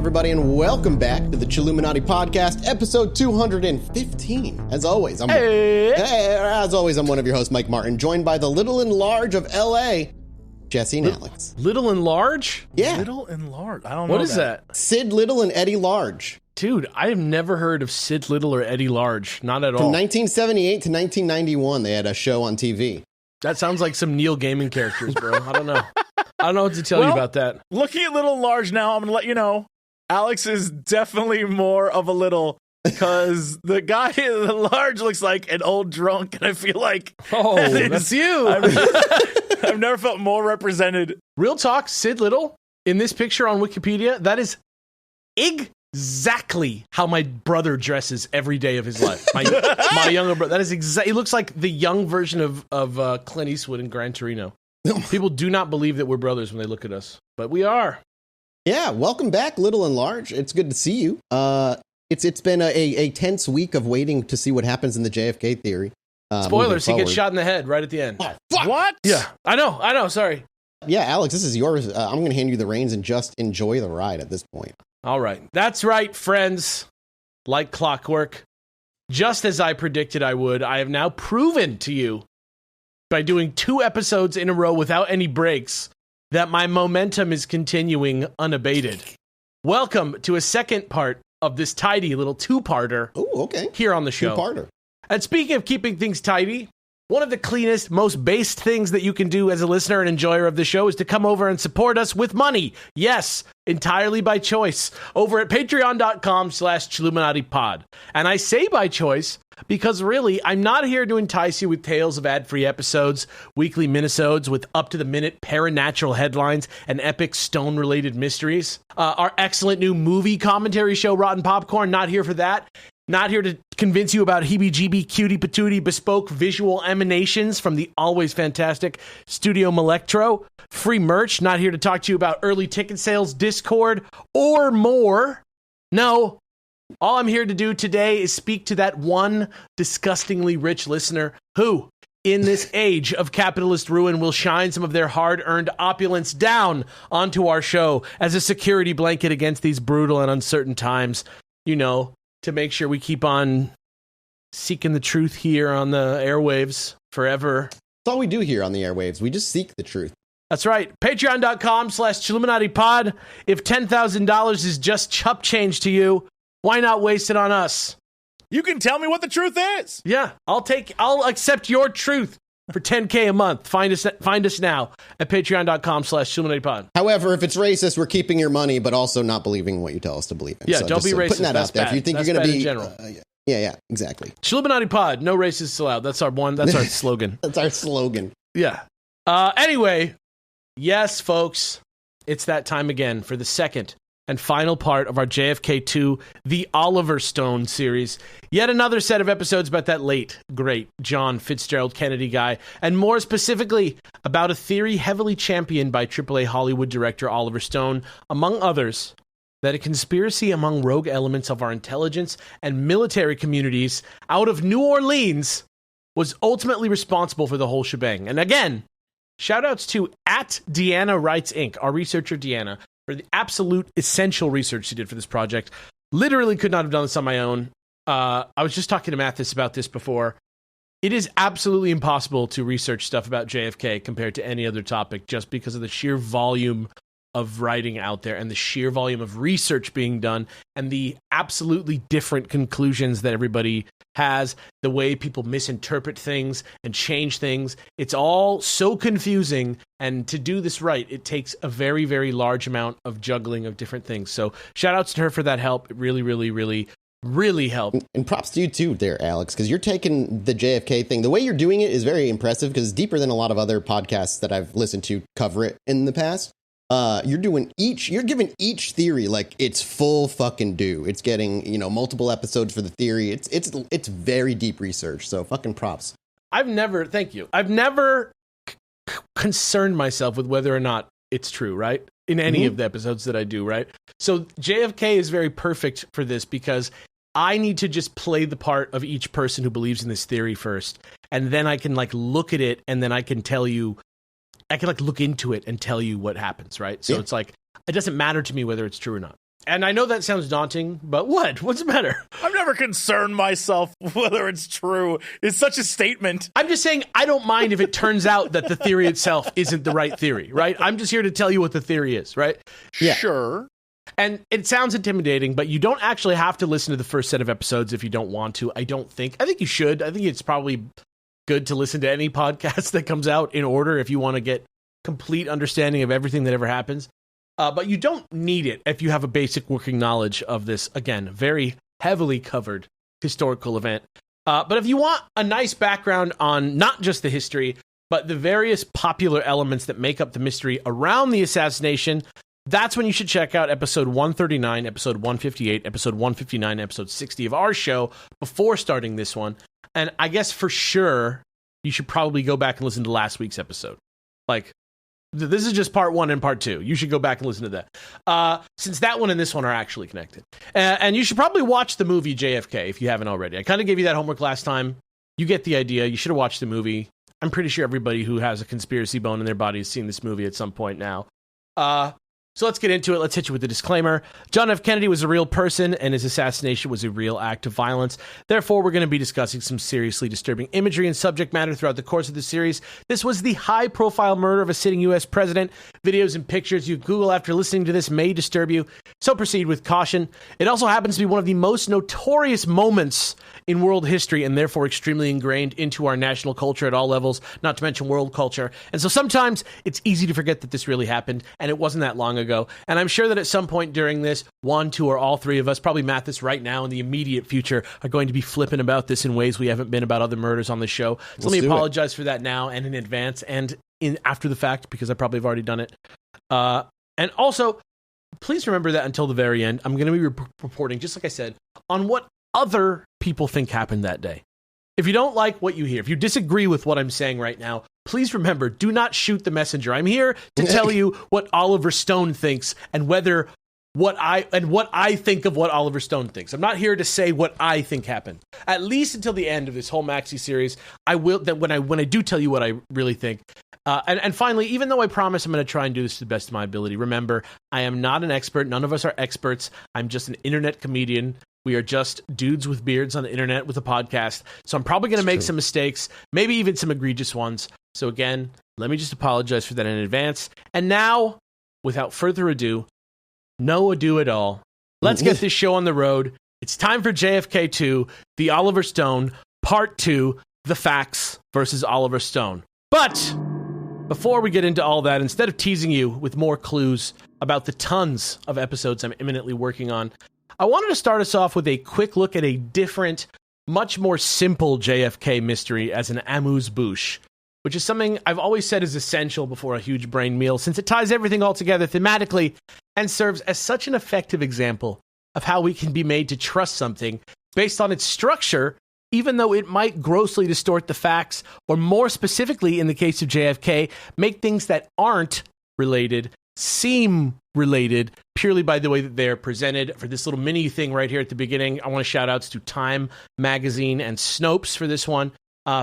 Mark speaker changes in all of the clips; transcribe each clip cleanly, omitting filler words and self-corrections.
Speaker 1: everybody, and welcome back to the Chilluminati Podcast, episode 215. As always, I'm one of your hosts, Mike Martin, joined by the Little and Large of L.A., Jesse and Alex.
Speaker 2: Little and Large?
Speaker 1: Yeah.
Speaker 3: Little and Large. I don't know.
Speaker 2: What is that?
Speaker 1: Sid Little and Eddie Large.
Speaker 2: Dude, I have never heard of Sid Little or Eddie Large. Not at all.
Speaker 1: From 1978 to 1991, they had a show on TV.
Speaker 2: That sounds like some Neil Gaiman characters, bro. I don't know. I don't know what to tell you about that.
Speaker 3: Looking at Little and Large now, I'm going to let you know, Alex is definitely more of a little, because the guy in the large looks like an old drunk, and I feel like...
Speaker 2: Oh, that's you!
Speaker 3: I've never felt more represented.
Speaker 2: Real talk, Sid Little, in this picture on Wikipedia, that is exactly how my brother dresses every day of his life. My younger brother. That is he looks like the young version of Clint Eastwood in Gran Torino. People do not believe that we're brothers when they look at us, but we are.
Speaker 1: Yeah, welcome back, Little and Large. It's good to see you. It's been a tense week of waiting to see what happens in the JFK theory.
Speaker 2: Spoilers, he gets shot in the head right at the end.
Speaker 1: Oh, fuck.
Speaker 3: What?
Speaker 2: Yeah, I know, sorry.
Speaker 1: Yeah, Alex, this is yours. I'm going to hand you the reins and just enjoy the ride at this point.
Speaker 2: All right. That's right, friends. Like clockwork, just as I predicted I would, I have now proven to you by doing 2 episodes in a row without any breaks that my momentum is continuing unabated. Welcome to a second part of this tidy little 2-parter.
Speaker 1: Oh, okay.
Speaker 2: Here on the show.
Speaker 1: 2-parter.
Speaker 2: And speaking of keeping things tidy, one of the cleanest, most based things that you can do as a listener and enjoyer of the show is to come over and support us with money. Yes, entirely by choice. Over at patreon.com/ChilluminatiPod. And I say by choice because really, I'm not here to entice you with tales of ad-free episodes, weekly minisodes with up-to-the-minute paranatural headlines and epic stone-related mysteries. Our excellent new movie commentary show, Rotten Popcorn, not here for that. Not here to convince you about heebie-jeebie, cutie-patootie, bespoke visual emanations from the always fantastic Studio Melectro. Free merch. Not here to talk to you about early ticket sales, Discord, or more. No. All I'm here to do today is speak to that one disgustingly rich listener who, in this age of capitalist ruin, will shine some of their hard-earned opulence down onto our show as a security blanket against these brutal and uncertain times. You know, to make sure we keep on seeking the truth here on the airwaves forever.
Speaker 1: That's all we do here on the airwaves. We just seek the truth.
Speaker 2: That's right. Patreon.com/ChilluminatiPod. If $10,000 is just chup change to you, why not waste it on us?
Speaker 3: You can tell me what the truth is.
Speaker 2: Yeah, I'll accept your truth for $10K a month. Find us now at patreon.com/ChilluminatiPod.
Speaker 1: However, if it's racist, we're keeping your money, but also not believing what you tell us to believe in.
Speaker 2: Yeah,
Speaker 1: so
Speaker 2: don't be racist.
Speaker 1: Putting that
Speaker 2: That's
Speaker 1: out there.
Speaker 2: bad.
Speaker 1: If you think
Speaker 2: That's
Speaker 1: you're going to be
Speaker 2: in general.
Speaker 1: Yeah, exactly.
Speaker 2: Chilluminati Pod, no racists allowed. That's our slogan.
Speaker 1: That's our slogan.
Speaker 2: Yeah. Anyway, yes, folks, it's that time again for the second and final part of our JFK 2, The Oliver Stone series. Yet another set of episodes about that late, great John Fitzgerald Kennedy guy, and more specifically about a theory heavily championed by AAA Hollywood director Oliver Stone, among others, that a conspiracy among rogue elements of our intelligence and military communities out of New Orleans was ultimately responsible for the whole shebang. And again, shout-outs to @Deanna Writes Inc., our researcher Deanna, for the absolute essential research she did for this project. Literally could not have done this on my own. I was just talking to Mathis about this before. It is absolutely impossible to research stuff about JFK compared to any other topic just because of the sheer volume of writing out there and the sheer volume of research being done and the absolutely different conclusions that everybody has, the way people misinterpret things and change things. It's all so confusing, and to do this right, it takes a very, very large amount of juggling of different things. So shout outs to her for that help. It really, really, really, really helped.
Speaker 1: And props to you too there, Alex, because you're taking the JFK thing. The way you're doing it is very impressive because it's deeper than a lot of other podcasts that I've listened to cover it in the past. You're giving each theory like it's full fucking due. It's getting, multiple episodes for the theory. It's very deep research. So fucking props.
Speaker 2: Thank you. I've never concerned myself with whether or not it's true, right? In any of the episodes that I do, right? So JFK is very perfect for this because I need to just play the part of each person who believes in this theory first. And then I can look at it and then I can tell you, look into it and tell you what happens, right? So It's it doesn't matter to me whether it's true or not. And I know that sounds daunting, but what? What's the matter?
Speaker 3: I've never concerned myself whether it's true. It's such a statement.
Speaker 2: I'm just saying I don't mind if it turns out that the theory itself isn't the right theory, right? I'm just here to tell you what the theory is, right?
Speaker 1: Yeah.
Speaker 3: Sure.
Speaker 2: And it sounds intimidating, but you don't actually have to listen to the first set of episodes if you don't want to. I think you should. I think it's probably good to listen to any podcast that comes out in order if you want to get complete understanding of everything that ever happens. But you don't need it if you have a basic working knowledge of this, again, very heavily covered historical event. But if you want a nice background on not just the history, but the various popular elements that make up the mystery around the assassination, that's when you should check out episode 139, episode 158, episode 159, episode 60 of our show before starting this one. And I guess for sure, you should probably go back and listen to last week's episode. Like, this is just part 1 and part 2. You should go back and listen to that. Since that one and this one are actually connected. And you should probably watch the movie JFK if you haven't already. I kind of gave you that homework last time. You get the idea. You should have watched the movie. I'm pretty sure everybody who has a conspiracy bone in their body has seen this movie at some point now. So let's get into it. Let's hit you with the disclaimer. John F. Kennedy was a real person, and his assassination was a real act of violence. Therefore, we're going to be discussing some seriously disturbing imagery and subject matter throughout the course of the series. This was the high-profile murder of a sitting U.S. president. Videos and pictures you Google after listening to this may disturb you, so proceed with caution. It also happens to be one of the most notorious moments in world history, and therefore extremely ingrained into our national culture at all levels, not to mention world culture. And so sometimes it's easy to forget that this really happened, and it wasn't that long ago. And I'm sure that at some point during this, 1, 2, or all 3 of us, probably Mathis right now in the immediate future, are going to be flipping about this in ways we haven't been about other murders on the show. So let me apologize for that now and in advance and after the fact, because I probably have already done it. And also, please remember that until the very end, I'm going to be reporting, just like I said, on what other people think happened that day. If you don't like what you hear, if you disagree with what I'm saying right now, please remember, do not shoot the messenger. I'm here to tell you what Oliver Stone thinks and what I think of what Oliver Stone thinks. I'm not here to say what I think happened. At least until the end of this whole maxi series, I will. That when I do tell you what I really think. And finally, even though I promise I'm going to try and do this to the best of my ability, remember, I am not an expert. None of us are experts. I'm just an internet comedian. We are just dudes with beards on the internet with a podcast. So I'm probably going to make some mistakes, maybe even some egregious ones. So again, let me just apologize for that in advance. And now, without further ado, no ado at all, let's get this show on the road. It's time for JFK 2, The Oliver Stone, Part 2, The Facts versus Oliver Stone. But before we get into all that, instead of teasing you with more clues about the tons of episodes I'm imminently working on, I wanted to start us off with a quick look at a different, much more simple JFK mystery as an amuse-bouche, which is something I've always said is essential before a huge brain meal, since it ties everything all together thematically and serves as such an effective example of how we can be made to trust something based on its structure, even though it might grossly distort the facts, or more specifically, in the case of JFK, make things that aren't related seem related purely by the way that they're presented. For this little mini thing right here at the beginning, I want to shout outs to Time Magazine and Snopes for this one.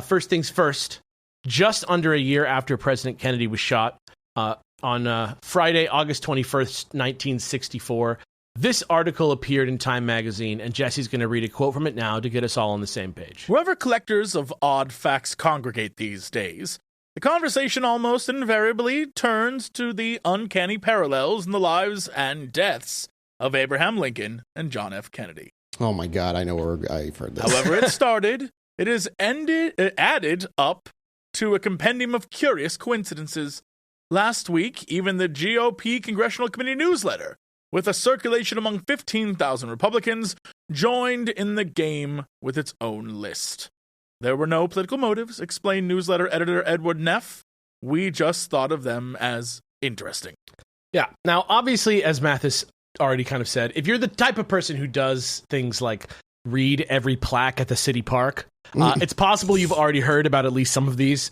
Speaker 2: First things first, just under a year after President Kennedy was shot, on Friday, August 21st, 1964, this article appeared in Time Magazine, and Jesse's going to read a quote from it now to get us all on the same page.
Speaker 3: Wherever collectors of odd facts congregate these days, the conversation almost invariably turns to the uncanny parallels in the lives and deaths of Abraham Lincoln and John F. Kennedy.
Speaker 1: Oh my God, I know where I've heard this.
Speaker 3: However it started, it is added up to a compendium of curious coincidences. Last week, even the GOP Congressional Committee newsletter, with a circulation among 15,000 Republicans, joined in the game with its own list. There were no political motives, explained newsletter editor Edward Neff. We just thought of them as interesting.
Speaker 2: Yeah. Now, obviously, as Mathis already kind of said, if you're the type of person who does things like read every plaque at the city park, it's possible you've already heard about at least some of these,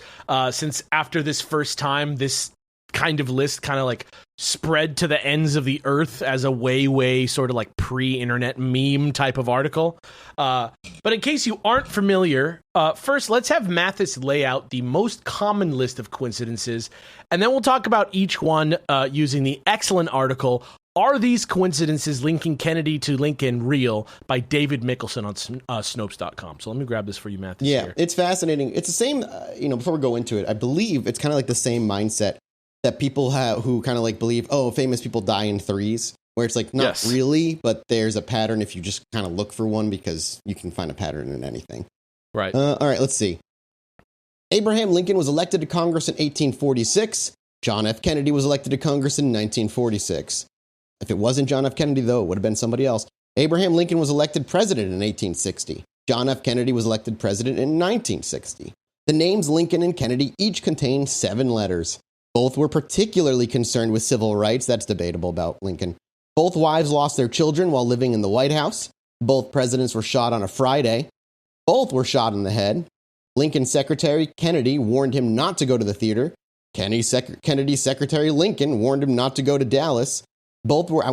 Speaker 2: since after this first time, this kind of list kind of like spread to the ends of the earth as a way sort of like pre-internet meme type of article. But in case you aren't familiar, first let's have Mathis lay out the most common list of coincidences, and then we'll talk about each one using the excellent article Are These Coincidences Linking Kennedy to Lincoln Real by David Mickelson on Snopes.com. So let me grab this for you, Matthew.
Speaker 1: Yeah,
Speaker 2: here.
Speaker 1: it's fascinating. It's the same, before we go into it, I believe it's kind of like the same mindset that people have who kind of like believe, oh, famous people die in threes, where it's like, not really, but there's a pattern if you just kind of look for one, because you can find a pattern in anything.
Speaker 2: Right.
Speaker 1: All right, let's see. Abraham Lincoln was elected to Congress in 1846. John F. Kennedy was elected to Congress in 1946. If it wasn't John F. Kennedy, though, it would have been somebody else. Abraham Lincoln was elected president in 1860. John F. Kennedy was elected president in 1960. The names Lincoln and Kennedy each contain 7 letters. Both were particularly concerned with civil rights. That's debatable about Lincoln. Both wives lost their children while living in the White House. Both presidents were shot on a Friday. Both were shot in the head. Lincoln's secretary, Kennedy, warned him not to go to the theater. Kennedy's secretary, Lincoln, warned him not to go to Dallas. Both were,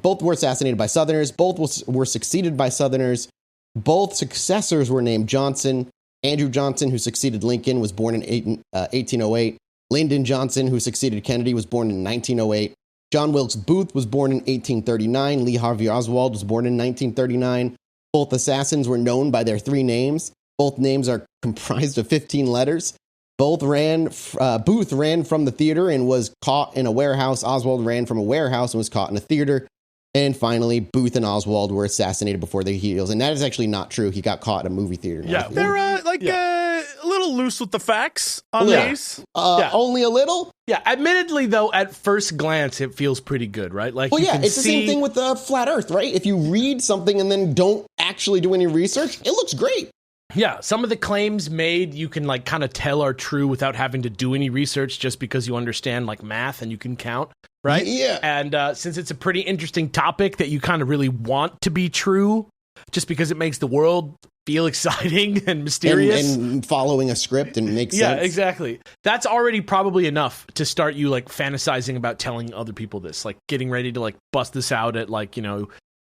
Speaker 1: both were assassinated by Southerners. Both were succeeded by Southerners. Both successors were named Johnson. Andrew Johnson, who succeeded Lincoln, was born in 1808. Lyndon Johnson, who succeeded Kennedy, was born in 1908. John Wilkes Booth was born in 1839. Lee Harvey Oswald was born in 1939. Both assassins were known by their 3 names. Both names are comprised of 15 letters. Booth ran from the theater and was caught in a warehouse. Oswald ran from a warehouse and was caught in a theater. And finally, Booth and Oswald were assassinated before their heels. And that is actually not true. He got caught at a movie theater.
Speaker 3: Yeah, they're a little loose with the facts on these.
Speaker 1: Only a little?
Speaker 2: Yeah, admittedly, though, at first glance, it feels pretty good, right? Like,
Speaker 1: well, it's the same thing with the flat Earth, right? If you read something and then don't actually do any research, it looks great.
Speaker 2: Yeah, some of the claims made you can like kind of tell are true without having to do any research, just because you understand like math and you can count, right?
Speaker 1: Yeah.
Speaker 2: And since it's a pretty interesting topic that you kind of really want to be true, just because it makes the world feel exciting and mysterious.
Speaker 1: And following a script and makes sense.
Speaker 2: Yeah, exactly. That's already probably enough to start you like fantasizing about telling other people this, like getting ready to like bust this out at like,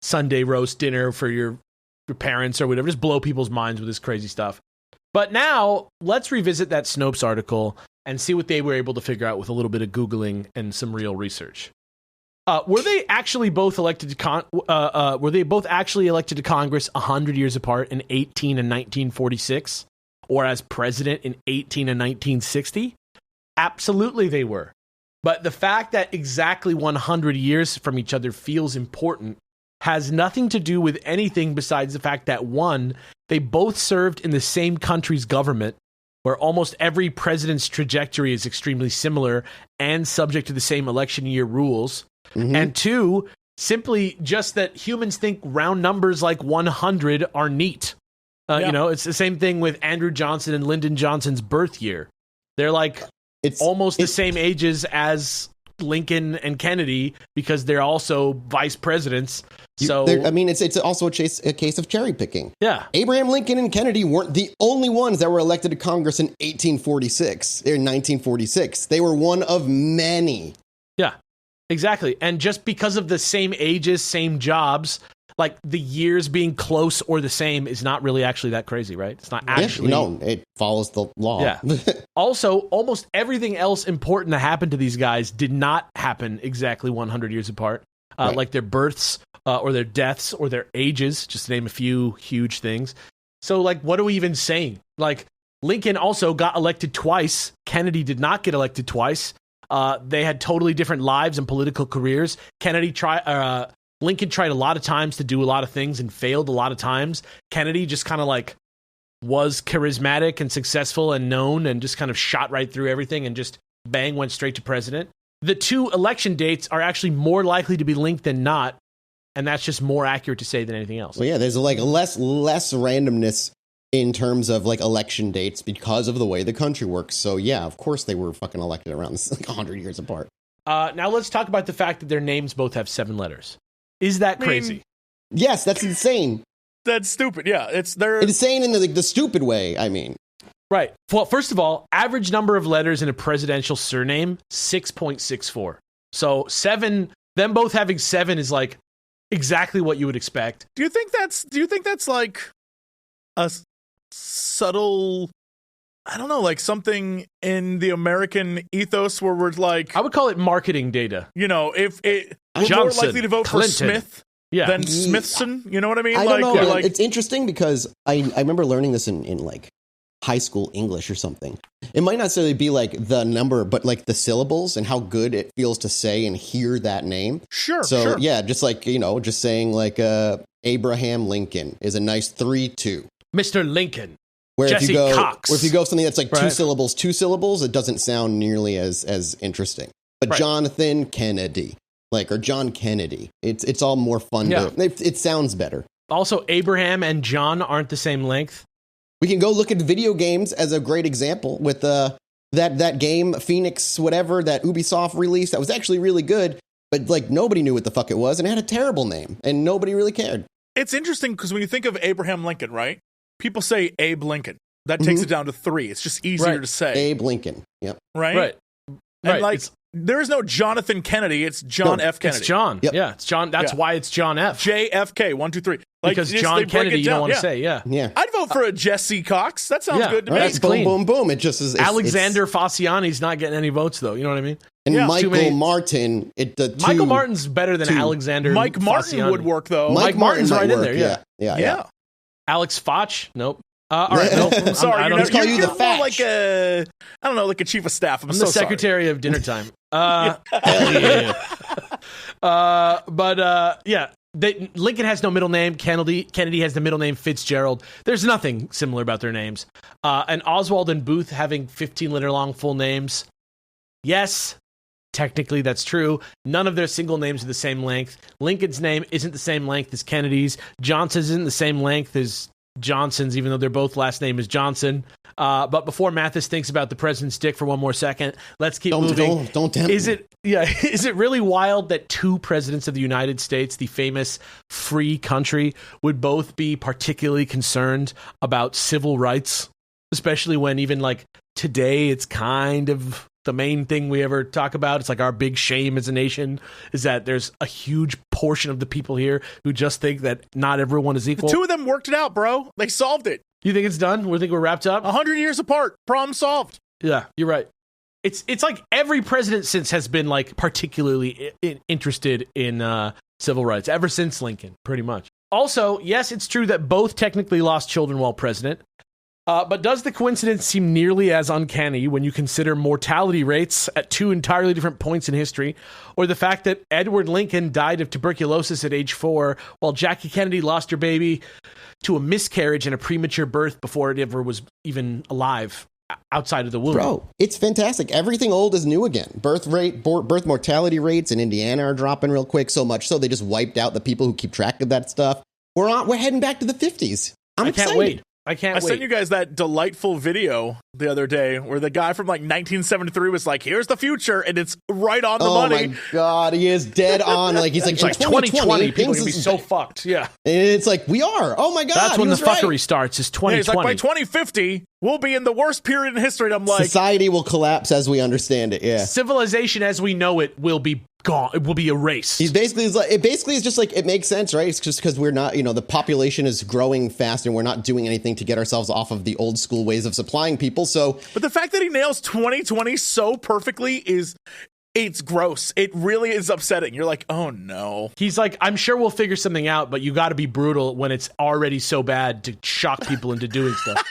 Speaker 2: Sunday roast dinner for your parents or whatever, just blow people's minds with this crazy stuff. But now let's revisit that Snopes article and see what they were able to figure out with a little bit of Googling and some real research. Were they actually both elected to Congress 100 years apart in 18 and 1946, or as president in 18 and 1960? Absolutely they were. But the fact that exactly 100 years from each other feels important has nothing to do with anything besides the fact that, one, they both served in the same country's government, where almost every president's trajectory is extremely similar and subject to the same election year rules. Mm-hmm. And 2, simply just that humans think round numbers like 100 are neat. It's the same thing with Andrew Johnson and Lyndon Johnson's birth year. They're like almost the same ages as Lincoln and Kennedy, because they're also vice presidents. So
Speaker 1: it's also a case of cherry picking.
Speaker 2: Yeah,
Speaker 1: Abraham Lincoln and Kennedy weren't the only ones that were elected to Congress in 1846 or 1946. They were one of many.
Speaker 2: Yeah, exactly. And just because of the same ages, same jobs, like the years being close or the same is not really actually that crazy, right? It's not actually.
Speaker 1: No, it follows the law.
Speaker 2: Yeah. Also, almost everything else important that happened to these guys did not happen exactly 100 years apart. Right. Like their births or their deaths or their ages, just to name a few huge things. So, like, what are we even saying? Like, Lincoln also got elected twice. Kennedy did not get elected twice. They had totally different lives and political careers. Lincoln tried a lot of times to do a lot of things and failed a lot of times. Kennedy just kind of like was charismatic and successful and known and just kind of shot right through everything and just bang, went straight to president. The 2 election dates are actually more likely to be linked than not. And that's just more accurate to say than anything else.
Speaker 1: Well, yeah, there's like less randomness in terms of like election dates because of the way the country works. So yeah, of course they were fucking elected around like 100 years apart.
Speaker 2: Now let's talk about the fact that their names both have 7 letters. Is that crazy?
Speaker 1: Yes, that's insane.
Speaker 3: That's stupid. Yeah, it's
Speaker 1: insane in the stupid way. I mean,
Speaker 2: right. Well, first of all, average number of letters in a presidential surname 6.64. So 7. Them both having 7 is like exactly what you would expect.
Speaker 3: Do you think that's like a subtle I don't know, like something in the American ethos where we're like,
Speaker 2: I would call it marketing data.
Speaker 3: you know, if it we're more
Speaker 2: Johnson,
Speaker 3: likely to vote
Speaker 2: Clinton.
Speaker 3: for Smith than Smithson. You know what I mean?
Speaker 1: I
Speaker 3: like,
Speaker 1: don't know.
Speaker 3: like,
Speaker 1: It's interesting because I remember learning this in like high school English or something. It might not necessarily be like the number, but like the syllables and how good it feels to say and hear that name.
Speaker 3: sure.
Speaker 1: Yeah, just like, just saying like Abraham Lincoln is a nice 3-2.
Speaker 2: Mr. Lincoln.
Speaker 1: Where
Speaker 2: Jesse Cox.
Speaker 1: Or if you go something that's like
Speaker 2: Right.
Speaker 1: two syllables, it doesn't sound nearly as interesting. But
Speaker 2: Right.
Speaker 1: Jonathan Kennedy, or John Kennedy, it's all more fun.
Speaker 2: Yeah.
Speaker 1: It sounds better.
Speaker 2: Also, Abraham and John aren't the same length.
Speaker 1: We can go look at video games as a great example with that game Phoenix whatever that Ubisoft released that was actually really good, but like nobody knew what the fuck it was and it had a terrible name and nobody really cared.
Speaker 3: It's interesting because when you think of Abraham Lincoln, right? People say Abe Lincoln. That takes it down to 3. It's just easier
Speaker 2: Right.
Speaker 3: to say.
Speaker 1: Abe Lincoln. Yep.
Speaker 3: Right?
Speaker 2: Right.
Speaker 3: And
Speaker 2: Right.
Speaker 3: like, there is no Jonathan Kennedy. It's John
Speaker 1: No,
Speaker 3: F. Kennedy.
Speaker 2: It's John.
Speaker 1: Yep.
Speaker 2: Yeah, it's John. That's
Speaker 3: Yeah.
Speaker 2: why it's John F.
Speaker 3: JFK, 1, 2, 3. Like,
Speaker 2: Because
Speaker 3: just-
Speaker 2: John
Speaker 3: they break
Speaker 2: Kennedy,
Speaker 3: it
Speaker 2: you don't
Speaker 3: down.
Speaker 2: want to
Speaker 3: Yeah.
Speaker 2: say, yeah.
Speaker 1: Yeah.
Speaker 3: I'd vote for a Jesse Cox. That sounds
Speaker 2: Yeah.
Speaker 3: good to
Speaker 1: Right.
Speaker 3: me.
Speaker 2: That's
Speaker 1: Boom,
Speaker 2: clean.
Speaker 1: boom, boom. It just is.
Speaker 2: Alexander Fasciani's not getting any votes, though. You know what I mean?
Speaker 1: And
Speaker 3: Yeah.
Speaker 1: Michael
Speaker 2: Too many-
Speaker 1: Martin.
Speaker 2: Michael Martin's better than
Speaker 1: two.
Speaker 2: Alexander
Speaker 3: Mike Martin
Speaker 2: Fasciani.
Speaker 3: would work, though.
Speaker 2: Mike Martin's
Speaker 1: might
Speaker 2: right in
Speaker 1: work,
Speaker 2: there, yeah.
Speaker 1: Yeah.
Speaker 2: Alex Foch? Nope. All right, nope.
Speaker 3: I'm sorry.
Speaker 2: I
Speaker 3: You're,
Speaker 2: don't
Speaker 1: call
Speaker 3: you're
Speaker 1: you the
Speaker 3: more
Speaker 1: Fatch.
Speaker 3: like a, I don't know, like a chief of staff. I'm
Speaker 2: I'm
Speaker 3: so
Speaker 2: the
Speaker 3: sorry.
Speaker 2: secretary of dinner time. Hell yeah. Yeah. Lincoln has no middle name. Kennedy has the middle name Fitzgerald. There's nothing similar about their names. And Oswald and Booth having 15-letter long full names. Yes, technically that's true. None of their single names are the same length. Lincoln's name isn't the same length as Kennedy's. Johnson's isn't the same length as Johnson's, even though their both last name is Johnson. But before Mathis thinks about the president's dick for one more second, let's keep moving.
Speaker 1: Don't tempt
Speaker 2: Is
Speaker 1: me.
Speaker 2: it really wild that two presidents of the United States, the famous free country, would both be particularly concerned about civil rights, especially when even like today it's kind of the main thing we ever talk about? It's like our big shame as a nation is that there's a huge portion of the people here who just think that not everyone is equal.
Speaker 3: The two of them worked it out, bro. They solved it.
Speaker 2: You think it's done? We think we're wrapped up?
Speaker 3: 100 years apart. Problem solved.
Speaker 2: Yeah, you're right. It's like every president since has been like particularly interested in civil rights ever since Lincoln, pretty much. Also, yes, it's true that both technically lost children while president. But does the coincidence seem nearly as uncanny when you consider mortality rates at two entirely different points in history, or the fact that Edward Lincoln died of tuberculosis at age 4, while Jackie Kennedy lost her baby to a miscarriage and a premature birth before it ever was even alive outside of the womb?
Speaker 1: Bro, it's fantastic. Everything old is new again. Birth mortality rates in Indiana are dropping real quick, so much so they just wiped out the people who keep track of that stuff. We're heading back to the 50s.
Speaker 2: I can't
Speaker 1: excited.
Speaker 2: wait. I
Speaker 3: sent you guys that delightful video the other day where the guy from like 1973 was like, here's the future, and it's right on the money.
Speaker 1: Oh my God, he is dead on. Like he's like,
Speaker 2: It's like 2020, people are going to be so fucked. Yeah.
Speaker 1: And it's like, we are. Oh my God.
Speaker 2: That's when
Speaker 1: he
Speaker 2: the
Speaker 1: was
Speaker 2: fuckery
Speaker 1: right.
Speaker 2: starts, is
Speaker 3: Yeah,
Speaker 2: 2020.
Speaker 3: he's like, by 2050, we'll be in the worst period in history. And I'm like,
Speaker 1: Society will collapse as we understand it. Yeah.
Speaker 2: Civilization as we know it will be gone. It will be erased.
Speaker 1: He's basically it basically is just like, it makes sense, right? It's just because we're not, the population is growing fast and we're not doing anything to get ourselves off of the old school ways of supplying people. So,
Speaker 3: but the fact that he nails 2020 so perfectly it's gross. It really is upsetting. You're like, oh no.
Speaker 2: He's like, I'm sure we'll figure something out, but you got to be brutal when it's already so bad to shock people into doing stuff.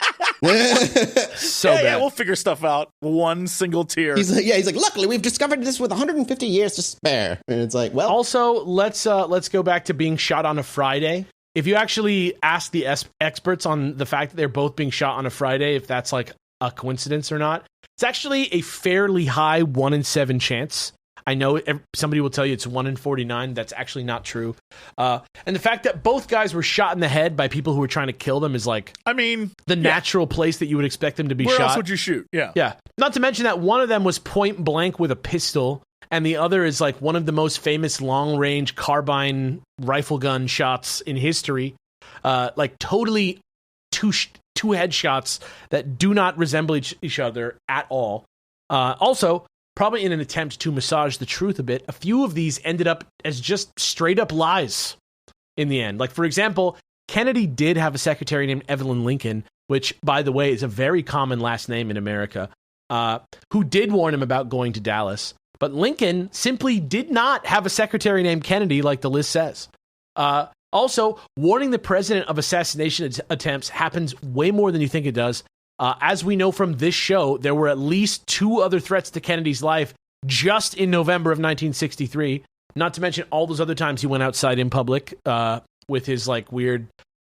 Speaker 2: So bad.
Speaker 3: Yeah, we'll figure stuff out. One single tear.
Speaker 1: he's like, luckily we've discovered this with 150 years to spare. And it's like, well,
Speaker 2: Also, let's go back to being shot on a Friday. If you actually ask the experts on the fact that they're both being shot on a Friday, if that's like a coincidence or not, it's actually a fairly high 1 in 7 chance. I know somebody will tell you it's 1 in 49. That's actually not true. And the fact that both guys were shot in the head by people who were trying to kill them is like,
Speaker 3: I mean,
Speaker 2: the natural place that you would expect them to be
Speaker 3: where
Speaker 2: shot.
Speaker 3: else would you shoot? Yeah.
Speaker 2: Yeah. Not to mention that one of them was point blank with a pistol, and the other is like one of the most famous long range carbine rifle gun shots in history. Like totally two headshots that do not resemble each other at all. Also, probably in an attempt to massage the truth a bit, a few of these ended up as just straight up lies in the end. Like, for example, Kennedy did have a secretary named Evelyn Lincoln, which, by the way, is a very common last name in America, who did warn him about going to Dallas. But Lincoln simply did not have a secretary named Kennedy like the list says. Also, warning the president of assassination attempts happens way more than you think it does. As we know from this show, there were at least 2 other threats to Kennedy's life just in November of 1963. Not to mention all those other times he went outside in public with his like weird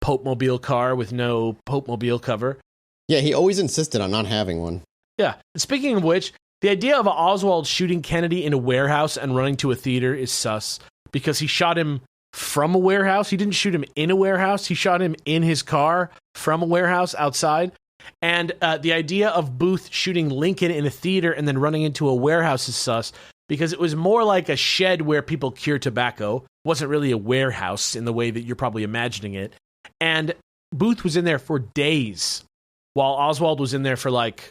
Speaker 2: Pope-mobile car with no Pope-mobile cover.
Speaker 1: Yeah, he always insisted on not having one.
Speaker 2: Yeah. Speaking of which, the idea of Oswald shooting Kennedy in a warehouse and running to a theater is sus because he shot him from a warehouse. He didn't shoot him in a warehouse. He shot him in his car from a warehouse outside. And the idea of Booth shooting Lincoln in a theater and then running into a warehouse is sus because it was more like a shed where people cure tobacco. It wasn't really a warehouse in the way that you're probably imagining it. And Booth was in there for days while Oswald was in there for like,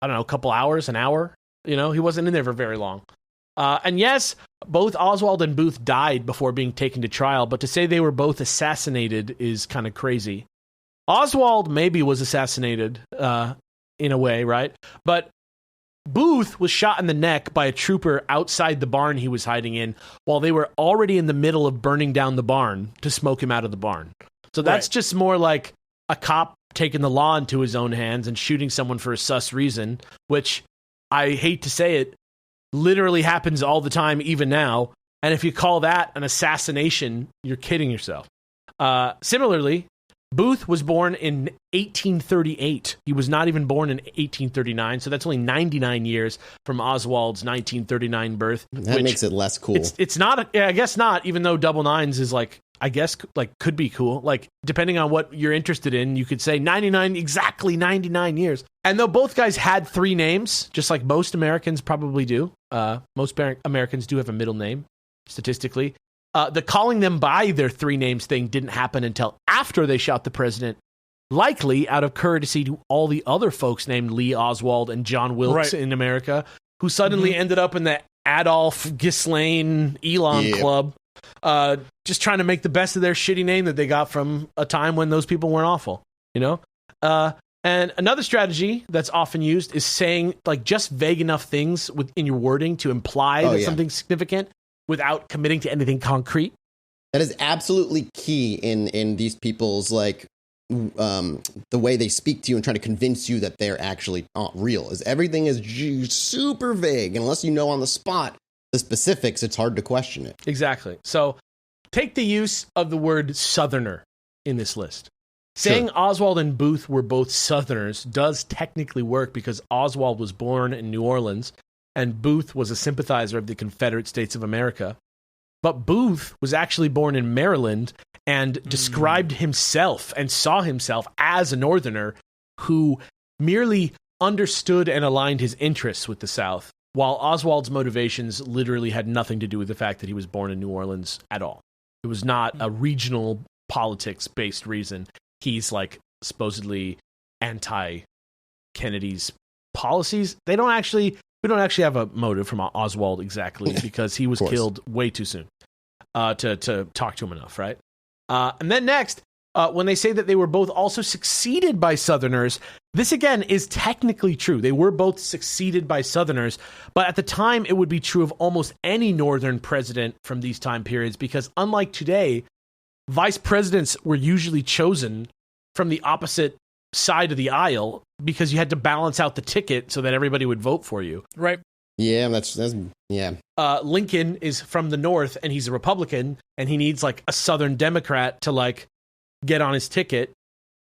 Speaker 2: I don't know, a couple hours, an hour. You know, he wasn't in there for very long. And yes, both Oswald and Booth died before being taken to trial, but to say they were both assassinated is kind of crazy. Oswald maybe was assassinated in a way, right? But Booth was shot in the neck by a trooper outside the barn he was hiding in while they were already in the middle of burning down the barn to smoke him out of the barn. So that's just more like a cop taking the law into his own hands and shooting someone for a sus reason, which I hate to say it, literally happens all the time, even now. And if you call that an assassination, you're kidding yourself. Similarly, Booth was born in 1838. He was not even born in 1839, so that's only 99 years from Oswald's 1939 birth.
Speaker 1: That makes it less cool.
Speaker 2: It's not, I guess not, even though double nines is like, I guess, like, could be cool. Like, depending on what you're interested in, you could say 99, exactly 99 years. And though both guys had 3 names, just like most Americans probably do, most Americans do have a middle name, statistically. The calling them by their 3 names thing didn't happen until after they shot the president, likely out of courtesy to all the other folks named Lee Oswald and John Wilkes in America, who suddenly ended up in the Adolf Ghislaine Elon Club, just trying to make the best of their shitty name that they got from a time when those people weren't awful, you know? And another strategy that's often used is saying like just vague enough things in your wording to imply that something's significant without committing to anything concrete.
Speaker 1: That is absolutely key in these people's like the way they speak to you and try to convince you that they're actually real. Is everything is super vague, and unless you know on the spot the specifics, it's hard to question it.
Speaker 2: Exactly. So take the use of the word Southerner in this list. Saying Oswald and Booth were both Southerners does technically work because Oswald was born in New Orleans and Booth was a sympathizer of the Confederate States of America. But Booth was actually born in Maryland and described himself and saw himself as a Northerner who merely understood and aligned his interests with the South, while Oswald's motivations literally had nothing to do with the fact that he was born in New Orleans at all. It was not a regional politics-based reason. He's like supposedly anti-Kennedy's policies. We don't actually have a motive from Oswald exactly because he was killed way too soon to talk to him enough, right? And then next, when they say that they were both also succeeded by Southerners, this again is technically true. They were both succeeded by Southerners, but at the time it would be true of almost any Northern president from these time periods because unlike today, vice presidents were usually chosen from the opposite side of the aisle because you had to balance out the ticket so that everybody would vote for you.
Speaker 3: Right.
Speaker 1: Yeah, that's
Speaker 2: Lincoln is from the North and he's a Republican and he needs like a Southern Democrat to like get on his ticket,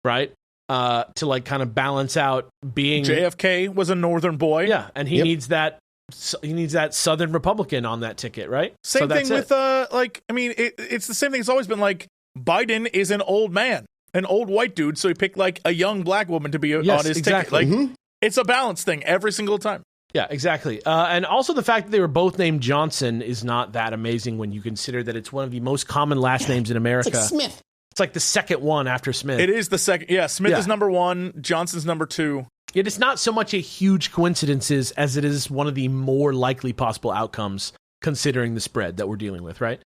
Speaker 2: right? To like kind of balance out being
Speaker 3: JFK was a Northern boy.
Speaker 2: Yeah, and he needs that Southern Republican on that ticket, right?
Speaker 3: Same thing with it's the same thing. It's always been like Biden is an old man, an old white dude, so he picked like a young black woman to be on his ticket. Like it's a balance thing every single time.
Speaker 2: Yeah, exactly. And also the fact that they were both named Johnson is not that amazing when you consider that it's one of the most common last names in America.
Speaker 1: It's like Smith.
Speaker 2: It's like the second one after Smith.
Speaker 3: It is the second. Yeah, Smith is number 1. Johnson's number 2.
Speaker 2: It is not so much a huge coincidence as it is one of the more likely possible outcomes considering the spread that we're dealing with, right?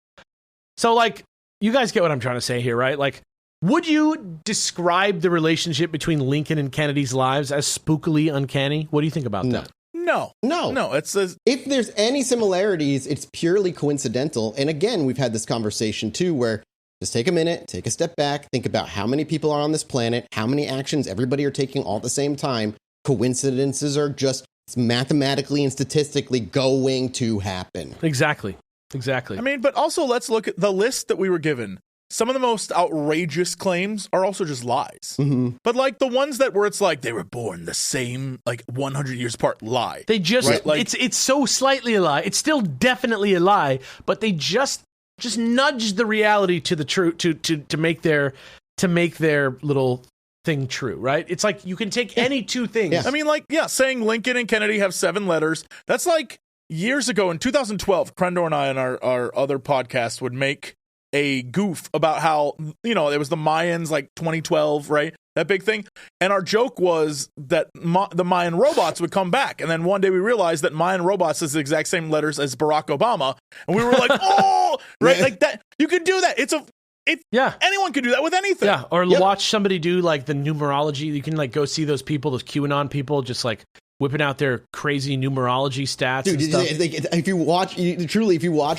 Speaker 2: So, like, you guys get what I'm trying to say here, right? Like, Would you describe the relationship between Lincoln and Kennedy's lives as spookily uncanny? What do you think about that?
Speaker 3: No.
Speaker 1: If there's any similarities, it's purely coincidental. And again, we've had this conversation too, where just take a minute, take a step back, think about how many people are on this planet, how many actions everybody are taking all at the same time. Coincidences are just mathematically and statistically going to happen.
Speaker 2: Exactly. I
Speaker 3: mean, but also let's look at the list that we were given. Some of the most outrageous claims are also just lies.
Speaker 1: Mm-hmm.
Speaker 3: But like the ones that where it's like they were born the same, like 100 years apart, lie.
Speaker 2: They just,
Speaker 3: right? Like,
Speaker 2: it's so slightly a lie. It's still definitely a lie, but they just nudge the reality to the truth to make their little thing true, right? It's like you can take any two things.
Speaker 1: Yeah.
Speaker 3: I mean, like, saying Lincoln and Kennedy have 7 letters. That's like years ago in 2012, Krendor and I on our other podcast would make a goof about how, there was the Mayans, like 2012, right? That big thing. And our joke was that the Mayan robots would come back. And then one day we realized that Mayan robots is the exact same letters as Barack Obama. And we were like, oh, right? Like that. You could do that. Anyone could do that with anything.
Speaker 2: Yeah. Or watch somebody do like the numerology. You can like go see those people, those QAnon people, just like whipping out their crazy numerology stats.
Speaker 1: Dude,
Speaker 2: and stuff.
Speaker 1: if you watch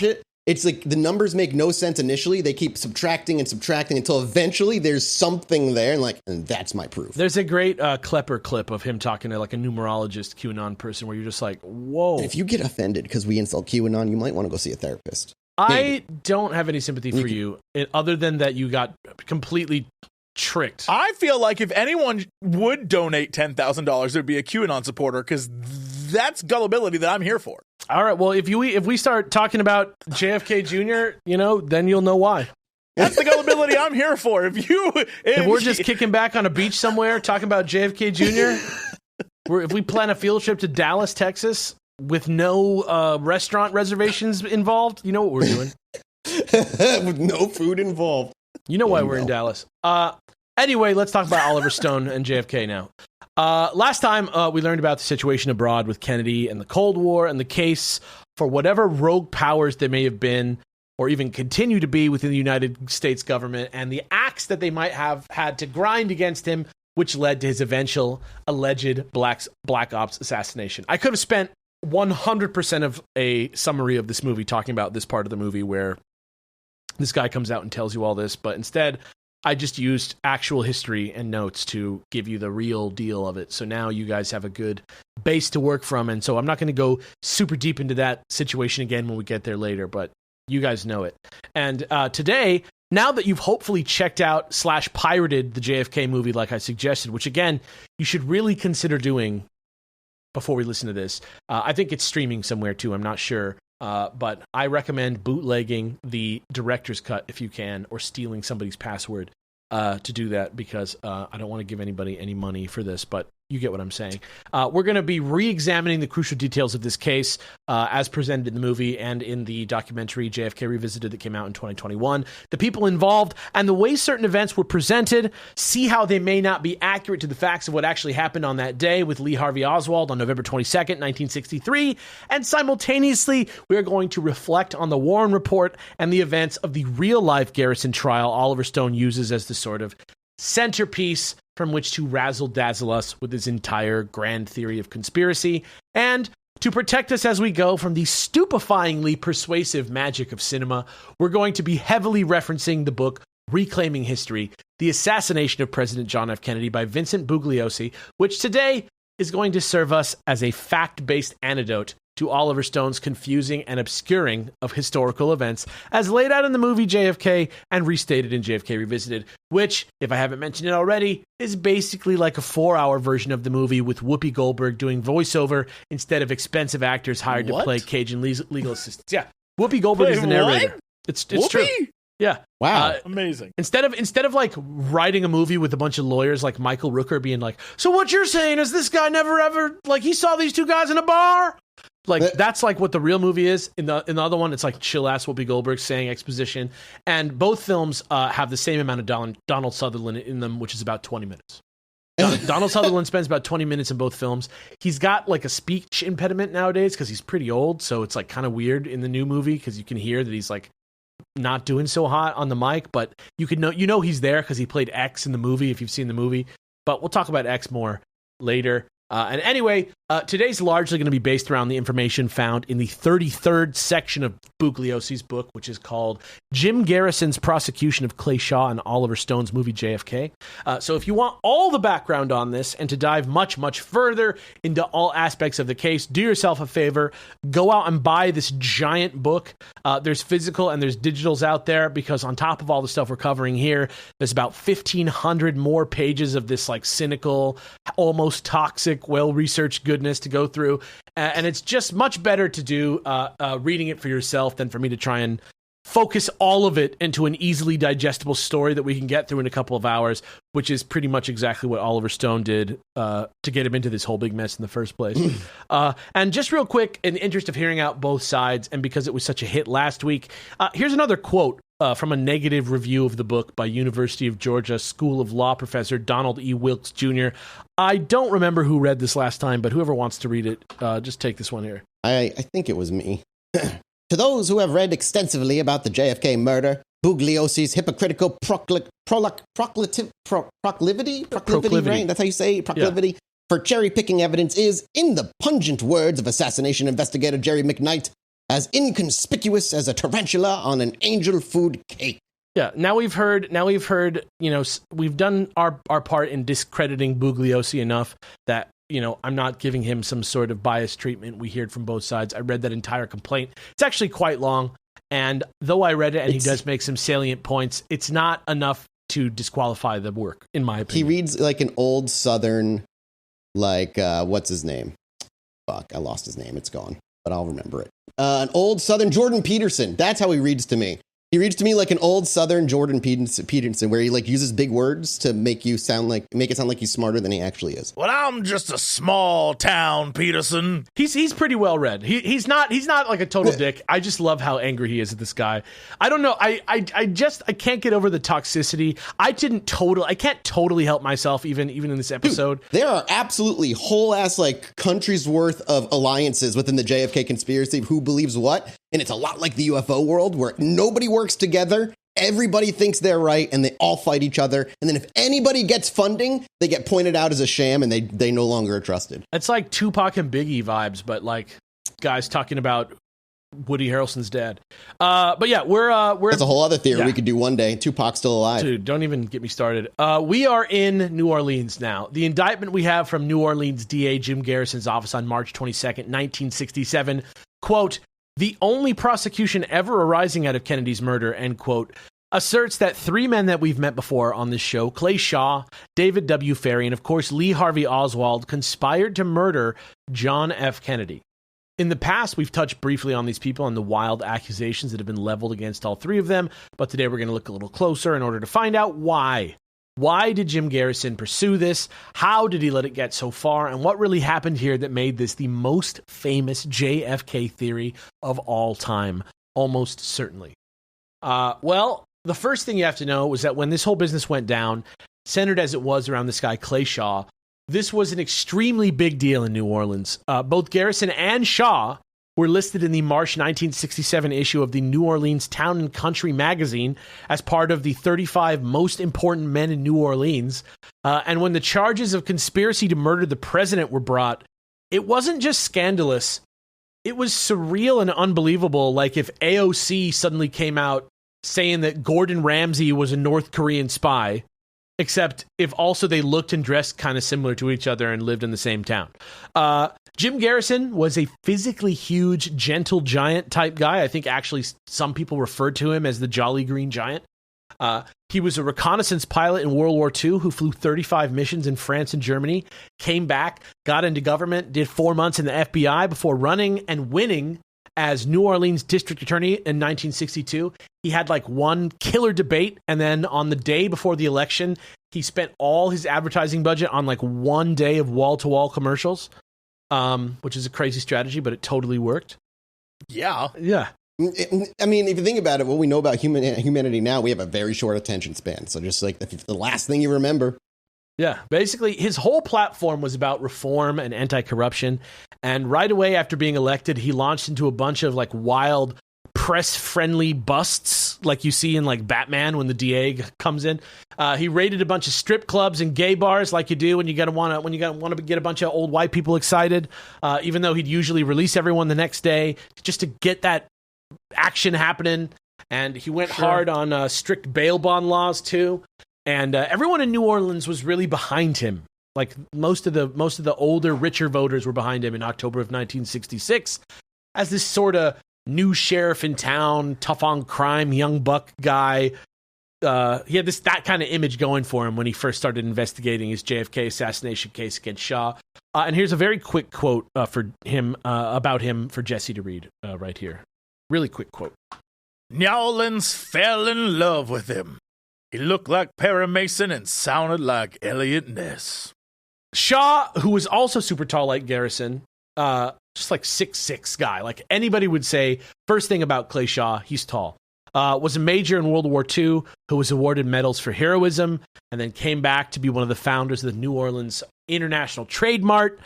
Speaker 1: it, it's like the numbers make no sense initially. They keep subtracting until eventually there's something there, and that's my proof.
Speaker 2: There's a great Klepper clip of him talking to like a numerologist QAnon person where you're just like, whoa.
Speaker 1: And if you get offended because we insult QAnon, you might want to go see a therapist.
Speaker 2: I don't have any sympathy for you, other than that you got completely tricked.
Speaker 3: I feel like if anyone would donate $10,000, it would be a QAnon supporter, because that's gullibility that I'm here for.
Speaker 2: All right, well, if we start talking about JFK Jr., then you'll know why.
Speaker 3: That's the gullibility I'm here for. If
Speaker 2: we're just kicking back on a beach somewhere talking about JFK Jr., if we plan a field trip to Dallas, Texas, with no restaurant reservations involved, you know what we're doing.
Speaker 1: With no food involved.
Speaker 2: You know why we're in Dallas. Anyway, let's talk about Oliver Stone and JFK now. Last time, we learned about the situation abroad with Kennedy and the Cold War and the case for whatever rogue powers there may have been or even continue to be within the United States government and the axe that they might have had to grind against him, which led to his eventual alleged Black Ops assassination. I could have spent 100% of a summary of this movie talking about this part of the movie where this guy comes out and tells you all this, but instead I just used actual history and notes to give you the real deal of it. So now you guys have a good base to work from. And so I'm not going to go super deep into that situation again when we get there later, but you guys know it. And today, now that you've hopefully checked out / pirated the JFK movie like I suggested, which again, you should really consider doing before we listen to this. I think it's streaming somewhere too. I'm not sure. But I recommend bootlegging the director's cut if you can, or stealing somebody's password to do that, because I don't want to give anybody any money for this, but you get what I'm saying. We're going to be re-examining the crucial details of this case as presented in the movie and in the documentary JFK Revisited that came out in 2021. The people involved and the way certain events were presented, see how they may not be accurate to the facts of what actually happened on that day with Lee Harvey Oswald on November 22nd, 1963. And simultaneously, we are going to reflect on the Warren Report and the events of the real-life Garrison trial Oliver Stone uses as the sort of centerpiece from which to razzle-dazzle us with his entire grand theory of conspiracy, and to protect us as we go from the stupefyingly persuasive magic of cinema, we're going to be heavily referencing the book Reclaiming History, The Assassination of President John F. Kennedy by Vincent Bugliosi, which today is going to serve us as a fact-based antidote to Oliver Stone's confusing and obscuring of historical events as laid out in the movie JFK and restated in JFK Revisited, which, if I haven't mentioned it already, is basically like a 4-hour version of the movie with Whoopi Goldberg doing voiceover instead of expensive actors hired to play Cajun legal assistants. Yeah, Whoopi Goldberg is the narrator. It's true. Yeah.
Speaker 1: Wow.
Speaker 3: Amazing.
Speaker 2: Instead of like writing a movie with a bunch of lawyers like Michael Rooker being like, so what you're saying is this guy never ever, like, he saw these two guys in a bar? Like, that's like what the real movie is. In the other one, it's like chill-ass Whoopi Goldberg saying exposition. And both films have the same amount of Donald Sutherland in them, which is about 20 minutes. Donald Sutherland spends about 20 minutes in both films. He's got like a speech impediment nowadays because he's pretty old, so it's like kind of weird in the new movie because you can hear that he's like not doing so hot on the mic, but you know he's there because he played X in the movie, if you've seen the movie. But we'll talk about X more later. And anyway, today's largely going to be based around the information found in the 33rd section of Bugliosi's book, which is called Jim Garrison's Prosecution of Clay Shaw and Oliver Stone's movie JFK. So if you want all the background on this and to dive much, much further into all aspects of the case, do yourself a favor, go out and buy this giant book. There's physical and there's digitals out there, because on top of all the stuff we're covering here, there's about 1,500 more pages of this like cynical, almost toxic, well-researched goodness to go through, and it's just much better to do reading it for yourself than for me to try and focus all of it into an easily digestible story that we can get through in a couple of hours, which is pretty much exactly what Oliver Stone did to get him into this whole big mess in the first place. And just real quick, in the interest of hearing out both sides, and because it was such a hit last week, here's another quote from a negative review of the book by University of Georgia School of Law professor Donald E. Wilkes Jr. I don't remember who read this last time, but whoever wants to read it, just take this one here.
Speaker 1: I think it was me. To those who have read extensively about the JFK murder, Bugliosi's hypocritical proclivity, right? That's how you say it? Proclivity. Yeah. For cherry-picking evidence is, in the pungent words of assassination investigator Jerry McKnight, as inconspicuous as a tarantula on an angel food cake.
Speaker 2: Yeah, now we've heard, we've done our part in discrediting Bugliosi enough that, I'm not giving him some sort of biased treatment. We heard from both sides. I read that entire complaint. It's actually quite long, and though I read it and he does make some salient points, it's not enough to disqualify the work, in my opinion.
Speaker 1: He reads like an old Southern, what's his name? Fuck, I lost his name. It's gone, but I'll remember it. An old Southern Jordan Peterson. That's how he reads to me. He reads to me like an old Southern Jordan Peterson, where he uses big words to make it sound like he's smarter than he actually is.
Speaker 3: Well, I'm just a small town Peterson.
Speaker 2: He's pretty well read. He's not like a total dick. I just love how angry he is at this guy. I don't know. I can't get over the toxicity. I can't totally help myself even in this episode.
Speaker 1: Dude, there are absolutely whole ass countries worth of alliances within the JFK conspiracy of who believes what. And it's a lot like the UFO world, where nobody works together, everybody thinks they're right, and they all fight each other. And then if anybody gets funding, they get pointed out as a sham, and they no longer are trusted.
Speaker 2: It's like Tupac and Biggie vibes, but guys talking about Woody Harrelson's dad. But yeah, we're
Speaker 1: that's a whole other theory we could do one day. Tupac's still alive.
Speaker 2: Dude, don't even get me started. We are in New Orleans now. The indictment we have from New Orleans DA Jim Garrison's office on March 22nd, 1967, quote, "The only prosecution ever arising out of Kennedy's murder," end quote, asserts that three men that we've met before on this show, Clay Shaw, David W. Ferry, and of course Lee Harvey Oswald, conspired to murder John F. Kennedy. In the past, we've touched briefly on these people and the wild accusations that have been leveled against all three of them, but today we're going to look a little closer in order to find out why. Why did Jim Garrison pursue this? How did he let it get so far? And what really happened here that made this the most famous JFK theory of all time? Almost certainly. Well, the first thing you have to know was that when this whole business went down, centered as it was around this guy Clay Shaw, this was an extremely big deal in New Orleans. Both Garrison and Shaw were listed in the March 1967 issue of the New Orleans Town and Country magazine as part of the 35 most important men in New Orleans. And when the charges of conspiracy to murder the president were brought, it wasn't just scandalous. It was surreal and unbelievable, like if AOC suddenly came out saying that Gordon Ramsay was a North Korean spy, except if also they looked and dressed kind of similar to each other and lived in the same town. Jim Garrison was a physically huge, gentle giant type guy. I think actually some people referred to him as the Jolly Green Giant. He was a reconnaissance pilot in World War II who flew 35 missions in France and Germany, came back, got into government, did 4 months in the FBI before running and winning as New Orleans district attorney in 1962. He had one killer debate, and then on the day before the election, he spent all his advertising budget on 1 day of wall-to-wall commercials, which is a crazy strategy, but it totally worked.
Speaker 3: Yeah.
Speaker 1: I mean, if you think about it, what we know about humanity now, we have a very short attention span. So just the last thing you remember.
Speaker 2: Yeah, basically, his whole platform was about reform and anti-corruption. And right away after being elected, he launched into a bunch of wild press-friendly busts like you see in like Batman when the DA comes in. He raided a bunch of strip clubs and gay bars like you do when you want to get a bunch of old white people excited. Even though he'd usually release everyone the next day just to get that action happening. And he went hard on strict bail bond laws too. And everyone in New Orleans was really behind him. Like most of the older, richer voters were behind him in October of 1966 as this sort of new sheriff in town, tough on crime, young buck guy. He had that kind of image going for him when he first started investigating his JFK assassination case against Shaw. And here's a very quick quote for him about him for Jesse to read right here. Really quick quote.
Speaker 3: New Orleans fell in love with him. He looked like Perry Mason and sounded like Elliot Ness.
Speaker 2: Shaw, who was also super tall like Garrison, just like 6'6" guy. Like anybody would say, first thing about Clay Shaw, he's tall. Was a major in World War II, who was awarded medals for heroism, and then came back to be one of the founders of the New Orleans International Trade Mart.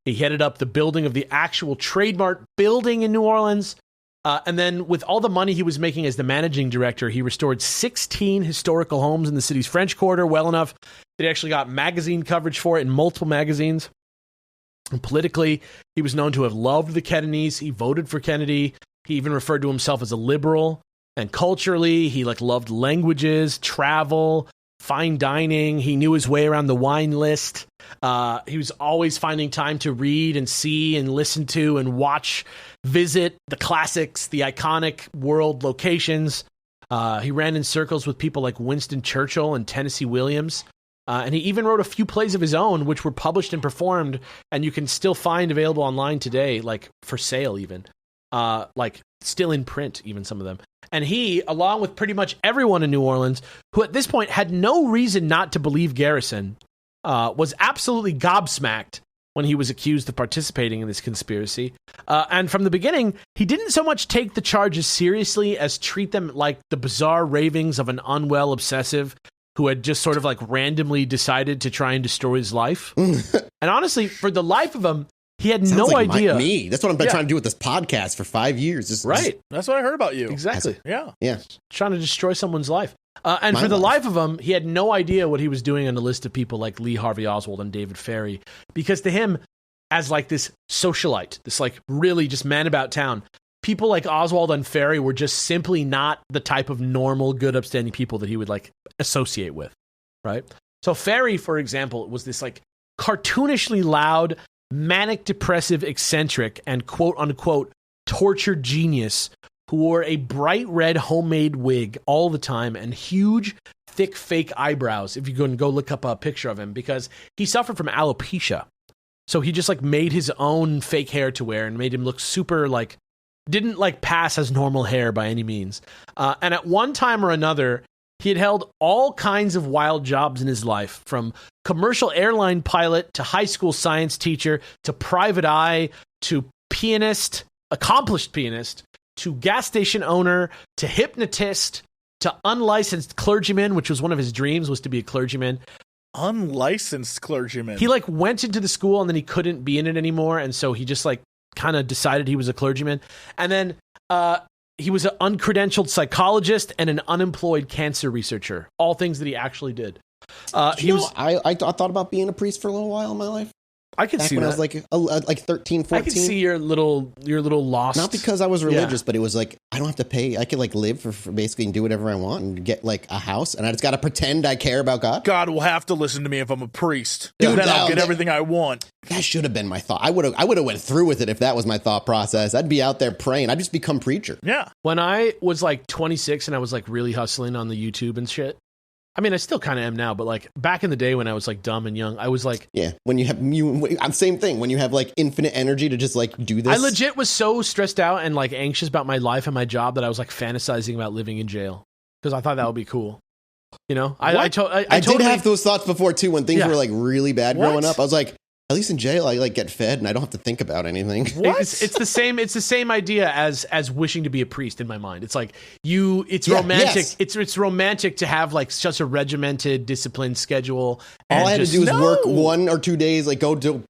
Speaker 2: He headed up the building of the actual Trade Mart building in New Orleans. And then with all the money he was making as the managing director, he restored 16 historical homes in the city's French Quarter well enough that he actually got magazine coverage for it in multiple magazines. And politically, he was known to have loved the Kennedys. He voted for Kennedy. He even referred to himself as a liberal. And culturally, he loved languages, travel, fine dining. He knew his way around the wine list. He was always finding time to read and see and listen to and watch, visit the classics, the iconic world locations. He ran in circles with people like Winston Churchill and Tennessee Williams. And he even wrote a few plays of his own, which were published and performed, and you can still find available online today, like for sale even. Like still in print, even some of them. And he, along with pretty much everyone in New Orleans, who at this point had no reason not to believe Garrison, was absolutely gobsmacked when he was accused of participating in this conspiracy. And from the beginning, he didn't so much take the charges seriously as treat them like the bizarre ravings of an unwell obsessive who had just sort of like randomly decided to try and destroy his life. And honestly, for the life of him, he had no idea.
Speaker 1: Me. That's what I've been trying to do with this podcast for 5 years.
Speaker 3: Right. That's what I heard about you.
Speaker 2: Exactly.
Speaker 3: Yeah.
Speaker 2: Trying to destroy someone's life. And for the life of him, he had no idea what he was doing on the list of people like Lee Harvey Oswald and David Ferry. Because to him, as like this socialite, this like really just man about town, people like Oswald and Ferry were just simply not the type of normal, good, upstanding people that he would like associate with. Right. So Ferry, for example, was this like cartoonishly loud, manic, depressive, eccentric, and quote unquote tortured genius who wore a bright red homemade wig all the time and huge, thick, fake eyebrows. If you go look up a picture of him, because he suffered from alopecia. So he just like made his own fake hair to wear and made him look super like, didn't like pass as normal hair by any means. And at one time or another, he had held all kinds of wild jobs in his life, from commercial airline pilot to high school science teacher to private eye to pianist, accomplished pianist, to gas station owner to hypnotist to unlicensed clergyman, which was one of his dreams, was to be a clergyman.
Speaker 3: Unlicensed clergyman.
Speaker 2: He like went into the school and then he couldn't be in it anymore, and so he just like kind of decided he was a clergyman. And then he was an uncredentialed psychologist and an unemployed cancer researcher. All things that he actually did.
Speaker 1: I thought about being a priest for a little while in my life.
Speaker 2: I could see
Speaker 1: when
Speaker 2: that.
Speaker 1: I was like 13, 14.
Speaker 2: I could see your little lost.
Speaker 1: Not because I was religious, but it was like, I don't have to pay. I could like live for basically and do whatever I want and get like a house, and I just got to pretend I care about God.
Speaker 3: God will have to listen to me if I'm a priest.
Speaker 1: Dude,
Speaker 3: then I'll get everything I want.
Speaker 1: That should have been my thought. I would have went through with it if that was my thought process. I'd be out there praying. I'd just become preacher.
Speaker 3: Yeah.
Speaker 2: When I was like 26 and I was like really hustling on the YouTube and shit. I mean, I still kind of am now, but like back in the day when I was like dumb and young, I was like,
Speaker 1: yeah, when you have same thing, when you have like infinite energy to just like do this.
Speaker 2: I legit was so stressed out and like anxious about my life and my job that I was like fantasizing about living in jail because I thought that would be cool. You know, I
Speaker 1: did have those thoughts before too when things were like really bad growing up. I was like, at least in jail, I like get fed and I don't have to think about anything.
Speaker 2: What? It's the same. It's the same idea as wishing to be a priest in my mind. It's like it's romantic.
Speaker 1: Yes.
Speaker 2: It's romantic to have like such a regimented, disciplined schedule.
Speaker 1: All I had to do was work 1 or 2 days, like go to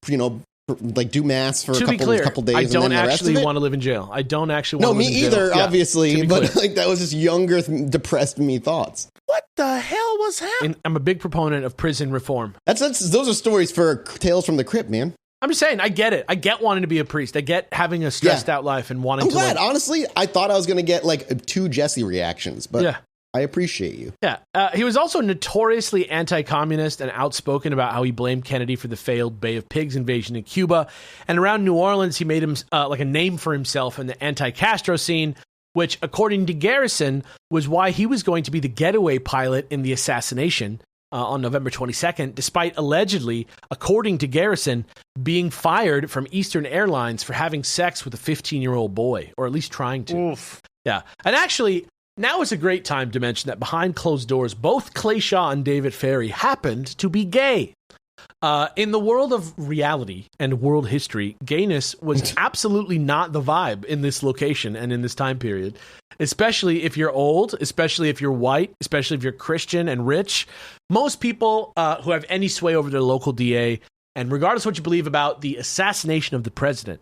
Speaker 1: like do mass for
Speaker 2: to be clear,
Speaker 1: couple days.
Speaker 2: I don't
Speaker 1: and then
Speaker 2: actually
Speaker 1: the rest of it?
Speaker 2: want to live in jail. I don't actually want to live in jail.
Speaker 1: No, me either,
Speaker 2: Yeah,
Speaker 1: obviously. But
Speaker 2: clear.
Speaker 1: like that was just younger, depressed me thoughts.
Speaker 3: What the hell was happening?
Speaker 2: I'm a big proponent of prison reform.
Speaker 1: Those are stories for Tales from the Crypt, man.
Speaker 2: I'm just saying, I get it. I get wanting to be a priest. I get having a stressed out life and wanting
Speaker 1: I'm
Speaker 2: to.
Speaker 1: glad. Honestly, I thought I was going to get like 2 Jesse reactions, but
Speaker 2: yeah.
Speaker 1: I appreciate you.
Speaker 2: Yeah. He was also notoriously anti-communist and outspoken about how he blamed Kennedy for the failed Bay of Pigs invasion in Cuba. And around New Orleans, he made him like a name for himself in the anti-Castro scene, which, according to Garrison, was why he was going to be the getaway pilot in the assassination on November 22nd, despite allegedly, according to Garrison, being fired from Eastern Airlines for having sex with a 15-year-old boy, or at least trying to.
Speaker 3: Oof.
Speaker 2: Yeah. And actually, now is a great time to mention that behind closed doors, both Clay Shaw and David Ferry happened to be gay. In the world of reality and world history, gayness was absolutely not the vibe in this location and in this time period, especially if you're old, especially if you're white, especially if you're Christian and rich. Most people who have any sway over their local DA, and regardless of what you believe about the assassination of the president,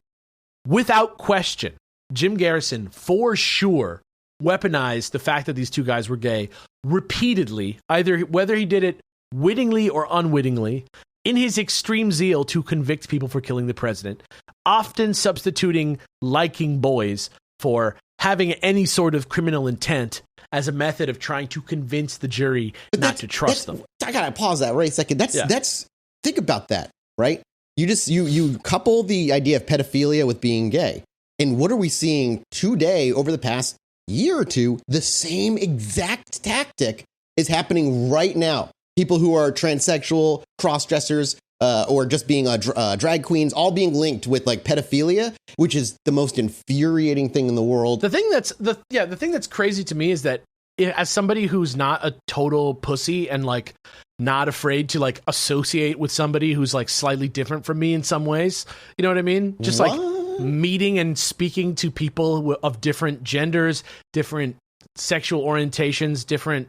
Speaker 2: without question, Jim Garrison for sure weaponized the fact that these two guys were gay repeatedly, either whether he did it wittingly or unwittingly, in his extreme zeal to convict people for killing the president, often substituting liking boys for having any sort of criminal intent as a method of trying to convince the jury not to trust them.
Speaker 1: I gotta pause that right a second. That's think about that, right? You couple the idea of pedophilia with being gay, and what are we seeing today over the past year or two? The same exact tactic is happening right now. People who are transsexual, cross-dressers, or just being drag queens, all being linked with like pedophilia, which is the most infuriating thing in the world.
Speaker 2: The thing that's crazy to me is that as somebody who's not a total pussy and like not afraid to like associate with somebody who's like slightly different from me in some ways, you know what I mean? Just like meeting and speaking to people of different genders, different sexual orientations, different,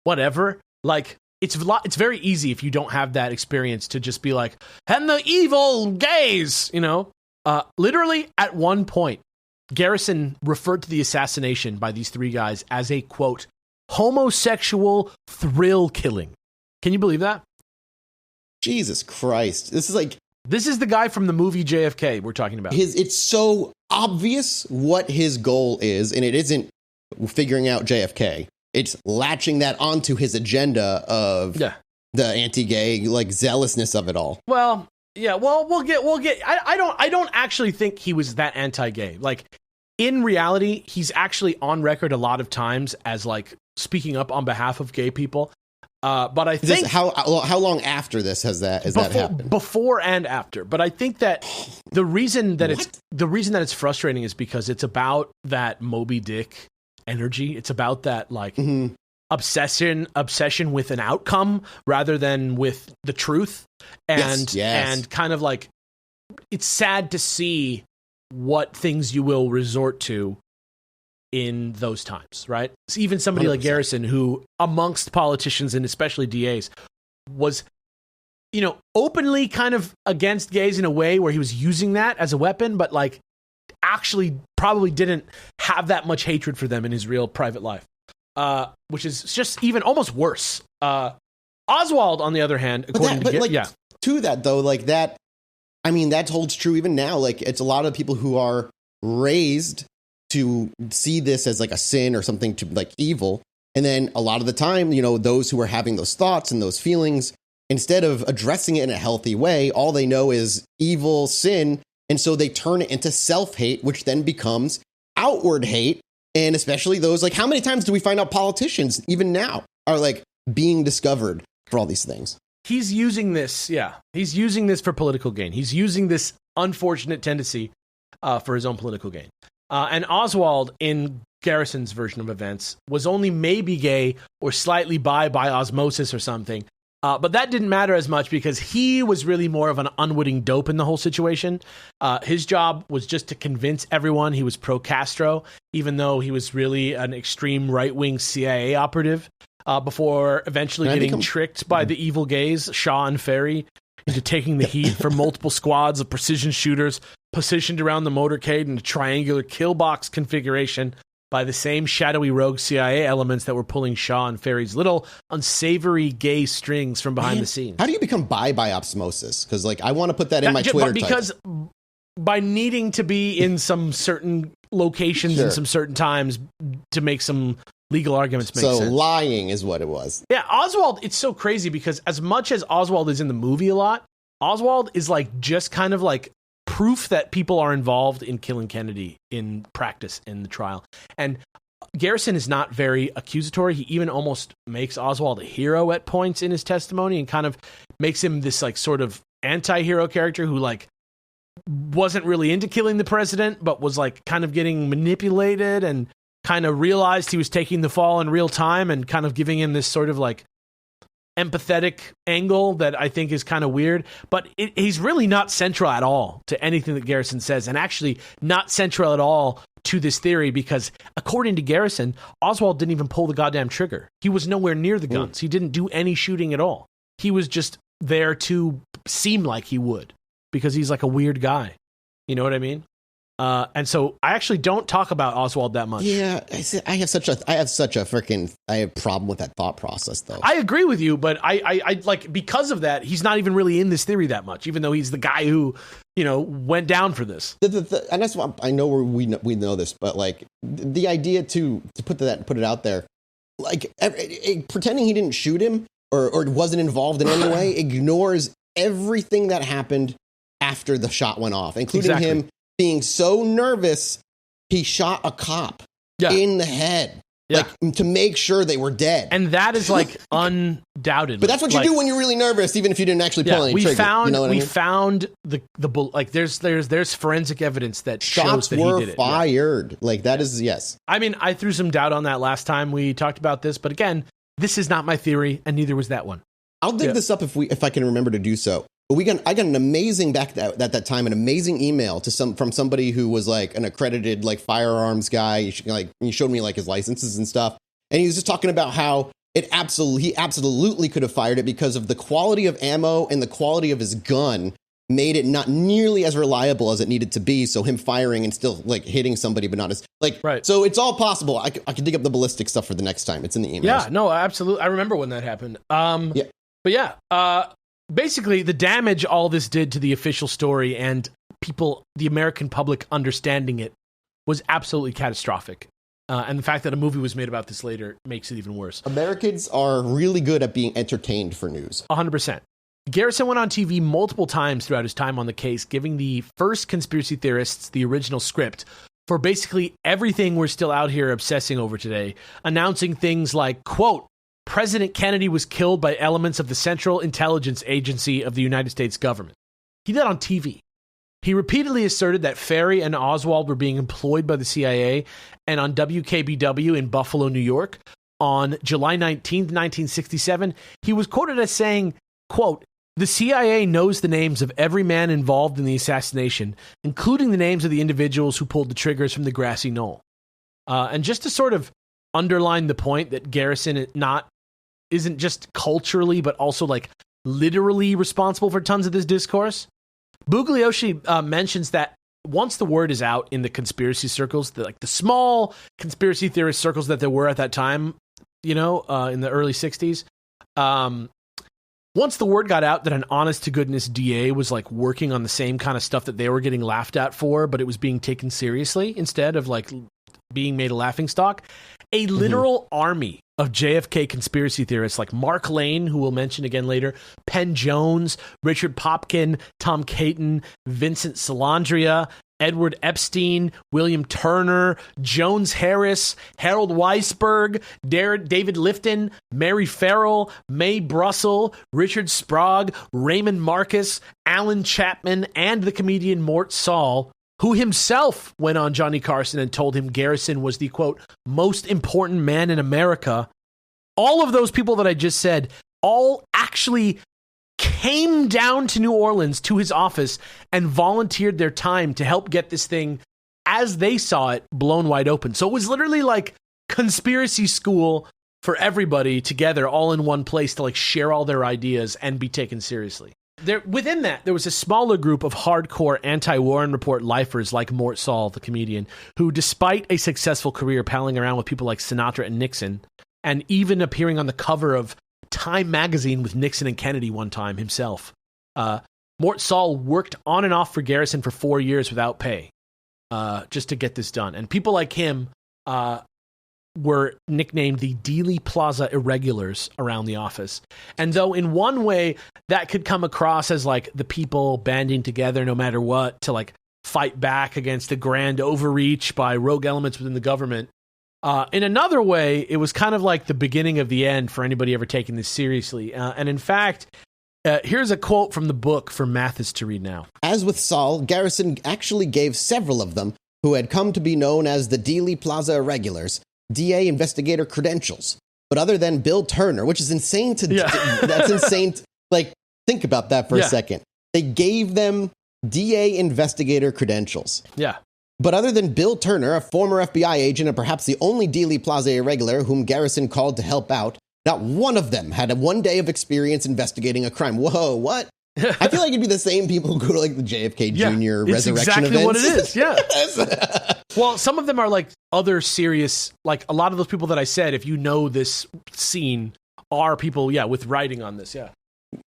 Speaker 2: whatever, like. It's very easy if you don't have that experience to just be like, and the evil gays, literally at one point, Garrison referred to the assassination by these 3 guys as a, quote, homosexual thrill killing. Can you believe that?
Speaker 1: Jesus Christ. This is
Speaker 2: the guy from the movie JFK we're talking about.
Speaker 1: It's so obvious what his goal is, and it isn't figuring out JFK. It's latching that onto his agenda of the anti-gay, like, zealousness of it all.
Speaker 2: Well, yeah. Well, we'll get. I don't actually think he was that anti-gay. Like, in reality, he's actually on record a lot of times as like speaking up on behalf of gay people. But I think
Speaker 1: how long after this has that happened?
Speaker 2: Before and after. But I think that the reason that it's frustrating is because it's about that Moby Dick energy. It's about that like obsession with an outcome rather than with the truth. And and kind of like it's sad to see what things you will resort to in those times, right? So even somebody 100%. Like Garrison, who amongst politicians and especially DAs was openly kind of against gays in a way where he was using that as a weapon, but like actually probably didn't have that much hatred for them in his real private life, which is just even almost worse. Oswald, on the other hand,
Speaker 1: to that though, like that, I mean, that holds true even now. Like, it's a lot of people who are raised to see this as like a sin or something to like evil, and then a lot of the time, those who are having those thoughts and those feelings, instead of addressing it in a healthy way, all they know is evil, sin. And so they turn it into self-hate, which then becomes outward hate. And especially those, like, how many times do we find out politicians, even now, are like being discovered for all these things?
Speaker 2: He's using this. Yeah. He's using this for political gain. He's using this unfortunate tendency for his own political gain. And Oswald, in Garrison's version of events, was only maybe gay or slightly bi by osmosis or something. But that didn't matter as much because he was really more of an unwitting dope in the whole situation. His job was just to convince everyone he was pro-Castro, even though he was really an extreme right-wing CIA operative, before eventually getting tricked by the evil gays, Shaw and Ferry, into taking the heat from multiple squads of precision shooters positioned around the motorcade in a triangular kill box configuration by the same shadowy rogue CIA elements that were pulling Shaw and Ferry's little unsavory gay strings from behind the scenes.
Speaker 1: How do you become bi by osmosis? Because like I want to put that in my Twitter
Speaker 2: because
Speaker 1: title.
Speaker 2: By needing to be in some certain locations and some certain times to make some legal arguments make sense.
Speaker 1: So lying is what it was.
Speaker 2: Yeah, Oswald, it's so crazy because as much as Oswald is in the movie a lot, Oswald is like just kind of like proof that people are involved in killing Kennedy in practice in the trial. And Garrison is not very accusatory. He even almost makes Oswald a hero at points in his testimony and kind of makes him this like sort of anti-hero character who like wasn't really into killing the president, but was like kind of getting manipulated and kind of realized he was taking the fall in real time and kind of giving him this sort of like empathetic angle that I think is kind of weird, but he's really not central at all to anything that Garrison says, and actually not central at all to this theory because according to Garrison, Oswald didn't even pull the goddamn trigger. He was nowhere near the guns. He didn't do any shooting at all. He was just there to seem like he would because he's like a weird guy. You know what I mean? And so I actually don't talk about Oswald that much.
Speaker 1: Yeah, I have such a problem with that thought process, though.
Speaker 2: I agree with you, but I like because of that, he's not even really in this theory that much, even though he's the guy who, you know, went down for this.
Speaker 1: And that's what I know we know this, but like the idea to put it out there, like pretending he didn't shoot him or wasn't involved in any way ignores everything that happened after the shot went off, including him being so nervous, he shot a cop in the head, like to make sure they were dead.
Speaker 2: And that is like undoubtedly.
Speaker 1: But that's what you do when you're really nervous, even if you didn't actually pull any trigger. We found the like there's forensic evidence that shows that he did it. Shots were fired. Like that is yes.
Speaker 2: I mean, I threw some doubt on that last time we talked about this, but again, this is not my theory, and neither was that one.
Speaker 1: I'll dig this up if I can remember to do so. But I got an amazing at that time, an amazing email from somebody who was like an accredited like firearms guy. He showed me like his licenses and stuff, and he was just talking about how he absolutely could have fired it because of the quality of ammo and the quality of his gun made it not nearly as reliable as it needed to be. So him firing and still like hitting somebody, but not as like right. So it's all possible. I could dig up the ballistic stuff for the next time. It's in the email.
Speaker 2: Yeah, no, absolutely. I remember when that happened. But yeah. Basically, the damage all this did to the official story and people, the American public understanding it was absolutely catastrophic. And the fact that a movie was made about this later makes it even worse.
Speaker 1: Americans are really good at being entertained for news.
Speaker 2: 100%. Garrison went on TV multiple times throughout his time on the case, giving the first conspiracy theorists the original script for basically everything we're still out here obsessing over today, announcing things like, quote, President Kennedy was killed by elements of the Central Intelligence Agency of the United States government. He did that on TV. He repeatedly asserted that Ferry and Oswald were being employed by the CIA, and on WKBW in Buffalo, New York, on July 19th, 1967, he was quoted as saying, quote, the CIA knows the names of every man involved in the assassination, including the names of the individuals who pulled the triggers from the grassy knoll. And just to sort of underline the point that Garrison isn't just culturally, but also like literally responsible for tons of this discourse. Bugliosi mentions that once the word is out in the conspiracy circles, the small conspiracy theorist circles that there were at that time, in the early 60s, once the word got out that an honest to goodness DA was like working on the same kind of stuff that they were getting laughed at for, but it was being taken seriously instead of like being made a laughingstock, a literal army of JFK conspiracy theorists like Mark Lane, who we'll mention again later, Penn Jones, Richard Popkin, Tom Caton, Vincent Salandria, Edward Epstein, William Turner, Jones Harris, Harold Weisberg, David Lifton, Mary Farrell, Mae Brussel, Richard Sprague, Raymond Marcus, Alan Chapman, and the comedian Mort Saul, who himself went on Johnny Carson and told him Garrison was the, quote, most important man in America. All of those people that I just said all actually came down to New Orleans to his office and volunteered their time to help get this thing, as they saw it, blown wide open. So it was literally like conspiracy school for everybody together, all in one place to like share all their ideas and be taken seriously. Within that, there was a smaller group of hardcore anti-Warren Report lifers like Mort Saul, the comedian, who, despite a successful career palling around with people like Sinatra and Nixon, and even appearing on the cover of Time magazine with Nixon and Kennedy one time himself, Mort Saul worked on and off for Garrison for 4 years without pay, just to get this done. And people like him were nicknamed the Dealey Plaza Irregulars around the office. And though in one way that could come across as like the people banding together no matter what to like fight back against the grand overreach by rogue elements within the government, in another way, it was kind of like the beginning of the end for anybody ever taking this seriously. And in fact, here's a quote from the book for Mathis to read now.
Speaker 1: As with Saul, Garrison actually gave several of them, who had come to be known as the Dealey Plaza Irregulars, DA investigator credentials. But other than Bill Turner, which is insane that's insane. Like, think about that for a second. They gave them DA investigator credentials.
Speaker 2: Yeah.
Speaker 1: But other than Bill Turner, a former FBI agent and perhaps the only Dealey Plaza irregular whom Garrison called to help out, not one of them had one day of experience investigating a crime. Whoa, what? I feel like it'd be the same people who go to like the JFK Jr. resurrection
Speaker 2: exactly
Speaker 1: events.
Speaker 2: What it is, yeah. Well, some of them are like other serious, like a lot of those people that I said, if you know this scene, are people, with writing on this,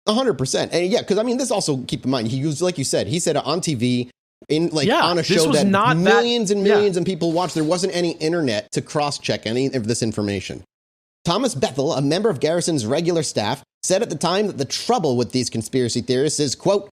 Speaker 1: 100%. And because I mean, this also, keep in mind, he used, like you said it on TV, on a show that millions and millions of people watched. There wasn't any internet to cross-check any of this information. Thomas Bethel, a member of Garrison's regular staff, said at the time that the trouble with these conspiracy theorists is, quote,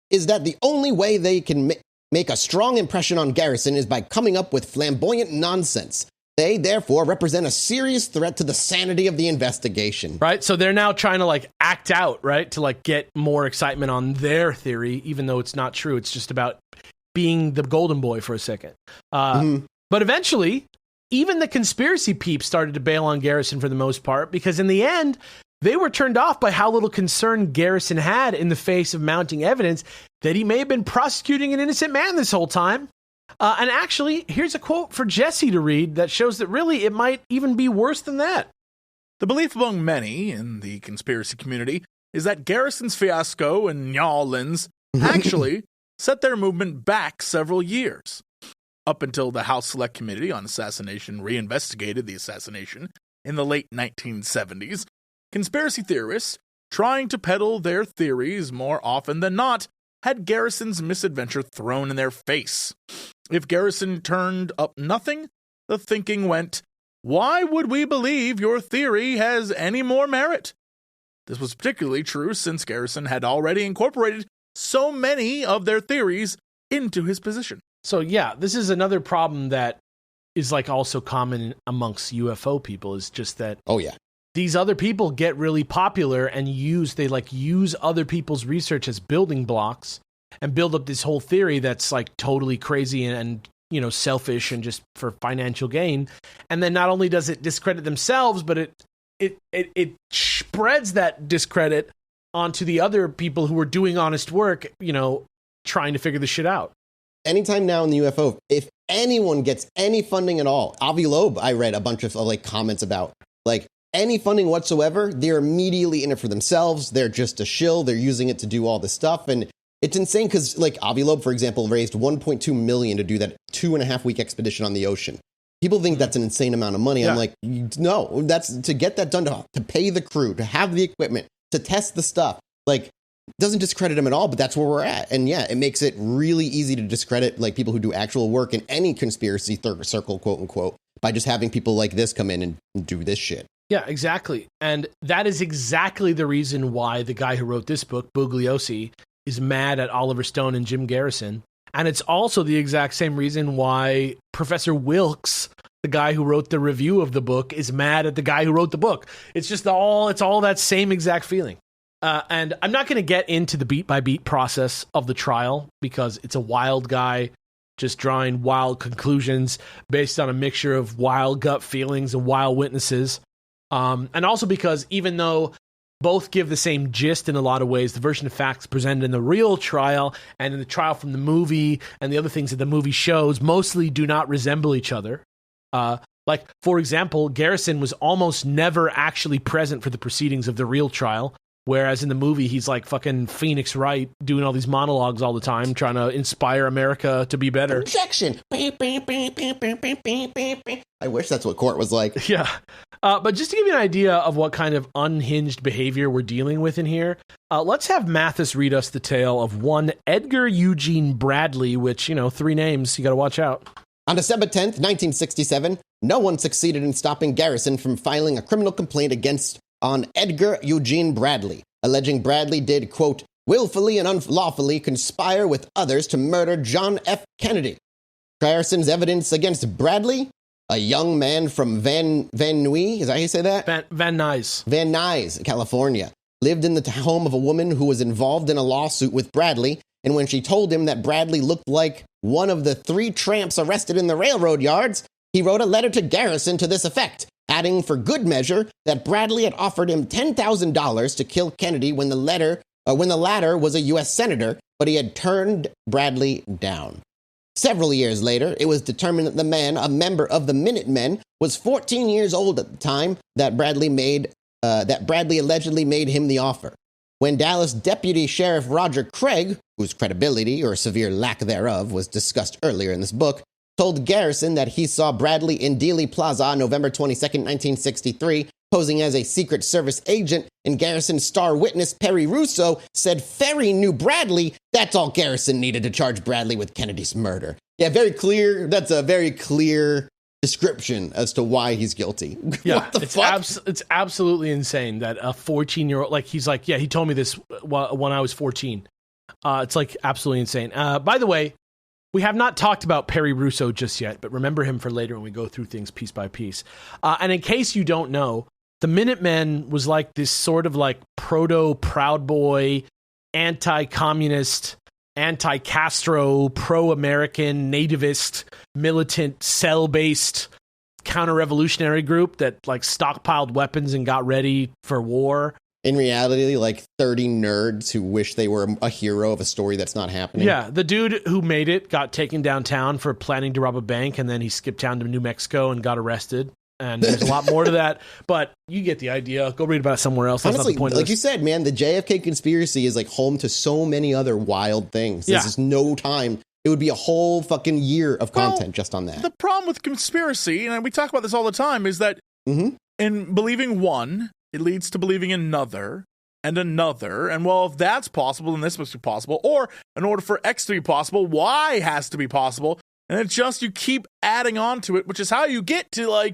Speaker 1: is that the only way they can make a strong impression on Garrison is by coming up with flamboyant nonsense. They, therefore, represent a serious threat to the sanity of the investigation.
Speaker 2: Right? So they're now trying to, like, act out, right? To, like, get more excitement on their theory, even though it's not true. It's just about being the golden boy for a second. But eventually, even the conspiracy peeps started to bail on Garrison for the most part, because in the end, they were turned off by how little concern Garrison had in the face of mounting evidence that he may have been prosecuting an innocent man this whole time. And actually, here's a quote for Jesse to read that shows that really it might even be worse than that.
Speaker 3: The belief among many in the conspiracy community is that Garrison's fiasco in New Orleans actually set their movement back several years. Up until the House Select Committee on Assassination reinvestigated the assassination in the late 1970s, conspiracy theorists, trying to peddle their theories more often than not, had Garrison's misadventure thrown in their face. If Garrison turned up nothing, the thinking went, why would we believe your theory has any more merit? This was particularly true since Garrison had already incorporated so many of their theories into his position.
Speaker 2: So this is another problem that is like also common amongst UFO people, is just that these other people get really popular and use other people's research as building blocks and build up this whole theory that's like totally crazy and selfish and just for financial gain. And then not only does it discredit themselves, but it spreads that discredit onto the other people who are doing honest work, trying to figure this shit out.
Speaker 1: Anytime now in the UFO, if anyone gets any funding at all, Avi Loeb, I read a bunch of comments about, any funding whatsoever, they're immediately in it for themselves. They're just a shill. They're using it to do all this stuff. And it's insane because, Avi Loeb, for example, raised $1.2 million to do that 2.5-week expedition on the ocean. People think that's an insane amount of money. Yeah. I'm like, no, that's to get that done, to pay the crew, to have the equipment, to test the stuff. Doesn't discredit him at all, but that's where we're at. And it makes it really easy to discredit people who do actual work in any conspiracy circle, quote unquote, by just having people like this come in and do this shit.
Speaker 2: Yeah, exactly. And that is exactly the reason why the guy who wrote this book, Bugliosi, is mad at Oliver Stone and Jim Garrison. And it's also the exact same reason why Professor Wilkes, the guy who wrote the review of the book, is mad at the guy who wrote the book. It's just all that same exact feeling. And I'm not going to get into the beat-by-beat process of the trial because it's a wild guy just drawing wild conclusions based on a mixture of wild gut feelings and wild witnesses. And also because even though both give the same gist in a lot of ways, the version of facts presented in the real trial and in the trial from the movie and the other things that the movie shows mostly do not resemble each other. For example, Garrison was almost never actually present for the proceedings of the real trial. Whereas in the movie, he's like fucking Phoenix Wright doing all these monologues all the time, trying to inspire America to be better.
Speaker 1: Objection! I wish that's what court was like.
Speaker 2: Yeah. But just to give you an idea of what kind of unhinged behavior we're dealing with in here, let's have Mathis read us the tale of one Edgar Eugene Bradley, which, 3 names, you got to watch out.
Speaker 1: On December 10th, 1967, no one succeeded in stopping Garrison from filing a criminal complaint on Edgar Eugene Bradley, alleging Bradley did, quote, willfully and unlawfully conspire with others to murder John F. Kennedy. Garrison's evidence against Bradley, a young man from Van Nuys, is that how you say that?
Speaker 2: Van Nuys.
Speaker 1: Van Nuys, California, lived in the home of a woman who was involved in a lawsuit with Bradley, and when she told him that Bradley looked like one of the 3 tramps arrested in the railroad yards, he wrote a letter to Garrison to this effect, adding for good measure that Bradley had offered him $10,000 to kill Kennedy when the latter was a U.S. senator, but he had turned Bradley down. Several years later, it was determined that the man, a member of the Minutemen, was 14 years old at the time that Bradley allegedly made him the offer. When Dallas Deputy Sheriff Roger Craig, whose credibility or severe lack thereof was discussed earlier in this book, told Garrison that he saw Bradley in Dealey Plaza on November 22, 1963, posing as a Secret Service agent, and Garrison's star witness, Perry Russo, said Ferry knew Bradley. That's all Garrison needed to charge Bradley with Kennedy's murder. Yeah, very clear. That's a very clear description as to why he's guilty.
Speaker 2: Yeah,
Speaker 1: what the fuck?
Speaker 2: It's absolutely insane that a 14-year-old, he's like, yeah, he told me this when I was 14. It's absolutely insane. By the way, we have not talked about Perry Russo just yet, but remember him for later when we go through things piece by piece. And in case you don't know, the Minutemen was this sort of proto-Proud Boy, anti-communist, anti-Castro, pro-American, nativist, militant, cell-based counter-revolutionary group that stockpiled weapons and got ready for war.
Speaker 1: In reality, 30 nerds who wish they were a hero of a story that's not happening.
Speaker 2: Yeah, the dude who made it got taken downtown for planning to rob a bank, and then he skipped town to New Mexico and got arrested. And there's a lot more to that, but you get the idea. Go read about it somewhere else. That's
Speaker 1: honestly,
Speaker 2: not the point
Speaker 1: like
Speaker 2: of this.
Speaker 1: you said, man, the JFK conspiracy is home to so many other wild things. There's just no time. It would be a whole fucking year of content just on that.
Speaker 3: The problem with conspiracy, and we talk about this all the time, is that in believing one, it leads to believing another and another. And well, if that's possible, then this must be possible. Or in order for X to be possible, Y has to be possible. And it's just you keep adding on to it, which is how you get to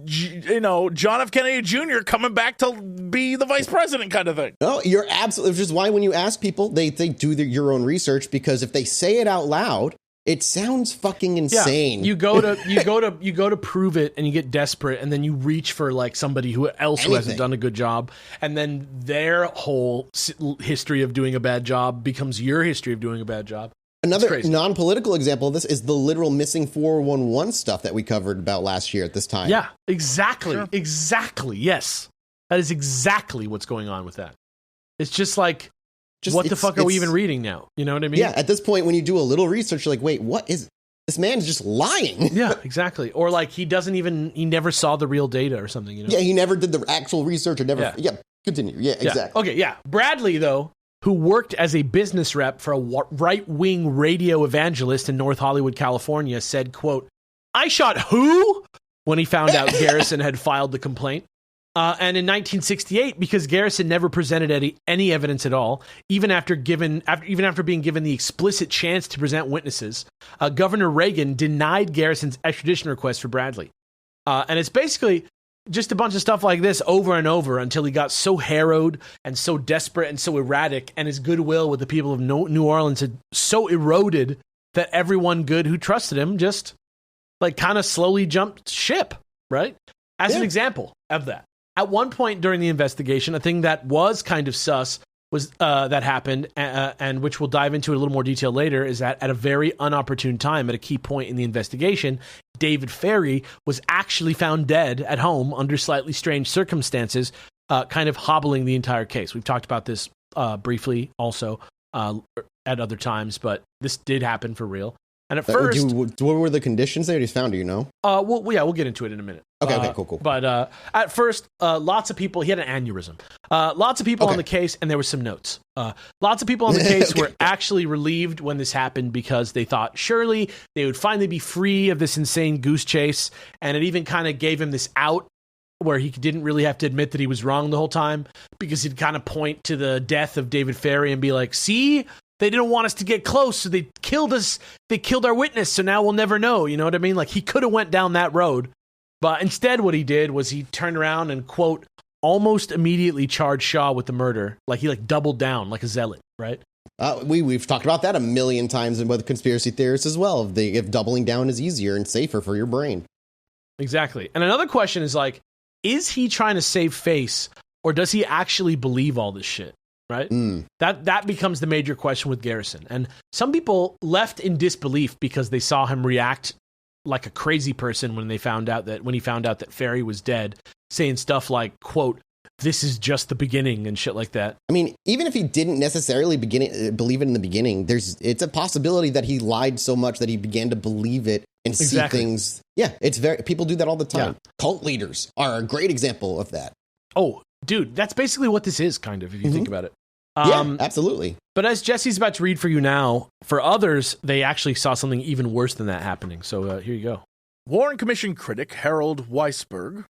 Speaker 3: John F. Kennedy Jr. coming back to be the vice president kind of thing.
Speaker 1: No, you're absolutely, which is why when you ask people, they do your own research, because if they say it out loud, it sounds fucking insane.
Speaker 2: Yeah, you go to prove it, and you get desperate, and then you reach for somebody who hasn't done a good job, and then their whole history of doing a bad job becomes your history of doing a bad job.
Speaker 1: Another non-political example of this is the literal missing 411 stuff that we covered about last year at this time.
Speaker 2: Yeah, exactly. Sure. Exactly. Yes. That is exactly what's going on with that. It's just what the fuck are we even reading now? You know what I mean?
Speaker 1: Yeah, at this point, when you do a little research, you're like, wait, what is... This man's just lying.
Speaker 2: Yeah, exactly. Or he never saw the real data or something,
Speaker 1: Yeah, he never did the actual research or never... Yeah, continue. Yeah, exactly.
Speaker 2: Okay, yeah. Bradley, though, who worked as a business rep for a right-wing radio evangelist in North Hollywood, California, said, quote, "I shot who?" when he found out Garrison had filed the complaint. And in 1968, because Garrison never presented any evidence at all, even after being given the explicit chance to present witnesses, Governor Reagan denied Garrison's extradition request for Bradley. And it's basically just a bunch of stuff like this over and over until he got so harrowed and so desperate and so erratic, and his goodwill with the people of New Orleans had so eroded that everyone good who trusted him just kind of slowly jumped ship, right? As an example of that. At one point during the investigation, a thing that was kind of sus was that happened, and which we'll dive into in a little more detail later, is that at a very unopportune time, at a key point in the investigation, David Ferry was actually found dead at home under slightly strange circumstances, kind of hobbling the entire case. We've talked about this briefly also at other times, but this did happen for real. And at first,
Speaker 1: what were the conditions that he found? Do you know?
Speaker 2: We'll get into it in a minute.
Speaker 1: Okay, cool.
Speaker 2: But at first, lots of people. He had an aneurysm. Lots of people on the case, and there were some notes. Lots of people on the case were actually relieved when this happened because they thought surely they would finally be free of this insane goose chase, and it even kind of gave him this out where he didn't really have to admit that he was wrong the whole time, because he'd kind of point to the death of David Ferry and be like, "See, they didn't want us to get close, so they killed us. They killed our witness, so now we'll never know." You know what I mean? Like, he could have went down that road. But instead what he did was he turned around and, quote, almost immediately charged Shaw with the murder. Like, he doubled down like a zealot, right?
Speaker 1: We've talked about that a million times with conspiracy theorists as well. If doubling down is easier and safer for your brain.
Speaker 2: Exactly. And another question is, like, is he trying to save face, or does he actually believe all this shit? Right? That becomes the major question with Garrison. And some people left in disbelief because they saw him react like a crazy person when he found out that Ferry was dead, saying stuff like, quote, "This is just the beginning," and shit like that.
Speaker 1: I mean, even if he didn't necessarily believe it in the beginning, it's a possibility that he lied so much that he began to believe it and see things. Yeah, people do that all the time. Yeah. Cult leaders are a great example of that.
Speaker 2: Oh, dude, that's basically what this is, kind of, if you think about it.
Speaker 1: Yeah, absolutely.
Speaker 2: But as Jesse's about to read for you now, for others, they actually saw something even worse than that happening. So here you go.
Speaker 3: Warren Commission critic Harold Weisberg?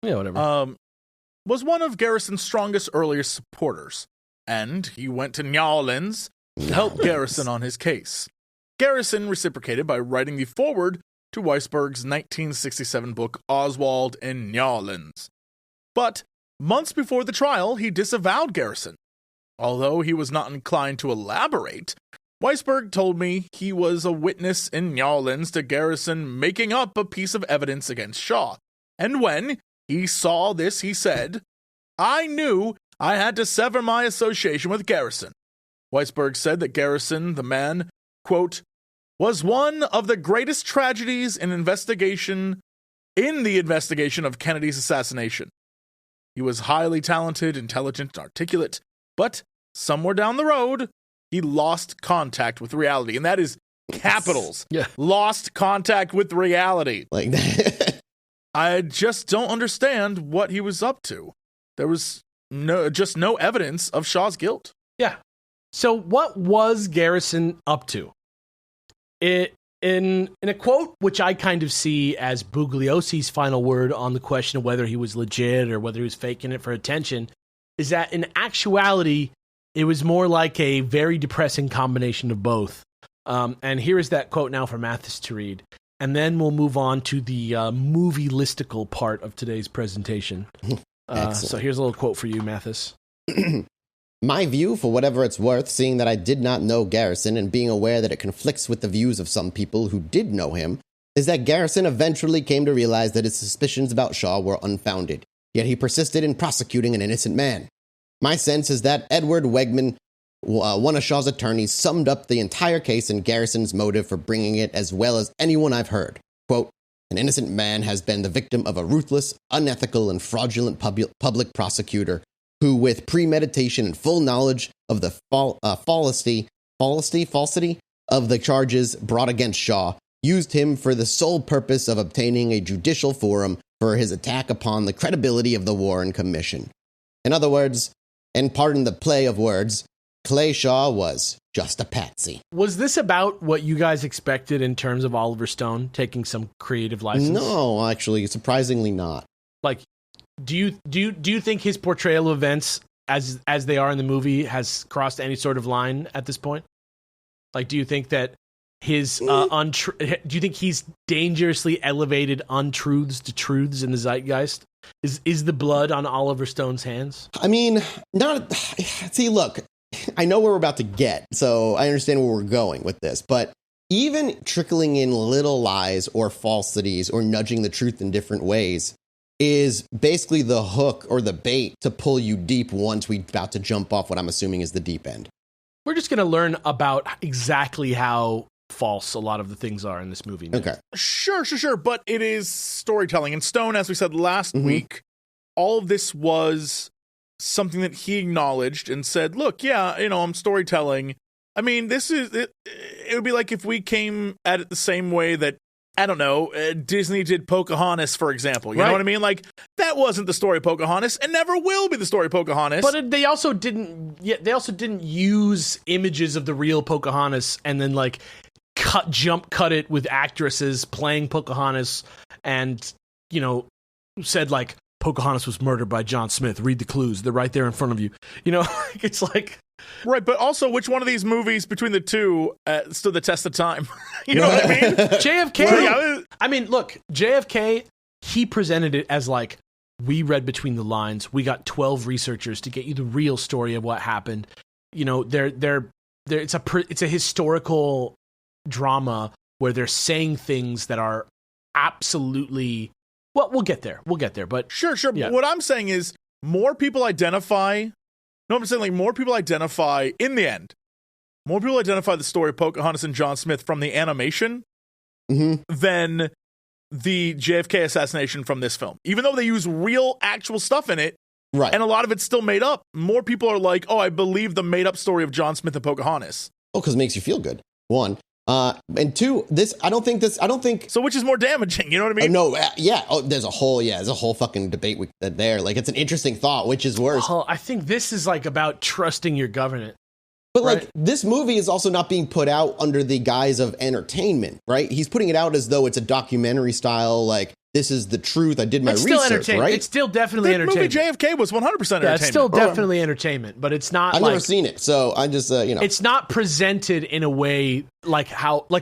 Speaker 2: Yeah, whatever.
Speaker 3: Was one of Garrison's strongest earliest supporters, and he went to New Orleans to help Garrison on his case. Garrison reciprocated by writing the foreword to Weisberg's 1967 book Oswald in New Orleans. But months before the trial, he disavowed Garrison. Although he was not inclined to elaborate, Weisberg told me he was a witness in New Orleans to Garrison making up a piece of evidence against Shaw. And when he saw this, he said, "I knew I had to sever my association with Garrison." Weisberg said that Garrison, the man, quote, "was one of the greatest tragedies in the investigation of Kennedy's assassination. He was highly talented, intelligent, and articulate, but somewhere down the road, he lost contact with reality." And that is capitals.
Speaker 2: Yeah.
Speaker 3: Lost contact with reality.
Speaker 1: Like that.
Speaker 3: I just don't understand what he was up to. There was no evidence of Shaw's guilt.
Speaker 2: Yeah. So what was Garrison up to? In a quote, which I kind of see as Bugliosi's final word on the question of whether he was legit or whether he was faking it for attention, is that in actuality, it was more like a very depressing combination of both. And here is that quote now for Mathis to read. And then we'll move on to the movie listicle part of today's presentation. So here's a little quote for you, Mathis.
Speaker 1: "My view, for whatever it's worth, seeing that I did not know Garrison and being aware that it conflicts with the views of some people who did know him, is that Garrison eventually came to realize that his suspicions about Shaw were unfounded, yet he persisted in prosecuting an innocent man. My sense is that Edward Wegman, one of Shaw's attorneys, summed up the entire case and Garrison's motive for bringing it as well as anyone I've heard. Quote, an innocent man has been the victim of a ruthless, unethical, and fraudulent public prosecutor who, with premeditation and full knowledge of the falsity of the charges brought against Shaw, used him for the sole purpose of obtaining a judicial forum for his attack upon the credibility of the Warren Commission. In other words, and pardon the play of words, Clay Shaw was just a patsy."
Speaker 2: Was this about what you guys expected in terms of Oliver Stone taking some creative license?
Speaker 1: No, actually, surprisingly not.
Speaker 2: Like, do you think his portrayal of events as they are in the movie has crossed any sort of line at this point? Like, do you think that his do you think he's dangerously elevated untruths to truths in the zeitgeist? Is the blood on Oliver Stone's hands?
Speaker 1: I mean, see, look, I know where we're about to get, so I understand where we're going with this, but even trickling in little lies or falsities or nudging the truth in different ways is basically the hook or the bait to pull you deep once we're about to jump off what I'm assuming is the deep end.
Speaker 2: We're just going to learn about exactly how false a lot of the things are in this movie. Now.
Speaker 1: Okay.
Speaker 3: Sure. But it is storytelling. And Stone, as we said last week, all of this was something that he acknowledged and said, look, yeah, I'm storytelling, I mean, it would be like if we came at it the same way that, I don't know, Disney did Pocahontas, for example. You know what I mean? Like, that wasn't the story of Pocahontas and never will be the story of Pocahontas.
Speaker 2: But they also didn't use images of the real Pocahontas and then, like, jump cut it with actresses playing Pocahontas and, you know, said, like, Pocahontas was murdered by John Smith. Read the clues. They're right there in front of you. You know, it's like...
Speaker 3: Right, but also, which one of these movies between the two stood the test of time? You know what I mean?
Speaker 2: JFK. I mean, look, JFK, he presented it as like, we read between the lines. We got 12 researchers to get you the real story of what happened. You know, it's a historical drama where they're saying things that are absolutely... Well, we'll get there. But
Speaker 3: sure.
Speaker 2: Yeah.
Speaker 3: What I'm saying is more people identify... No, I'm saying, like, more people identify, in the end, more people identify the story of Pocahontas and John Smith from the animation than the JFK assassination from this film. Even though they use real, actual stuff in it,
Speaker 1: right,
Speaker 3: and a lot of it's still made up, more people are like, oh, I believe the made-up story of John Smith and Pocahontas.
Speaker 1: Oh, because it makes you feel good, one. And two, I don't think.
Speaker 3: So which is more damaging? You know what I mean?
Speaker 1: No, yeah. Oh, there's a whole fucking debate there. Like, it's an interesting thought, which is worse.
Speaker 2: Well, I think this is like about trusting your government.
Speaker 1: But like, this movie is also not being put out under the guise of entertainment, right? He's putting it out as though it's a documentary style, like, this is the truth. I did my research, right?
Speaker 2: It's still definitely entertainment.
Speaker 3: The movie JFK was 100% entertainment.
Speaker 2: Yeah, it's still definitely entertainment, but it's not.
Speaker 1: I've never seen it, so I just, you know.
Speaker 2: It's not presented in a way like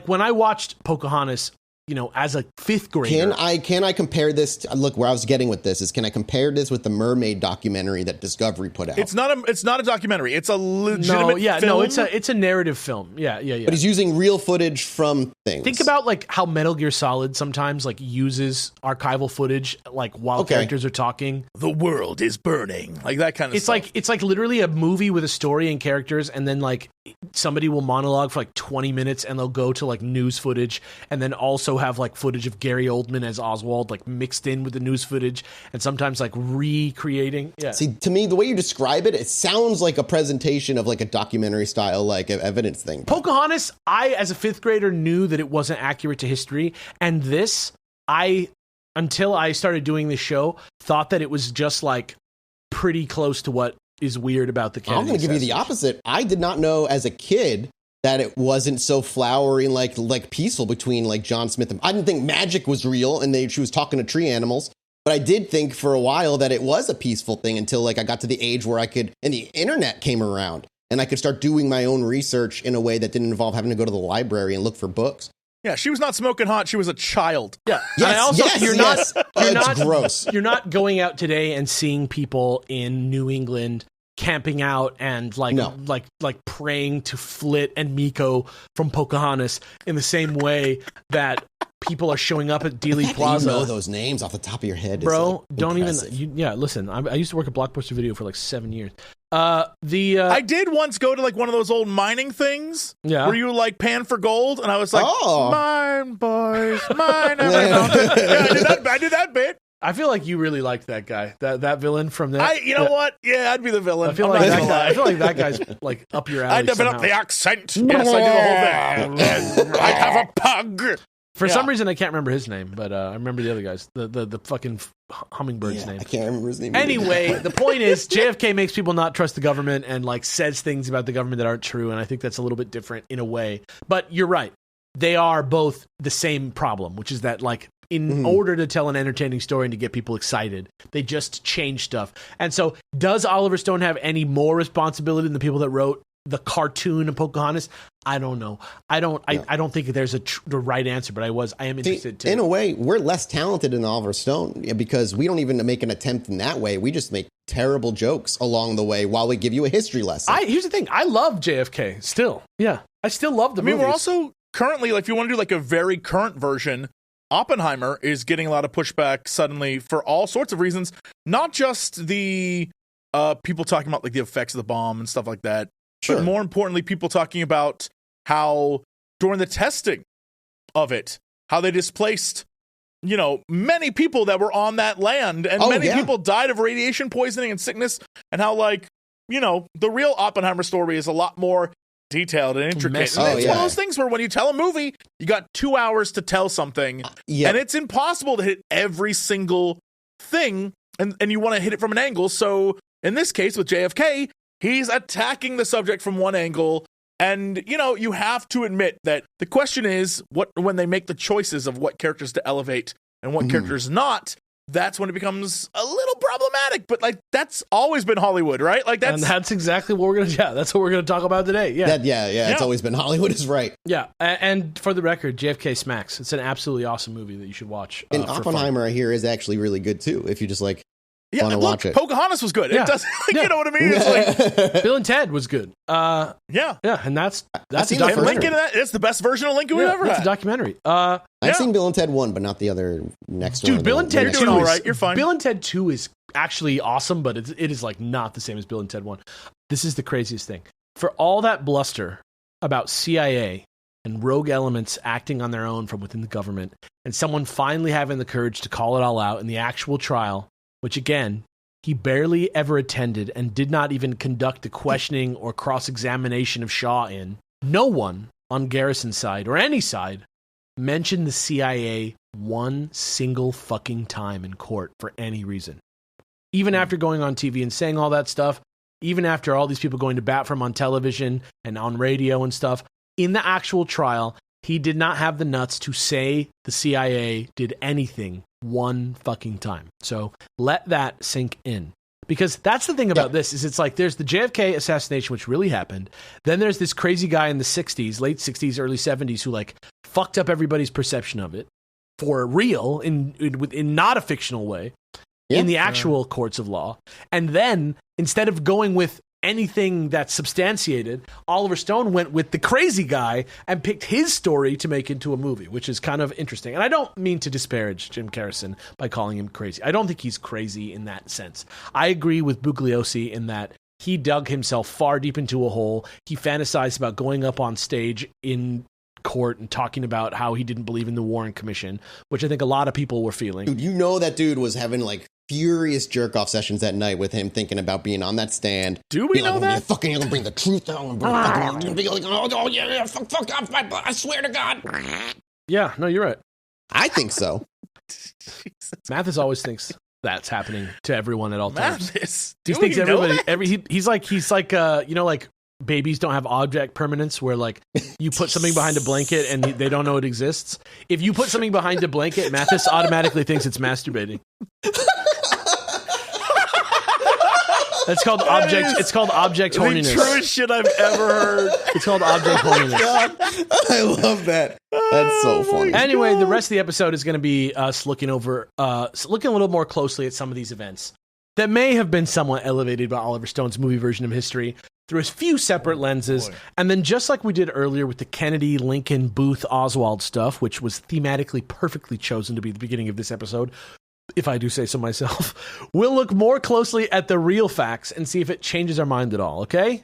Speaker 2: when I watched Pocahontas, you know, as a fifth grader.
Speaker 1: Can I compare this to, look, where I was getting with this is, can I compare this with the mermaid documentary that Discovery put out?
Speaker 3: It's not a documentary. It's a legitimate film.
Speaker 2: It's a narrative film. Yeah.
Speaker 1: But he's using real footage from things.
Speaker 2: Think about like how Metal Gear Solid sometimes like uses archival footage like while characters are talking.
Speaker 3: The world is burning. Like that kind of stuff.
Speaker 2: It's like literally a movie with a story and characters, and then like somebody will monologue for like 20 minutes and they'll go to like news footage and then also have like footage of Gary Oldman as Oswald like mixed in with the news footage and sometimes like recreating. Yeah.
Speaker 1: See, to me, the way you describe it, it sounds like a presentation of like a documentary style, like evidence thing.
Speaker 2: Pocahontas, I, as a fifth grader, knew that it wasn't accurate to history. And this, until I started doing this show, thought that it was just like pretty close to what is weird about the Kennedy
Speaker 1: I'm going to give you the opposite. I did not know as a kid that it wasn't so flowery and like peaceful between like John Smith and I didn't think magic was real and she was talking to tree animals. But I did think for a while that it was a peaceful thing until like I got to the age where and the internet came around and I could start doing my own research in a way that didn't involve having to go to the library and look for books.
Speaker 3: Yeah, she was not smoking hot. She was a child.
Speaker 2: Yeah.
Speaker 1: Gross.
Speaker 2: You're not going out today and seeing people in New England camping out and like praying to Flit and Miko from Pocahontas in the same way that people are showing up at Dealey Plaza.
Speaker 1: You know those names off the top of your head,
Speaker 2: bro.
Speaker 1: Is,
Speaker 2: don't
Speaker 1: impressive.
Speaker 2: even. Listen. I used to work at Blockbuster Video for like 7 years.
Speaker 3: I did once go to like one of those old mining things where you like pan for gold, and I was like, mine, boys, mine. I did that bit.
Speaker 2: I feel like you really liked that guy, that villain from that.
Speaker 3: You know what? Yeah, I'd be the villain.
Speaker 2: I feel like that guy's like up your alley.
Speaker 3: I developed the accent. Yes, I do the whole thing. I have a pug.
Speaker 2: For some reason, I can't remember his name, but I remember the other guy's, the fucking hummingbird's name.
Speaker 1: I can't remember his name.
Speaker 2: Anyway, the point is, JFK makes people not trust the government and like says things about the government that aren't true, and I think that's a little bit different in a way. But you're right; they are both the same problem, which is that like in order to tell an entertaining story and to get people excited, they just change stuff. And so, does Oliver Stone have any more responsibility than the people that wrote the cartoon of Pocahontas? I don't know. I don't think there's the right answer, but I am interested too.
Speaker 1: In a way, we're less talented than Oliver Stone because we don't even make an attempt in that way. We just make terrible jokes along the way while we give you a history lesson.
Speaker 2: Here's the thing. I love JFK still. Yeah. I still love the movies.
Speaker 3: We're also currently, like, if you want to do like a very current version, Oppenheimer is getting a lot of pushback suddenly for all sorts of reasons, not just the people talking about like the effects of the bomb and stuff like that.
Speaker 1: Sure.
Speaker 3: But more importantly, people talking about how during the testing of it, how they displaced, many people that were on that land, and many people died of radiation poisoning and sickness, and how the real Oppenheimer story is a lot more detailed and intricate.
Speaker 2: Messy.
Speaker 3: And it's
Speaker 1: Oh,
Speaker 3: one of
Speaker 1: yeah.
Speaker 3: those things where when you tell a movie, you got 2 hours to tell something,
Speaker 1: Yeah.
Speaker 3: and it's impossible to hit every single thing, and you want to hit it from an angle. So in this case with JFK, he's attacking the subject from one angle. And, you have to admit that the question is, when they make the choices of what characters to elevate and what characters not, that's when it becomes a little problematic. But, that's always been Hollywood, right?
Speaker 2: That's exactly what that's what we're going to talk about today. Yeah.
Speaker 1: It's always been Hollywood is right.
Speaker 2: Yeah. And for the record, JFK smacks. It's an absolutely awesome movie that you should watch.
Speaker 1: And Oppenheimer, I hear, is actually really good, too, if you just, want to watch it.
Speaker 3: Pocahontas was good.
Speaker 2: Yeah.
Speaker 3: It does, you know what I mean? It's
Speaker 2: Bill and Ted was good.
Speaker 3: yeah.
Speaker 2: Yeah, and that's a
Speaker 1: seen the
Speaker 3: And
Speaker 1: first
Speaker 2: documentary.
Speaker 3: Lincoln, it's the best version of Lincoln we've ever
Speaker 2: That's
Speaker 3: had.
Speaker 2: a documentary.
Speaker 1: I've
Speaker 3: Yeah.
Speaker 1: seen Bill and Ted 1, but not the other next one.
Speaker 2: Dude, Bill and Ted
Speaker 3: You're
Speaker 2: 2
Speaker 3: doing all
Speaker 2: is
Speaker 3: right. You're fine.
Speaker 2: Bill and Ted 2 is actually awesome, but it is not the same as Bill and Ted 1. This is the craziest thing. For all that bluster about CIA and rogue elements acting on their own from within the government, and someone finally having the courage to call it all out in the actual trial, which again, he barely ever attended and did not even conduct the questioning or cross-examination of Shaw in, no one on Garrison's side or any side mentioned the CIA one single fucking time in court for any reason. Even after going on TV and saying all that stuff, even after all these people going to bat for him on television and on radio and stuff, in the actual trial, he did not have the nuts to say the CIA did anything one fucking time. So let that sink in. Because that's the thing about this, is it's there's the JFK assassination, which really happened. Then there's this crazy guy in the 60s, late 60s, early 70s, who fucked up everybody's perception of it for real, in not a fictional way, in the actual courts of law. And then, instead of going with anything that's substantiated, Oliver Stone went with the crazy guy and picked his story to make into a movie, which is kind of interesting. And I don't mean to disparage Jim Garrison by calling him crazy. I don't think he's crazy in that sense. I agree with Bugliosi in that he dug himself far deep into a hole. He fantasized about going up on stage in court and talking about how he didn't believe in the Warren Commission, which I think a lot of people were feeling.
Speaker 1: Dude, that dude was having furious jerk-off sessions at night with him thinking about being on that stand.
Speaker 3: Do we know that?
Speaker 1: I'm gonna bring the truth out. I'm gonna be oh yeah, fuck off, I swear to God.
Speaker 2: Yeah, no, you're right.
Speaker 1: I think so.
Speaker 2: Mathis always thinks that's happening to everyone at all times.
Speaker 3: Mathis,
Speaker 2: He thinks everybody. He's like babies don't have object permanence, where you put something behind a blanket and they don't know it exists. If you put something behind a blanket, Mathis automatically thinks it's masturbating. It's called object. It's called object horniness.
Speaker 3: The truest shit I've ever heard.
Speaker 2: It's called object horniness.
Speaker 1: God, I love that. That's so funny.
Speaker 2: Anyway, the rest of the episode is going to be us looking a little more closely at some of these events that may have been somewhat elevated by Oliver Stone's movie version of history through a few separate lenses. And then, just like we did earlier with the Kennedy, Lincoln, Booth, Oswald stuff, which was thematically perfectly chosen to be the beginning of this episode, if I do say so myself, we'll look more closely at the real facts and see if it changes our mind at all, okay?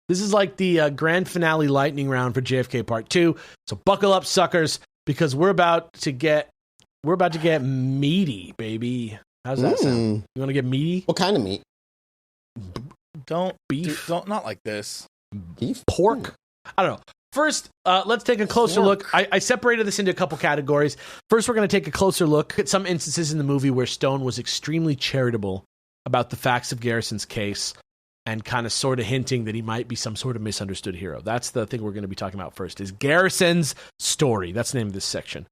Speaker 2: This is like the grand finale lightning round for JFK Part 2. So buckle up, suckers, because we're about to get meaty, baby. How's that sound? You want to get meaty?
Speaker 1: What kind of meat?
Speaker 3: Don't
Speaker 2: Beef?
Speaker 3: Don't not like this.
Speaker 1: Beef?
Speaker 2: Pork? I don't know. First, let's take a closer look. I separated this into a couple categories. First, we're going to take a closer look at some instances in the movie where Stone was extremely charitable about the facts of Garrison's case and kind of sort of hinting that he might be some sort of misunderstood hero. That's the thing we're going to be talking about first, is Garrison's story. That's the name of this section.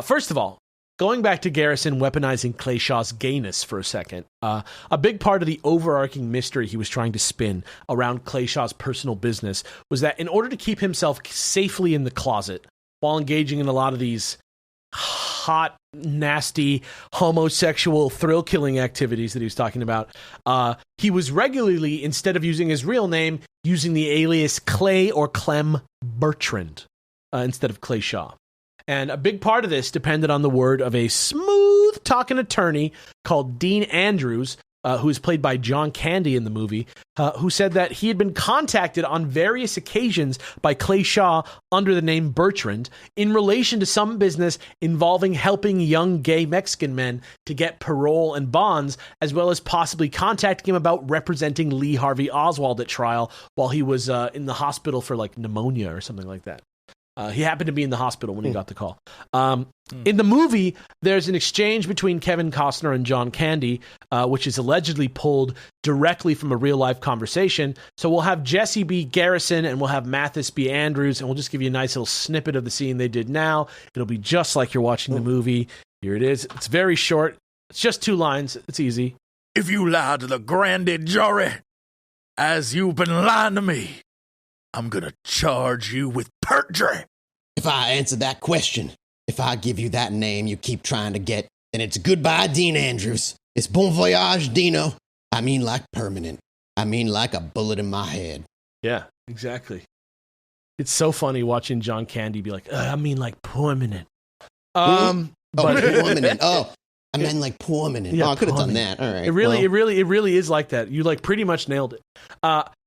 Speaker 2: First of all, going back to Garrison weaponizing Clay Shaw's gayness for a second, a big part of the overarching mystery he was trying to spin around Clay Shaw's personal business was that in order to keep himself safely in the closet while engaging in a lot of these hot, nasty, homosexual, thrill-killing activities that he was talking about, he was regularly, instead of using his real name, using the alias Clay or Clem Bertrand instead of Clay Shaw. And a big part of this depended on the word of a smooth-talking attorney called Dean Andrews, who is played by John Candy in the movie, who said that he had been contacted on various occasions by Clay Shaw under the name Bertrand in relation to some business involving helping young gay Mexican men to get parole and bonds, as well as possibly contacting him about representing Lee Harvey Oswald at trial while he was in the hospital for like pneumonia or something like that. He happened to be in the hospital when he got the call. In the movie, there's an exchange between Kevin Costner and John Candy, which is allegedly pulled directly from a real-life conversation. So we'll have Jesse be Garrison, and we'll have Mathis be Andrews, and we'll just give you a nice little snippet of the scene they did now. It'll be just like you're watching the movie. Here it is. It's very short. It's just 2 lines. It's easy.
Speaker 3: If you lie to the grand jury, as you've been lying to me, I'm going to charge you with perjury.
Speaker 1: If I answer that question, if I give you that name you keep trying to get, then it's goodbye, Dean Andrews. It's bon voyage, Dino. I mean like permanent. I mean like a bullet in my head.
Speaker 2: Yeah, exactly. It's so funny watching John Candy be like, I mean like permanent. Permanent.
Speaker 1: Oh, I meant like permanent.
Speaker 2: Yeah,
Speaker 1: I could have done that. All right.
Speaker 2: It really is like that. You like pretty much nailed it.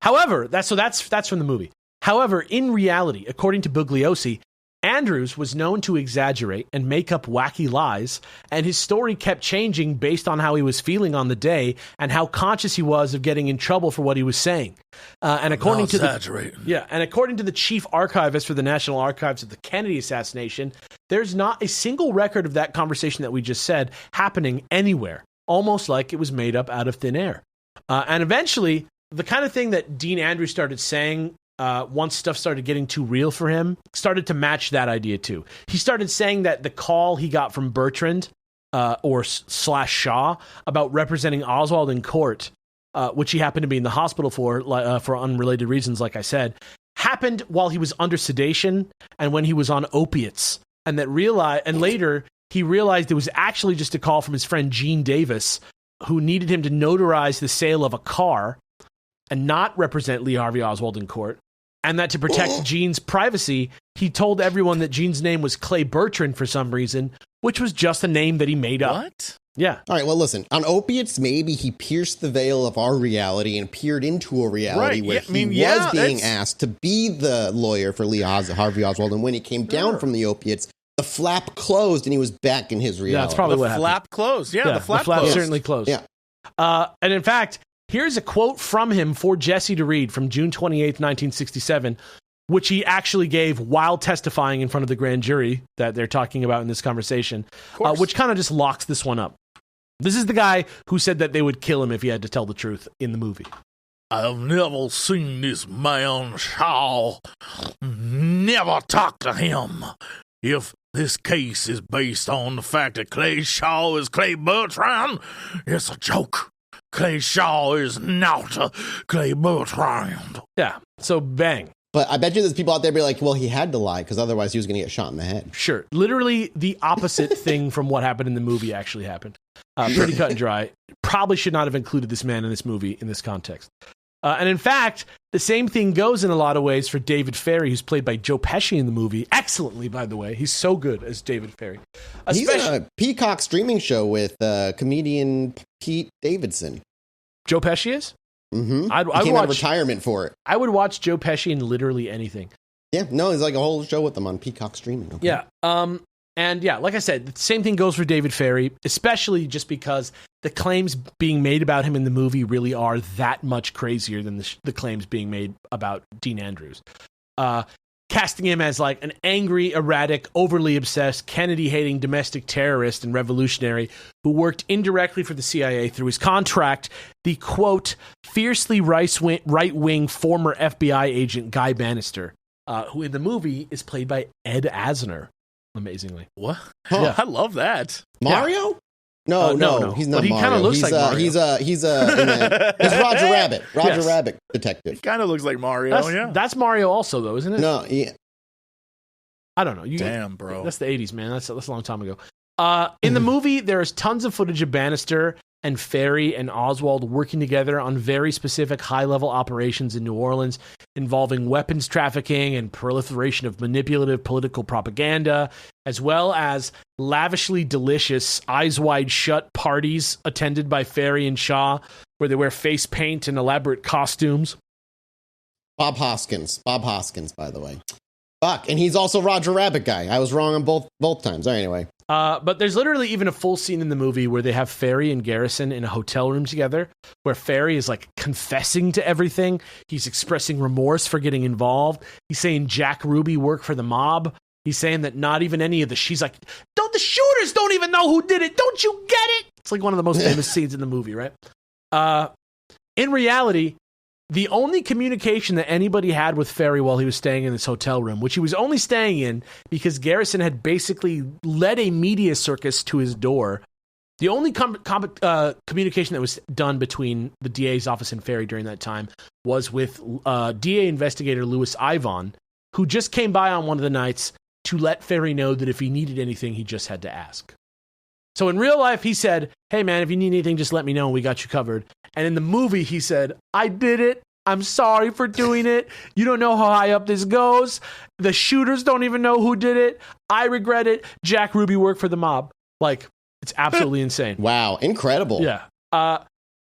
Speaker 2: However, that's from the movie. However, in reality, according to Bugliosi, Andrews was known to exaggerate and make up wacky lies, and his story kept changing based on how he was feeling on the day and how conscious he was of getting in trouble for what he was saying. And according to the chief archivist for the National Archives of the Kennedy assassination, there's not a single record of that conversation that we just said happening anywhere, almost like it was made up out of thin air. And eventually, the kind of thing that Dean Andrews started saying once stuff started getting too real for him, started to match that idea too. He started saying that the call he got from Bertrand / Shaw about representing Oswald in court, which he happened to be in the hospital for unrelated reasons, like I said, happened while he was under sedation and when he was on opiates, and later he realized it was actually just a call from his friend Gene Davis, who needed him to notarize the sale of a car and not represent Lee Harvey Oswald in court. And that to protect Gene's privacy, he told everyone that Gene's name was Clay Bertrand for some reason, which was just a name that he made up.
Speaker 3: What?
Speaker 2: Yeah.
Speaker 1: All right, well, listen, on opiates, maybe he pierced the veil of our reality and peered into a reality where he was being asked to be the lawyer for Lee Harvey Oswald. And when he came down from the opiates, the flap closed and he was back in his reality.
Speaker 2: Yeah, that's probably what happened.
Speaker 3: The flap closed. Yeah, the flap
Speaker 2: closed. Certainly closed.
Speaker 1: Yeah.
Speaker 2: And in fact, here's a quote from him for Jesse to read from June 28th, 1967, which he actually gave while testifying in front of the grand jury that they're talking about in this conversation, which kind of just locks this one up. This is the guy who said that they would kill him if he had to tell the truth in the movie.
Speaker 3: I've never seen this man Shaw. Never talked to him. If this case is based on the fact that Clay Shaw is Clay Bertrand, it's a joke. Clay Shaw is not Clay Bertrand.
Speaker 2: Yeah, so bang.
Speaker 1: But I bet you there's people out there be like, well, he had to lie because otherwise he was going to get shot in the head.
Speaker 2: Sure. Literally the opposite thing from what happened in the movie actually happened. Pretty cut and dry. Probably should not have included this man in this movie in this context. And in fact, the same thing goes in a lot of ways for David Ferry, who's played by Joe Pesci in the movie. Excellently, by the way. He's so good as David Ferry.
Speaker 1: He's on a Peacock streaming show with comedian Pete Davidson.
Speaker 2: Joe Pesci is?
Speaker 1: Mm-hmm.
Speaker 2: I
Speaker 1: came out of retirement for it.
Speaker 2: I would watch Joe Pesci in literally anything.
Speaker 1: Yeah, no, it's like a whole show with them on Peacock streaming. Okay.
Speaker 2: Yeah. And yeah, like I said, the same thing goes for David Ferry, especially just because the claims being made about him in the movie really are that much crazier than the claims being made about Dean Andrews. Casting him as like an angry, erratic, overly obsessed, Kennedy-hating domestic terrorist and revolutionary who worked indirectly for the CIA through his contract, the, quote, fiercely right-wing former FBI agent Guy Bannister, who in the movie is played by Ed Asner. Amazingly.
Speaker 3: What?
Speaker 1: Huh.
Speaker 3: Yeah. I love that.
Speaker 1: Mario?
Speaker 2: Yeah.
Speaker 1: No, he's not
Speaker 2: but he
Speaker 1: Mario.
Speaker 2: Kind of looks like Mario.
Speaker 1: He's Roger Rabbit. Roger Rabbit detective.
Speaker 3: He kind of looks like Mario,
Speaker 2: That's Mario also, though, isn't it?
Speaker 1: No, yeah.
Speaker 2: I don't know.
Speaker 3: Damn, bro.
Speaker 2: That's the 80s, man. That's a long time ago. In the movie, there's tons of footage of Bannister and Ferry and Oswald working together on very specific high-level operations in New Orleans involving weapons trafficking and proliferation of manipulative political propaganda as well as lavishly delicious, eyes wide shut parties attended by Ferry and Shaw, where they wear face paint and elaborate costumes.
Speaker 1: Bob Hoskins, by the way. Fuck, and he's also Roger Rabbit guy. I was wrong on both times. All right, anyway.
Speaker 2: But there's literally even a full scene in the movie where they have Ferry and Garrison in a hotel room together, where Ferry is like confessing to everything. He's expressing remorse for getting involved. He's saying Jack Ruby worked for the mob. He's saying that not even any of she's like, the shooters don't even know who did it. Don't you get it? It's like one of the most famous scenes in the movie, right? In reality, the only communication that anybody had with Ferry while he was staying in this hotel room, which he was only staying in because Garrison had basically led a media circus to his door. The only communication that was done between the DA's office and Ferry during that time was with DA investigator Louis Ivon, who just came by on one of the nights to let Ferry know that if he needed anything, he just had to ask. So in real life, he said, hey, man, if you need anything, just let me know and we got you covered. And in the movie, he said, I did it. I'm sorry for doing it. You don't know how high up this goes. The shooters don't even know who did it. I regret it. Jack Ruby worked for the mob. Like, it's absolutely insane.
Speaker 1: Wow, incredible.
Speaker 2: Yeah.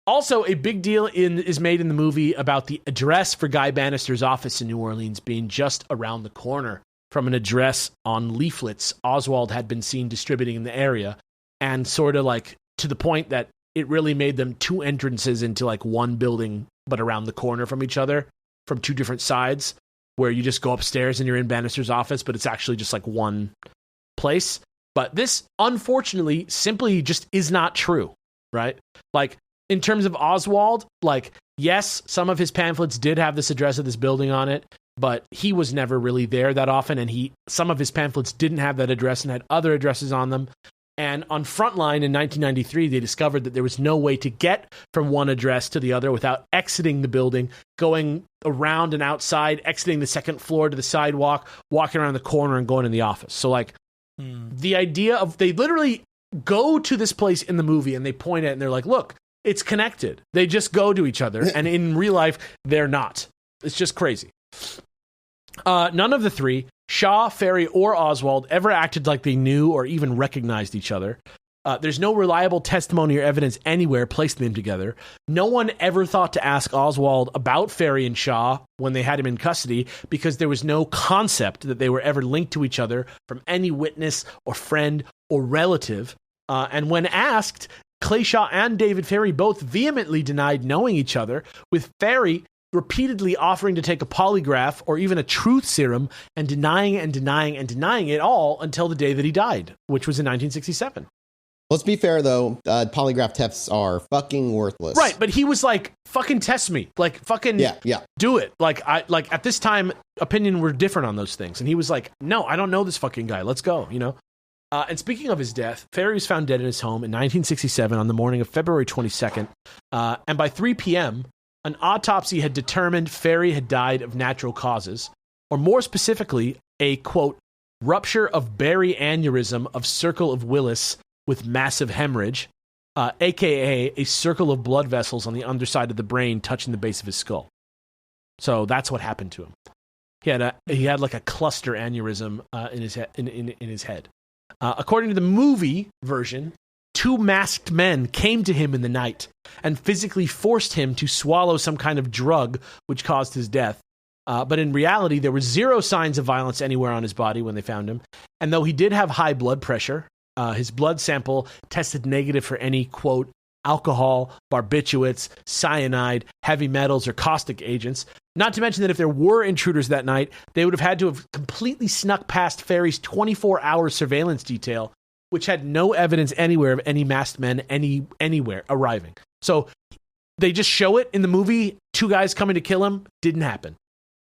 Speaker 2: Also, a big deal is made in the movie about the address for Guy Bannister's office in New Orleans being just around the corner from an address on leaflets Oswald had been seen distributing in the area. And sort of like to the point that it really made them two entrances into like one building, but around the corner from each other from two different sides, where you just go upstairs and you're in Bannister's office, but it's actually just like one place. But this, unfortunately, simply just is not true, right? Like, in terms of Oswald, like, yes, some of his pamphlets did have this address of this building on it, but he was never really there that often, and some of his pamphlets didn't have that address and had other addresses on them. And on Frontline in 1993, they discovered that there was no way to get from one address to the other without exiting the building, going around and outside, exiting the second floor to the sidewalk, walking around the corner and going in the office. So, like, the idea of they literally go to this place in the movie and they point at it and they're like, look, it's connected. They just go to each other. And in real life, they're not. It's just crazy. None of the three, Shaw, Ferry, or Oswald, ever acted like they knew or even recognized each other. There's no reliable testimony or evidence anywhere placing them together. No one ever thought to ask Oswald about Ferry and Shaw when they had him in custody because there was no concept that they were ever linked to each other from any witness or friend or relative. And when asked, Clay Shaw and David Ferry both vehemently denied knowing each other, with Ferry repeatedly offering to take a polygraph or even a truth serum and denying it all until the day that he died, which was in 1967.
Speaker 1: Let's be fair, though. Polygraph tests are fucking worthless.
Speaker 2: Right, but he was like, fucking test me. Like, fucking do it. Like, at this time, opinion were different on those things. And he was like, no, I don't know this fucking guy. Let's go, you know? And speaking of his death, Ferry was found dead in his home in 1967 on the morning of February 22nd. And by 3 p.m., an autopsy had determined Ferry had died of natural causes, or more specifically, a, quote, rupture of Berry aneurysm of circle of Willis with massive hemorrhage, a.k.a. a circle of blood vessels on the underside of the brain touching the base of his skull. So that's what happened to him. He had like a cluster aneurysm in his head. According to the movie version, two masked men came to him in the night and physically forced him to swallow some kind of drug which caused his death. But in reality, there were zero signs of violence anywhere on his body when they found him. And though he did have high blood pressure, his blood sample tested negative for any, quote, alcohol, barbiturates, cyanide, heavy metals, or caustic agents. Not to mention that if there were intruders that night, they would have had to have completely snuck past Ferry's 24-hour surveillance detail, which had no evidence anywhere of any masked men anywhere arriving. So they just show it in the movie, two guys coming to kill him. Didn't happen.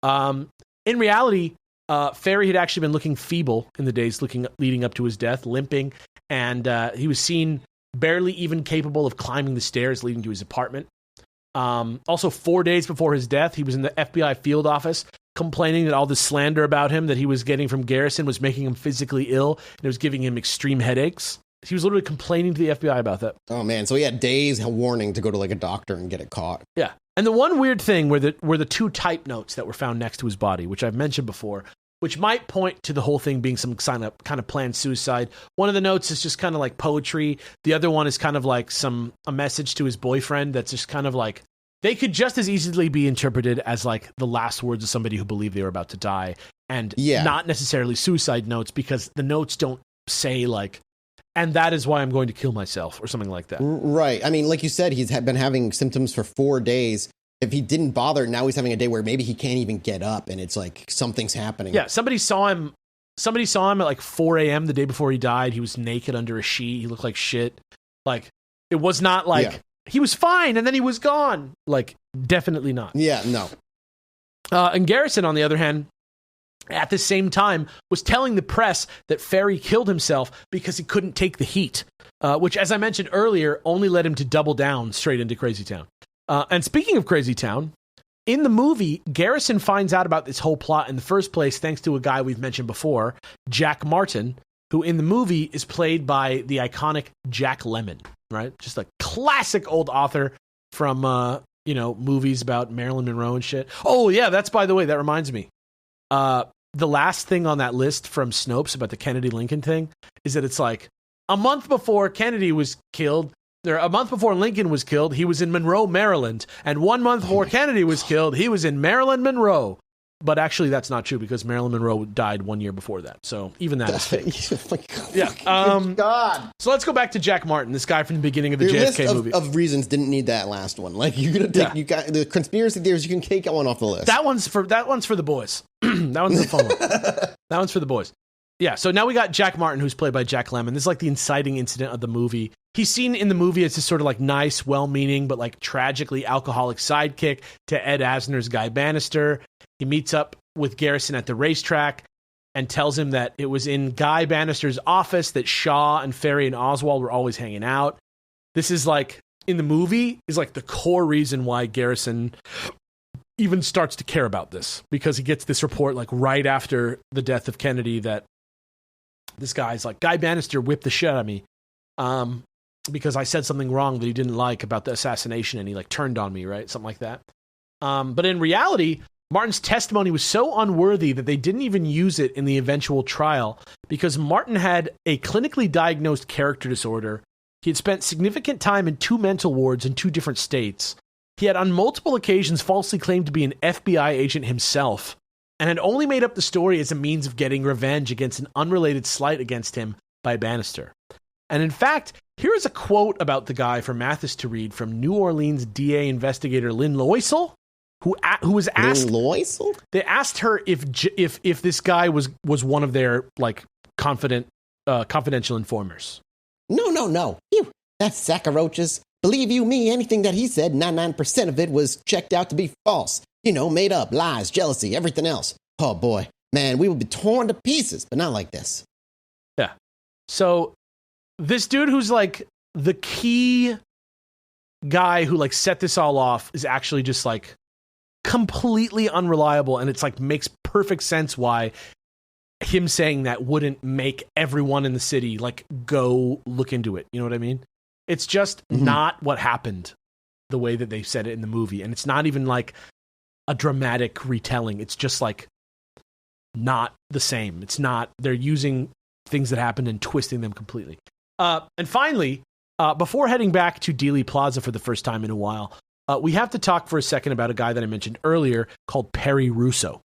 Speaker 2: In reality, Ferry had actually been looking feeble in the days leading up to his death, limping, and he was seen barely even capable of climbing the stairs leading to his apartment. Also, 4 days before his death, he was in the FBI field office complaining that all the slander about him that he was getting from Garrison was making him physically ill and it was giving him extreme headaches. He was literally complaining to the FBI about that.
Speaker 1: Oh, man. So he had days warning to go to like a doctor and get it caught.
Speaker 2: Yeah. And the one weird thing were the two type notes that were found next to his body, which I've mentioned before, which might point to the whole thing being some kind of planned suicide. One of the notes is just kind of like poetry. The other one is kind of like a message to his boyfriend that's just kind of like, they could just as easily be interpreted as like the last words of somebody who believed they were about to die, and not necessarily suicide notes, because the notes don't say like, and that is why I'm going to kill myself or something like that.
Speaker 1: Right. I mean, like you said, he's been having symptoms for 4 days. If he didn't bother, now he's having a day where maybe he can't even get up, and it's like something's happening.
Speaker 2: Yeah, somebody saw him at like 4 a.m. the day before he died. He was naked under a sheet. He looked like shit. Like, it was not like he was fine and then he was gone. Like, definitely not.
Speaker 1: Yeah, no.
Speaker 2: And Garrison, on the other hand, at the same time, was telling the press that Ferry killed himself because he couldn't take the heat, which, as I mentioned earlier, only led him to double down straight into Crazy Town. And speaking of Crazy Town, in the movie, Garrison finds out about this whole plot in the first place thanks to a guy we've mentioned before, Jack Martin, who in the movie is played by the iconic Jack Lemmon, right? Just a classic old author from, movies about Marilyn Monroe and shit. Oh, yeah, that's, by the way, that reminds me. The last thing on that list from Snopes about the Kennedy-Lincoln thing is that it's like a month before Kennedy was killed, a month before Lincoln was killed, he was in Monroe, Maryland. And 1 month before Kennedy was killed, he was in Maryland, Monroe. But actually, that's not true, because Marilyn Monroe died 1 year before that. So even that is fake.
Speaker 1: God.
Speaker 2: So let's go back to Jack Martin, this guy from the beginning of the
Speaker 1: Your
Speaker 2: JFK
Speaker 1: list
Speaker 2: movie.
Speaker 1: of reasons didn't need that last one. Like, you're gonna take you got the conspiracy theories. You can take one off the list.
Speaker 2: That one's for the boys. That one's the fun one. That one's for the boys. Yeah, so now we got Jack Martin, who's played by Jack Lemmon. This is like the inciting incident of the movie. He's seen in the movie as this sort of like nice, well-meaning, but like tragically alcoholic sidekick to Ed Asner's Guy Bannister. He meets up with Garrison at the racetrack and tells him that it was in Guy Bannister's office that Shaw and Ferry and Oswald were always hanging out. This is like, in the movie, is like the core reason why Garrison even starts to care about this, because he gets this report like right after the death of Kennedy that this guy's like, Guy Bannister whipped the shit out of me because I said something wrong that he didn't like about the assassination, and he like turned on me, right? Something like that. But in reality, Martin's testimony was so unworthy that they didn't even use it in the eventual trial, because Martin had a clinically diagnosed character disorder. He had spent significant time in 2 mental wards in 2 different states. He had on multiple occasions falsely claimed to be an FBI agent himself, and had only made up the story as a means of getting revenge against an unrelated slight against him by Bannister. And in fact, here is a quote about the guy for Mathis to read from New Orleans DA investigator Lynn Loisel, who was asked.
Speaker 1: Loisel?
Speaker 2: They asked her if this guy was one of their like confidential informers.
Speaker 1: No. Phew, that's sack of roaches. Believe you me, anything that he said, 99% of it was checked out to be false. Made up, lies, jealousy, everything else. Oh boy, man, we would be torn to pieces, but not like this.
Speaker 2: Yeah. So this dude who's like the key guy who like set this all off is actually just like completely unreliable, and it's like makes perfect sense why him saying that wouldn't make everyone in the city like go look into it. You know what I mean? It's just not what happened the way that they said it in the movie, and it's not even like a dramatic retelling. It's just like not the same. It's not, they're using things that happened and twisting them completely. And finally, before heading back to Dealey Plaza for the first time in a while, we have to talk for a second about a guy that I mentioned earlier called Perry Russo.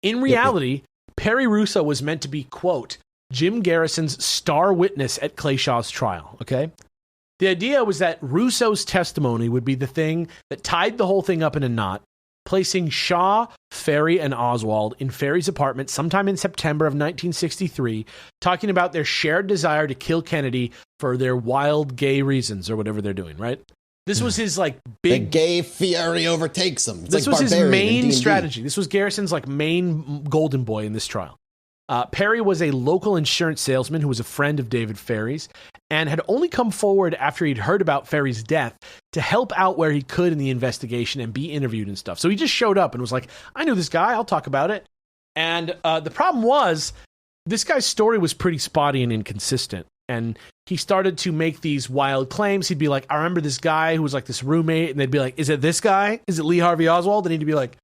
Speaker 2: In reality, Perry Russo was meant to be, quote, Jim Garrison's star witness at Clay Shaw's trial, okay? The idea was that Russo's testimony would be the thing that tied the whole thing up in a knot, placing Shaw, Ferry, and Oswald in Ferry's apartment sometime in September of 1963, talking about their shared desire to kill Kennedy for their wild gay reasons or whatever they're doing, right? This was his like big...
Speaker 1: The gay fury overtakes him.
Speaker 2: This was his main strategy. This was Garrison's like main golden boy in this trial. Perry was a local insurance salesman who was a friend of David Ferry's and had only come forward after he'd heard about Ferry's death to help out where he could in the investigation and be interviewed and stuff. So he just showed up and was like, I knew this guy, I'll talk about it. And the problem was, this guy's story was pretty spotty and inconsistent. And he started to make these wild claims. He'd be like, I remember this guy who was like this roommate. And they'd be like, is it this guy? Is it Lee Harvey Oswald? And he'd be like,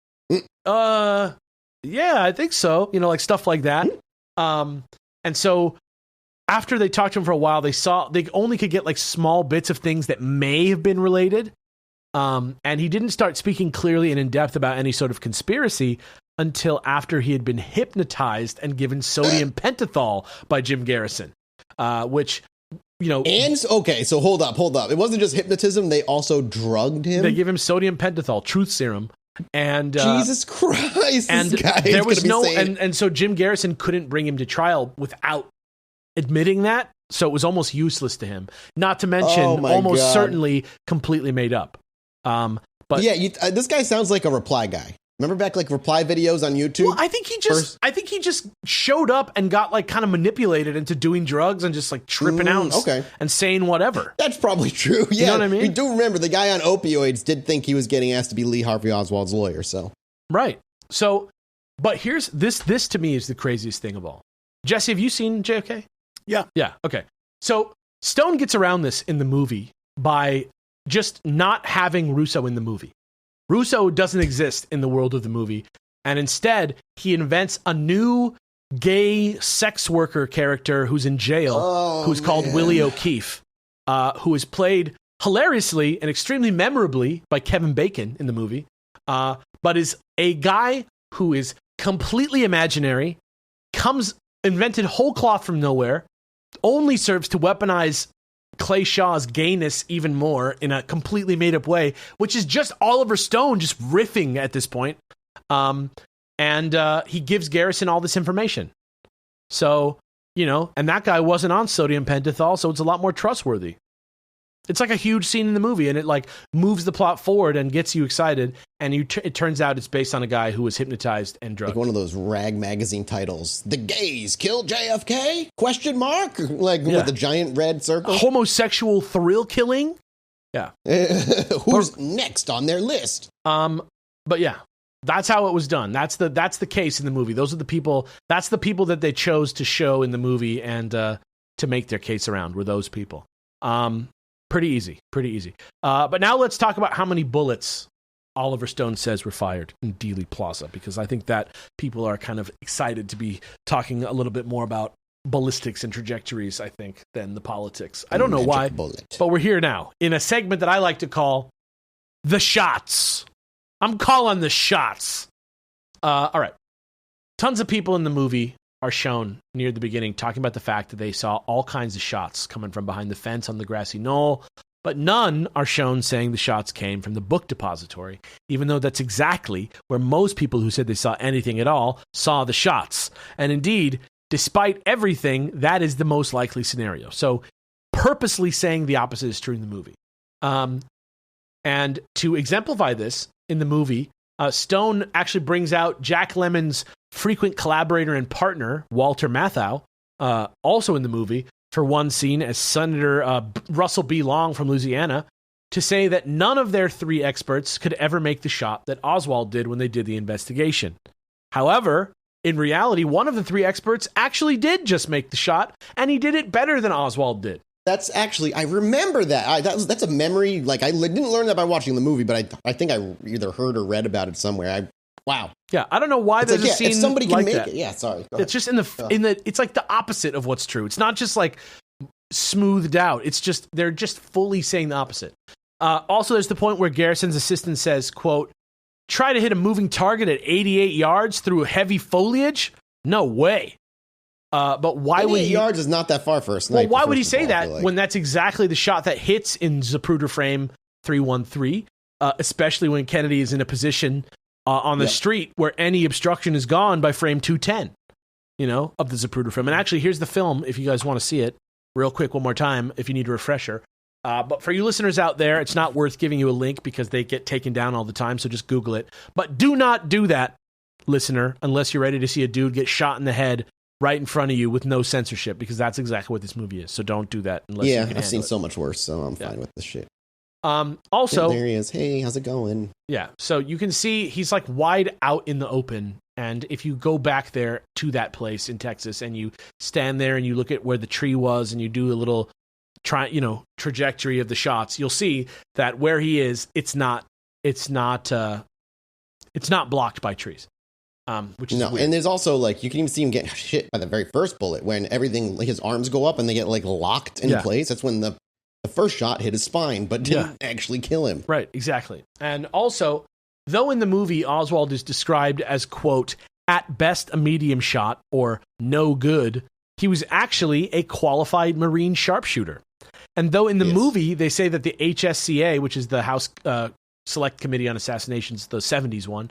Speaker 2: Yeah, I think so. Like stuff like that. And so after they talked to him for a while, they only could get like small bits of things that may have been related. And he didn't start speaking clearly and in depth about any sort of conspiracy until after he had been hypnotized and given sodium pentothal by Jim Garrison, which,
Speaker 1: And, okay, so hold up. It wasn't just hypnotism. They also drugged him.
Speaker 2: They give him sodium pentothal, truth serum. And
Speaker 1: Jesus Christ,
Speaker 2: and
Speaker 1: this guy
Speaker 2: there was no,
Speaker 1: insane.
Speaker 2: and so Jim Garrison couldn't bring him to trial without admitting that. So it was almost useless to him, not to mention almost certainly completely made up. But
Speaker 1: yeah, this guy sounds like a reply guy. Remember back like reply videos on YouTube?
Speaker 2: Well, I think he just showed up and got like kind of manipulated into doing drugs and just like tripping out and saying whatever.
Speaker 1: That's probably true. Yeah,
Speaker 2: you know what I mean?
Speaker 1: We do remember the guy on opioids did think he was getting asked to be Lee Harvey Oswald's lawyer. So
Speaker 2: right. So, but here's this to me is the craziest thing of all. Jesse, have you seen JFK?
Speaker 3: Yeah.
Speaker 2: Yeah. Okay. So Stone gets around this in the movie by just not having Russo in the movie. Russo doesn't exist in the world of the movie, and instead he invents a new gay sex worker character who's in jail, who's called Willie O'Keefe, who is played hilariously and extremely memorably by Kevin Bacon in the movie, but is a guy who is completely imaginary, invented whole cloth from nowhere, only serves to weaponize Clay Shaw's gayness even more in a completely made up way, which is just Oliver Stone just riffing at this point. And he gives Garrison all this information. So, and that guy wasn't on sodium pentothal, so it's a lot more trustworthy. It's like a huge scene in the movie, and it like moves the plot forward and gets you excited. And it turns out it's based on a guy who was hypnotized and drugged.
Speaker 1: Like one of those rag magazine titles. The gays killed JFK? Question mark? Like with a giant red circle.
Speaker 2: Homosexual thrill killing? Yeah.
Speaker 1: Who's next on their list?
Speaker 2: But yeah, that's how it was done. That's the case in the movie. Those are the people. That's the people that they chose to show in the movie and to make their case around were those people. Pretty easy. But now let's talk about how many bullets Oliver Stone says were fired in Dealey Plaza, because I think that people are kind of excited to be talking a little bit more about ballistics and trajectories, I think, than the politics. I don't know why, but we're here now in a segment that I like to call The Shots. I'm calling the shots. All right. Tons of people in the movie are shown near the beginning talking about the fact that they saw all kinds of shots coming from behind the fence on the grassy knoll, but none are shown saying the shots came from the book depository, even though that's exactly where most people who said they saw anything at all saw the shots. And indeed, despite everything, that is the most likely scenario. So purposely saying the opposite is true in the movie. And to exemplify this in the movie, Stone actually brings out Jack Lemmon's frequent collaborator and partner, Walter Matthau, also in the movie, for one scene as Senator Russell B. Long from Louisiana, to say that none of their three experts could ever make the shot that Oswald did when they did the investigation. However, in reality, one of the three experts actually did just make the shot, and he did it better than Oswald did.
Speaker 1: That's actually, I remember that. That's a memory. Like, I didn't learn that by watching the movie, but I think I either heard or read about it somewhere. Wow.
Speaker 2: Yeah, I don't know why there's a scene
Speaker 1: if somebody can
Speaker 2: like
Speaker 1: make
Speaker 2: that.
Speaker 1: it. Yeah, sorry.
Speaker 2: It's just in the it's like the opposite of what's true. It's not just like smoothed out. It's just they're just fully saying the opposite. Also, there's the point where Garrison's assistant says, quote, "Try to hit a moving target at 88 yards through heavy foliage? No way." But why would
Speaker 1: 88 yards is not that far for a sniper.
Speaker 2: Well, why would he say that when that's exactly the shot that hits in Zapruder frame 313, especially when Kennedy is in a position on the street where any obstruction is gone by frame 210, of the Zapruder frame. And actually, here's the film if you guys want to see it real quick one more time, if you need a refresher. But for you listeners out there, it's not worth giving you a link because they get taken down all the time, so just Google it. But do not do that, listener, unless you're ready to see a dude get shot in the head right in front of you with no censorship, because that's exactly what this movie is. So don't do that unless you can handle
Speaker 1: I've seen
Speaker 2: it.
Speaker 1: so much worse, so I'm fine with this shit.
Speaker 2: Also,
Speaker 1: there he is. Hey, how's it going?
Speaker 2: Yeah, so you can see he's like wide out in the open, and if you go back there to that place in Texas and you stand there and you look at where the tree was and you do a little trajectory of the shots, you'll see that where he is, it's not blocked by trees. which is weird.
Speaker 1: And there's also like you can even see him get hit by the very first bullet when everything like his arms go up and they get like locked in place. That's when the first shot hit his spine, but didn't actually kill him.
Speaker 2: Right, exactly. And also, though in the movie Oswald is described as, quote, at best a medium shot or no good, he was actually a qualified Marine sharpshooter. And though in the movie they say that the HSCA, which is the House Select Committee on Assassinations, the 70s one,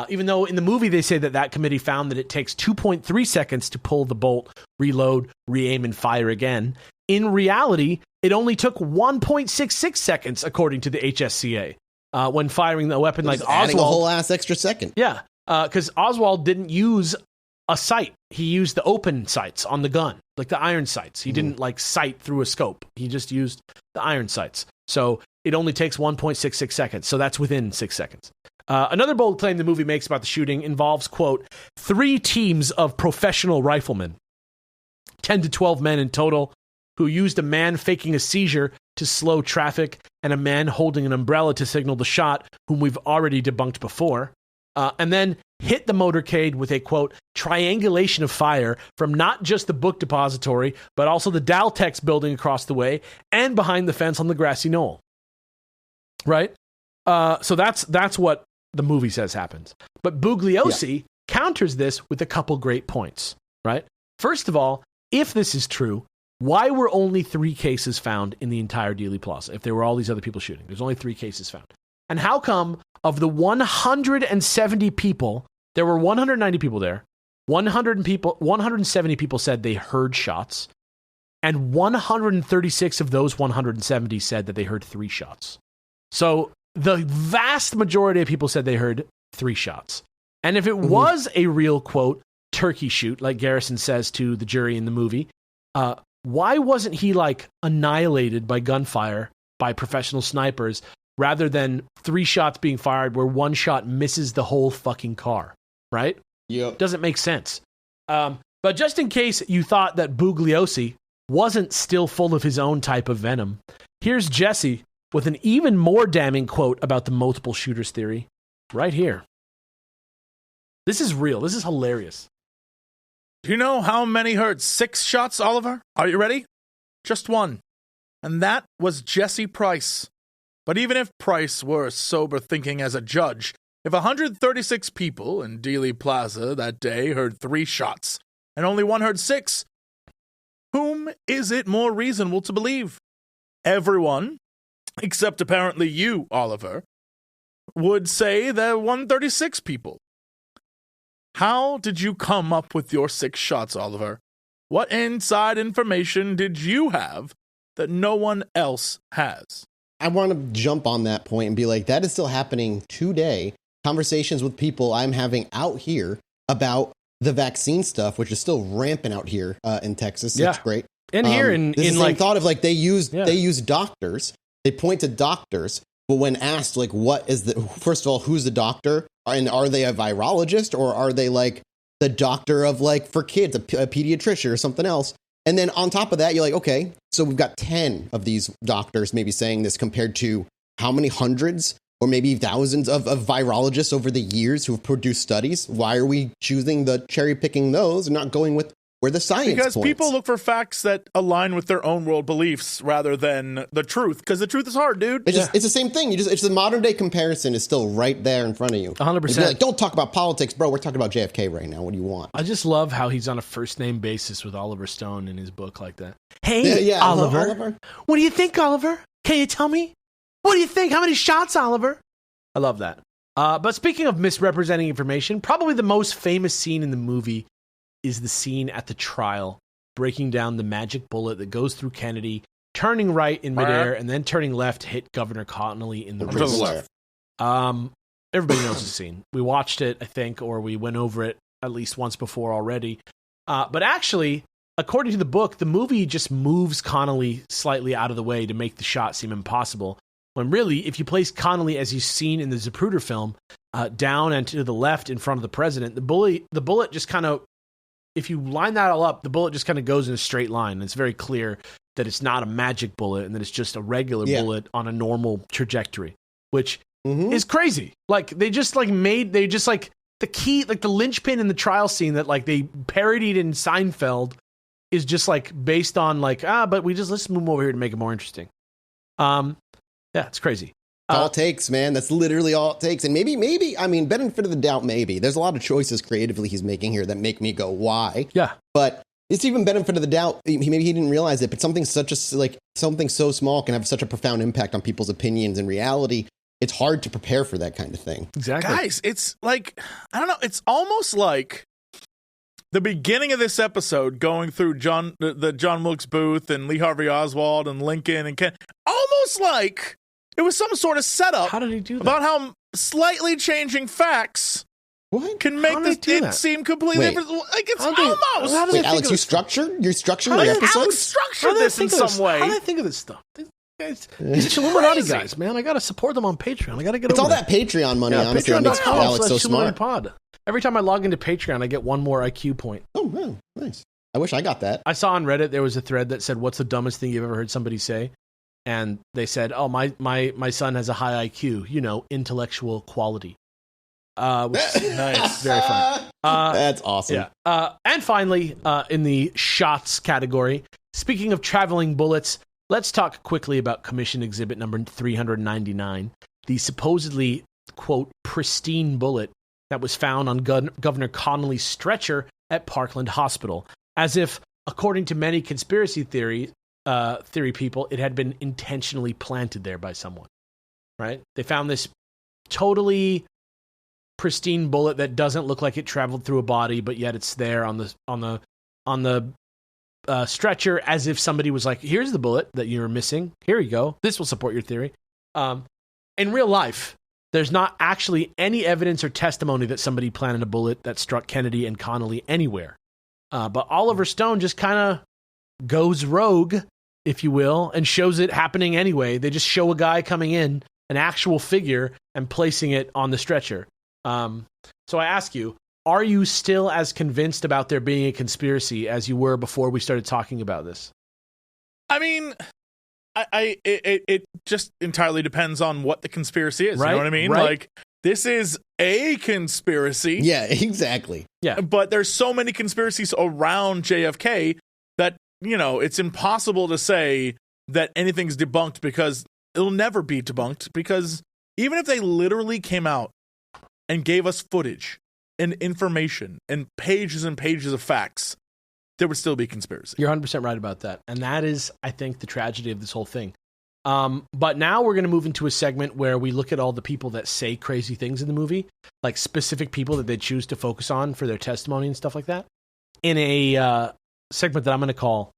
Speaker 2: even though in the movie they say that committee found that it takes 2.3 seconds to pull the bolt, reload, re-aim, and fire again, in reality, it only took 1.66 seconds, according to the HSCA, when firing the weapon like Oswald.
Speaker 1: Adding a whole ass extra second.
Speaker 2: Yeah, because Oswald didn't use a sight. He used the open sights on the gun, like the iron sights. He didn't like sight through a scope. He just used the iron sights. So it only takes 1.66 seconds. So that's within 6 seconds. Another bold claim the movie makes about the shooting involves, quote, 3 teams of professional riflemen, 10 to 12 men in total, who used a man faking a seizure to slow traffic and a man holding an umbrella to signal the shot, whom we've already debunked before, and then hit the motorcade with a, quote, triangulation of fire from not just the book depository, but also the Daltex building across the way and behind the fence on the grassy knoll. Right? So that's what the movie says happens. But Bugliosi counters this with a couple great points, right? First of all, if this is true, why were only 3 cases found in the entire Dealey Plaza if there were all these other people shooting? There's only 3 cases found. And how come of the 170 people, there were 190 people there, 170 people said they heard shots, and 136 of those 170 said that they heard 3 shots. So the vast majority of people said they heard 3 shots. And if it was a real, quote, turkey shoot, like Garrison says to the jury in the movie, why wasn't he like annihilated by gunfire by professional snipers rather than 3 shots being fired where 1 shot misses the whole fucking car, right?
Speaker 1: Yep.
Speaker 2: Doesn't make sense. But just in case you thought that Bugliosi wasn't still full of his own type of venom, here's Jesse with an even more damning quote about the multiple shooters theory right here. This is real. This is hilarious.
Speaker 3: Do you know how many heard 6 shots, Oliver? Are you ready? Just 1. And that was Jesse Price. But even if Price were sober thinking as a judge, if 136 people in Dealey Plaza that day heard 3 shots, and only 1 heard 6, whom is it more reasonable to believe? Everyone, except apparently you, Oliver, would say there were 136 people. How did you come up with your 6 shots, Oliver? What inside information did you have that no one else has?
Speaker 1: I want to jump on that point and be like, that is still happening today. Conversations with people I'm having out here about the vaccine stuff, which is still rampant out here in Texas.
Speaker 2: Yeah.
Speaker 1: It's great.
Speaker 2: And here in
Speaker 1: the
Speaker 2: like
Speaker 1: thought of like they use doctors. They point to doctors, but when asked like what is the first of all, who's the doctor, and are they a virologist or are they like the doctor of like for kids, a pediatrician or something else? And then on top of that, you're like, okay, so we've got 10 of these doctors maybe saying this compared to how many hundreds or maybe thousands of virologists over the years who have produced studies. Why are we choosing the cherry picking those and not going with where the science
Speaker 3: Because
Speaker 1: points?
Speaker 3: people look for facts that align with their own world beliefs rather than the truth. Because the truth is hard, dude.
Speaker 1: It's just, it's the same thing. It's the modern day comparison is still right there in front of you.
Speaker 2: 100%.
Speaker 1: Like, don't talk about politics, bro. We're talking about JFK right now. What do you want?
Speaker 2: I just love how he's on a first name basis with Oliver Stone in his book like that. Hey, Oliver. What do you think, Oliver? Can you tell me? What do you think? How many shots, Oliver? I love that. But speaking of misrepresenting information, probably the most famous scene in the movie is the scene at the trial, breaking down the magic bullet that goes through Kennedy, turning right in midair, and then turning left to hit Governor Connolly in the wrist. Everybody knows the scene. We watched it, I think, or we went over it at least once before already. But actually, according to the book, the movie just moves Connolly slightly out of the way to make the shot seem impossible. When really, if you place Connolly as he's seen in the Zapruder film, down and to the left in front of the president, the bullet just kind of, if you line that all up, the bullet just kind of goes in a straight line. And it's very clear that it's not a magic bullet and that it's just a regular bullet on a normal trajectory, which is crazy. Like they just the key, like the linchpin in the trial scene that like they parodied in Seinfeld is just like based on like, but let's move over here to make it more interesting. Yeah, it's crazy.
Speaker 1: All it takes, man. That's literally all it takes. And maybe, I mean, benefit of the doubt, maybe. There's a lot of choices creatively he's making here that make me go, why?
Speaker 2: Yeah.
Speaker 1: But it's even benefit of the doubt. Maybe he didn't realize it, but something so small can have such a profound impact on people's opinions and reality. It's hard to prepare for that kind of thing.
Speaker 2: Exactly.
Speaker 3: Guys, it's like, I don't know. It's almost like the beginning of this episode going through the John Wilkes Booth and Lee Harvey Oswald and Lincoln and Ken. Almost like it was some sort of setup.
Speaker 2: How did he do that?
Speaker 3: About how slightly changing facts can make it seem completely different. Like it's almost.
Speaker 1: Wait, Alex, you structured your episodes?
Speaker 3: Alex structured this in some way.
Speaker 2: How did I think of this stuff? These Chilluminati guys, man. I got to support them on Patreon. I got to get
Speaker 1: it's all that Patreon money, honestly, that makes Alex so smart.
Speaker 2: Pod. Every time I log into Patreon, I get one more IQ point.
Speaker 1: Oh, man. Nice. I wish I got that.
Speaker 2: I saw on Reddit there was a thread that said, "What's the dumbest thing you've ever heard somebody say?" And they said, "Oh, my son has a high IQ, intellectual quality." Which is nice, very fun.
Speaker 1: That's awesome.
Speaker 2: Yeah. And finally, in the shots category, speaking of traveling bullets, let's talk quickly about Commission Exhibit number 399, the supposedly, quote, pristine bullet that was found on Governor Connolly's stretcher at Parkland Hospital, as if, according to many conspiracy theory people, it had been intentionally planted there by someone, right? They found this totally pristine bullet that doesn't look like it traveled through a body, but yet it's there on the stretcher, as if somebody was like, "Here's the bullet that you're missing. Here you go. This will support your theory." In real life, there's not actually any evidence or testimony that somebody planted a bullet that struck Kennedy and Connolly anywhere. But Oliver Stone just kind of goes rogue, if you will, and shows it happening anyway. They just show a guy coming in, an actual figure, and placing it on the stretcher. So I ask you, are you still as convinced about there being a conspiracy as you were before we started talking about this?
Speaker 3: I mean, it just entirely depends on what the conspiracy is.
Speaker 2: Right?
Speaker 3: You know what I mean?
Speaker 2: Right?
Speaker 3: Like, this is a conspiracy.
Speaker 1: Yeah, exactly.
Speaker 2: Yeah.
Speaker 3: But there's so many conspiracies around JFK that, it's impossible to say that anything's debunked, because it'll never be debunked, because even if they literally came out and gave us footage and information and pages of facts, there would still be conspiracy.
Speaker 2: You're 100% right about that. And that is, I think, the tragedy of this whole thing. But now we're going to move into a segment where we look at all the people that say crazy things in the movie, like specific people that they choose to focus on for their testimony and stuff like that, in a segment that I'm going to call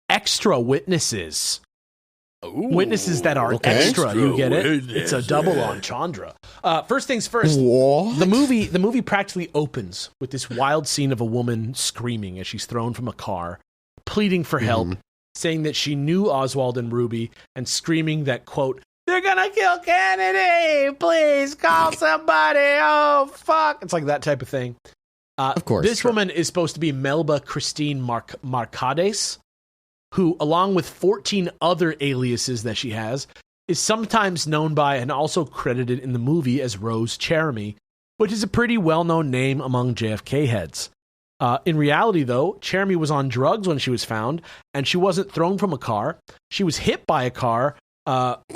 Speaker 2: Extra Witnesses.
Speaker 3: Ooh,
Speaker 2: witnesses that are extra. You get it? It's a double entendre. First things first.
Speaker 1: What?
Speaker 2: The movie practically opens with this wild scene of a woman screaming as she's thrown from a car, pleading for help, saying that she knew Oswald and Ruby, and screaming that, quote, "They're gonna kill Kennedy! Please call somebody! Oh, fuck!" It's like that type of thing.
Speaker 1: Of course.
Speaker 2: This woman is supposed to be Melba Christine Marcades, who, along with 14 other aliases that she has, is sometimes known by and also credited in the movie as Rose Cherami, which is a pretty well-known name among JFK heads. In reality, though, Cherami was on drugs when she was found, and she wasn't thrown from a car. She was hit by a car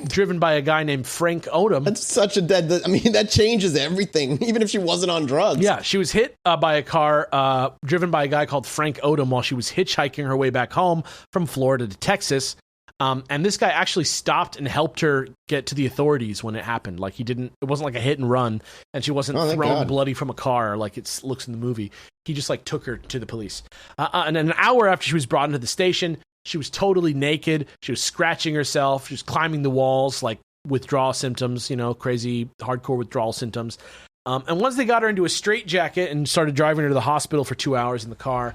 Speaker 2: driven by a guy named Frank Odom.
Speaker 1: That's such a that changes everything, even if she wasn't on drugs.
Speaker 2: Yeah, she was hit by a car driven by a guy called Frank Odom while she was hitchhiking her way back home from Florida to Texas. And this guy actually stopped and helped her get to the authorities when it happened. Like, it wasn't like a hit and run, and she wasn't thrown bloody from a car like it looks in the movie. He just like took her to the police. And an hour after she was brought into the station, she was totally naked. She was scratching herself. She was climbing the walls, like withdrawal symptoms, crazy hardcore withdrawal symptoms. And once they got her into a straitjacket and started driving her to the hospital for 2 hours in the car,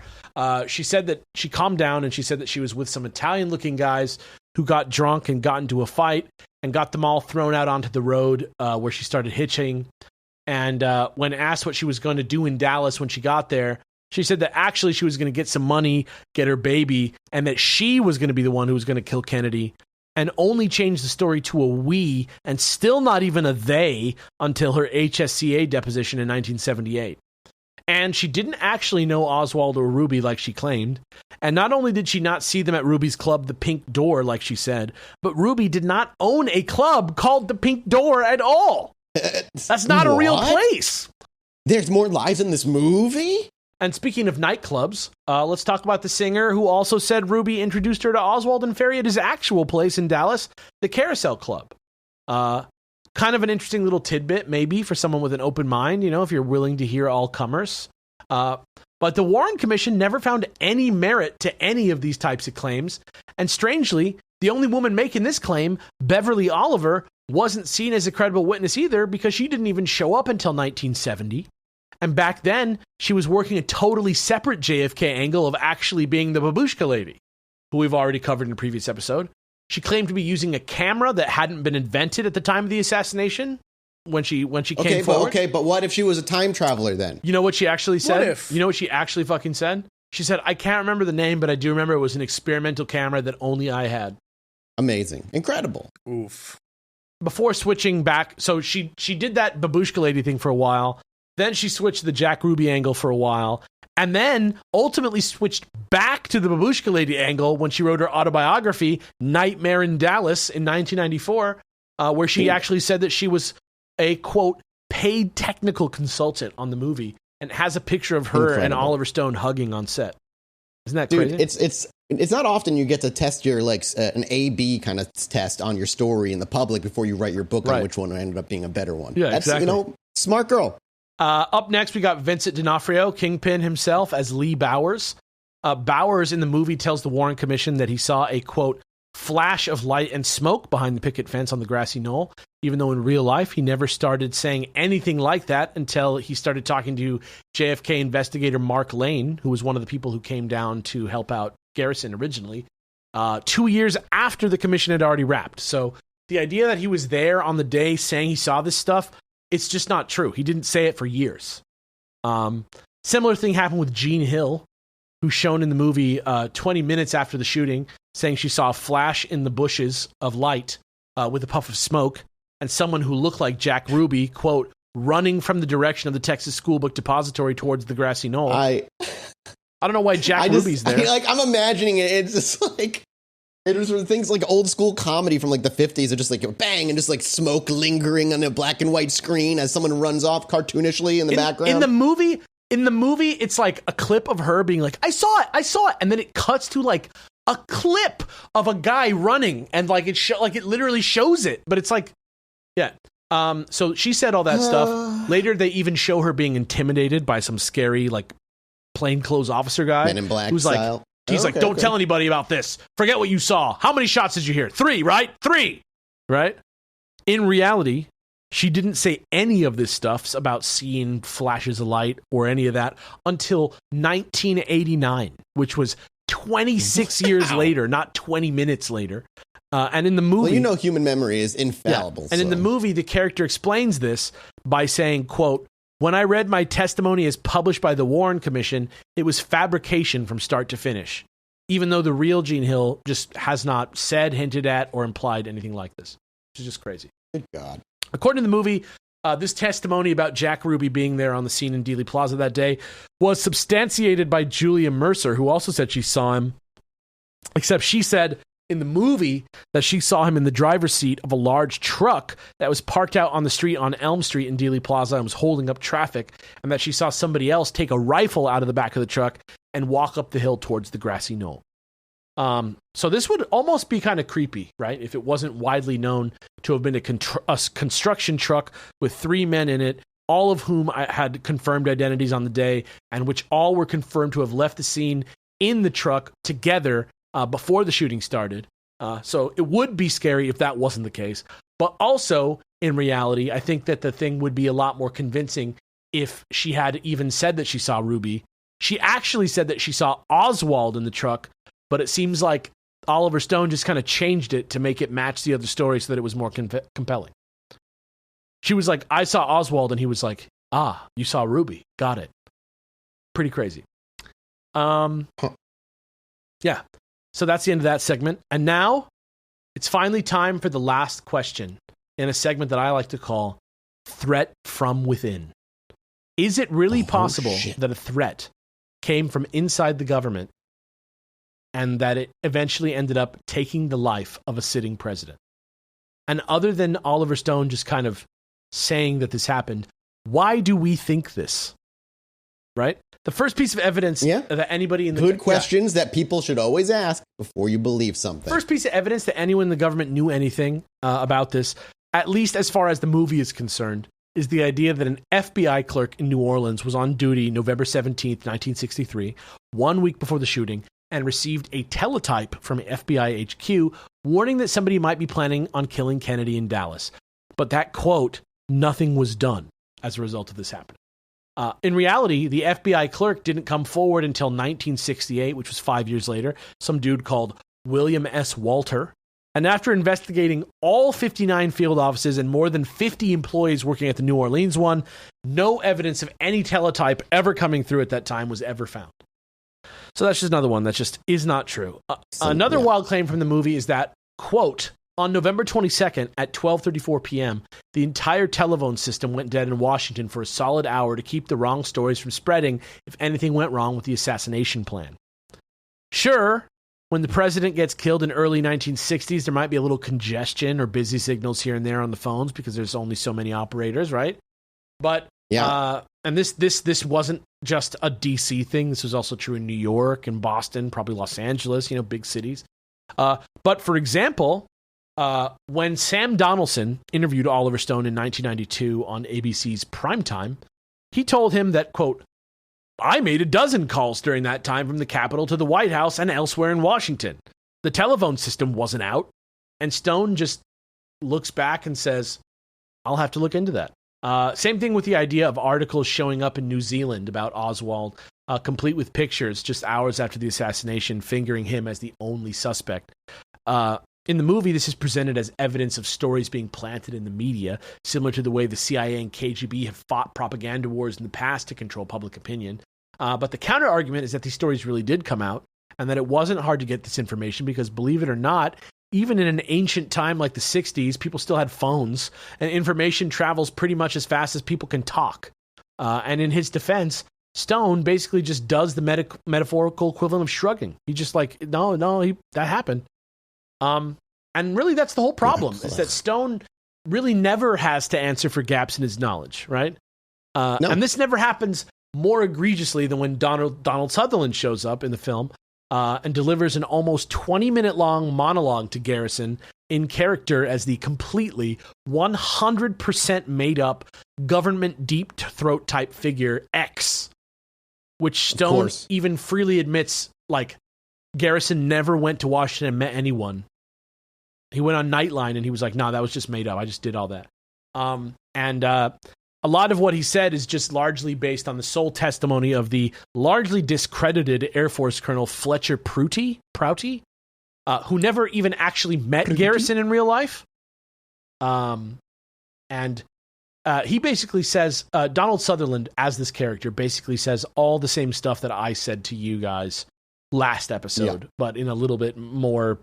Speaker 2: she said that she calmed down, and she said that she was with some Italian-looking guys who got drunk and got into a fight and got them all thrown out onto the road where she started hitching. And when asked what she was going to do in Dallas when she got there, she said that actually she was going to get some money, get her baby, and that she was going to be the one who was going to kill Kennedy, and only changed the story to a we and still not even a they until her HSCA deposition in 1978. And she didn't actually know Oswald or Ruby like she claimed. And not only did she not see them at Ruby's club, the Pink Door, like she said, but Ruby did not own a club called the Pink Door at all. That's not a real place.
Speaker 1: There's more lies in this movie?
Speaker 2: And speaking of nightclubs, let's talk about the singer who also said Ruby introduced her to Oswald and Ferry at his actual place in Dallas, the Carousel Club. Kind of an interesting little tidbit, maybe, for someone with an open mind, if you're willing to hear all comers. But the Warren Commission never found any merit to any of these types of claims. And strangely, the only woman making this claim, Beverly Oliver, wasn't seen as a credible witness either because she didn't even show up until 1970. And back then, she was working a totally separate JFK angle of actually being the babushka lady, who we've already covered in a previous episode. She claimed to be using a camera that hadn't been invented at the time of the assassination when she came forward.
Speaker 1: But what if she was a time traveler then?
Speaker 2: You know what she actually said?
Speaker 3: What if?
Speaker 2: You know what she actually fucking said? She said, I can't remember the name, but I do remember it was an experimental camera that only I had.
Speaker 1: Amazing. Incredible.
Speaker 3: Oof.
Speaker 2: Before switching back, so she did that babushka lady thing for a while. Then she switched to the Jack Ruby angle for a while. And then ultimately switched back to the babushka lady angle when she wrote her autobiography, Nightmare in Dallas, in 1994, where she actually said that she was a, quote, paid technical consultant on the movie and has a picture of her and Oliver Stone hugging on set. Isn't that crazy?
Speaker 1: It's not often you get to test your, an A-B kind of test on your story in the public before you write your book on which one ended up being a better one.
Speaker 2: Yeah,
Speaker 1: that's,
Speaker 2: exactly.
Speaker 1: Smart girl.
Speaker 2: Up next, we got Vincent D'Onofrio, Kingpin himself, as Lee Bowers. Bowers in the movie tells the Warren Commission that he saw a, quote, flash of light and smoke behind the picket fence on the grassy knoll, even though in real life he never started saying anything like that until he started talking to JFK investigator Mark Lane, who was one of the people who came down to help out Garrison originally, 2 years after the commission had already wrapped. So the idea that he was there on the day saying he saw this stuff, it's just not true. He didn't say it for years. Similar thing happened with Jean Hill, who's shown in the movie 20 minutes after the shooting, saying she saw a flash in the bushes of light with a puff of smoke, and someone who looked like Jack Ruby, quote, running from the direction of the Texas School Book Depository towards the grassy knoll. I don't know why Jack Ruby's there.
Speaker 1: I'm imagining it. It's just like... It was sort of things like old school comedy from the 50s of just bang and just smoke lingering on a black and white screen as someone runs off cartoonishly in the background.
Speaker 2: In the movie, it's like a clip of her being like, I saw it. And then it cuts to a clip of a guy running and it literally shows it. But it's yeah. So she said all that stuff. Later, they even show her being intimidated by some scary plainclothes officer guy. Men
Speaker 1: in Black
Speaker 2: who's
Speaker 1: style.
Speaker 2: He's don't tell anybody about this. Forget what you saw. How many shots did you hear? 3, right? 3, right? In reality, she didn't say any of this stuff about seeing flashes of light or any of that until 1989, which was 26 years later, not 20 minutes later. And in the movie...
Speaker 1: Well, human memory is infallible.
Speaker 2: Yeah. And in the movie, the character explains this by saying, quote, when I read my testimony as published by the Warren Commission, it was fabrication from start to finish, even though the real Jean Hill just has not said, hinted at, or implied anything like this, which is just crazy.
Speaker 1: Good God.
Speaker 2: According to the movie, this testimony about Jack Ruby being there on the scene in Dealey Plaza that day was substantiated by Julia Mercer, who also said she saw him, except she said in the movie that she saw him in the driver's seat of a large truck that was parked out on the street on Elm Street in Dealey Plaza and was holding up traffic, and that she saw somebody else take a rifle out of the back of the truck and walk up the hill towards the grassy knoll. So this would almost be kind of creepy, right? If it wasn't widely known to have been a construction truck with 3 men in it, all of whom had confirmed identities on the day, and which all were confirmed to have left the scene in the truck together before the shooting started. So it would be scary if that wasn't the case. But also, in reality, I think that the thing would be a lot more convincing if she had even said that she saw Ruby. She actually said that she saw Oswald in the truck, but it seems like Oliver Stone just kind of changed it to make it match the other story so that it was more compelling. She was like, I saw Oswald, and he was like, you saw Ruby. Got it. Pretty crazy. Yeah. So that's the end of that segment. And now it's finally time for the last question in a segment that I like to call Threat from Within. Is it really possible that a threat came from inside the government and that it eventually ended up taking the life of a sitting president? And other than Oliver Stone just kind of saying that this happened, why do we think this? Right? The first piece of evidence that anybody in the...
Speaker 1: Good questions that people should always ask before you believe something.
Speaker 2: First piece of evidence that anyone in the government knew anything about this, at least as far as the movie is concerned, is the idea that an FBI clerk in New Orleans was on duty November 17th, 1963, 1 week before the shooting, and received a teletype from FBI HQ warning that somebody might be planning on killing Kennedy in Dallas. But that quote, nothing was done as a result of this happening. In reality, the FBI clerk didn't come forward until 1968, which was 5 years later. Some dude called William S. Walter. And after investigating all 59 field offices and more than 50 employees working at the New Orleans one, no evidence of any teletype ever coming through at that time was ever found. So that's just another one that just is not true. Another wild claim from the movie is that, quote, on November 22nd at 12:34 p.m., the entire telephone system went dead in Washington for a solid hour to keep the wrong stories from spreading if anything went wrong with the assassination plan. Sure, when the president gets killed in early 1960s, there might be a little congestion or busy signals here and there on the phones because there's only so many operators, right? But and this wasn't just a DC thing. This was also true in New York and Boston, probably Los Angeles, big cities. But for example, when Sam Donaldson interviewed Oliver Stone in 1992 on ABC's Primetime, he told him that, quote, I made a dozen calls during that time from the Capitol to the White House and elsewhere in Washington. The telephone system wasn't out. And Stone just looks back and says, I'll have to look into that. Same thing with the idea of articles showing up in New Zealand about Oswald, complete with pictures just hours after the assassination, fingering him as the only suspect. In the movie, this is presented as evidence of stories being planted in the media, similar to the way the CIA and KGB have fought propaganda wars in the past to control public opinion. But the counter-argument is that these stories really did come out, and that it wasn't hard to get this information because, believe it or not, even in an ancient time like the 60s, people still had phones, and information travels pretty much as fast as people can talk. And in his defense, Stone basically just does the metaphorical equivalent of shrugging. He just that happened. And really that's the whole problem, is that Stone really never has to answer for gaps in his knowledge, right? No. And this never happens more egregiously than when Donald Sutherland shows up in the film and delivers an almost 20-minute long monologue to Garrison in character as the completely 100% made up government deep throat type figure X, which Stone even freely admits, Garrison never went to Washington and met anyone. He went on Nightline and he was like, no, that was just made up. I just did all that. And a lot of what he said is just largely based on the sole testimony of the largely discredited Air Force Colonel Fletcher Prouty, who never even actually met Garrison in real life. And he basically says, Donald Sutherland, as this character, basically says all the same stuff that I said to you guys last episode, but in a little bit more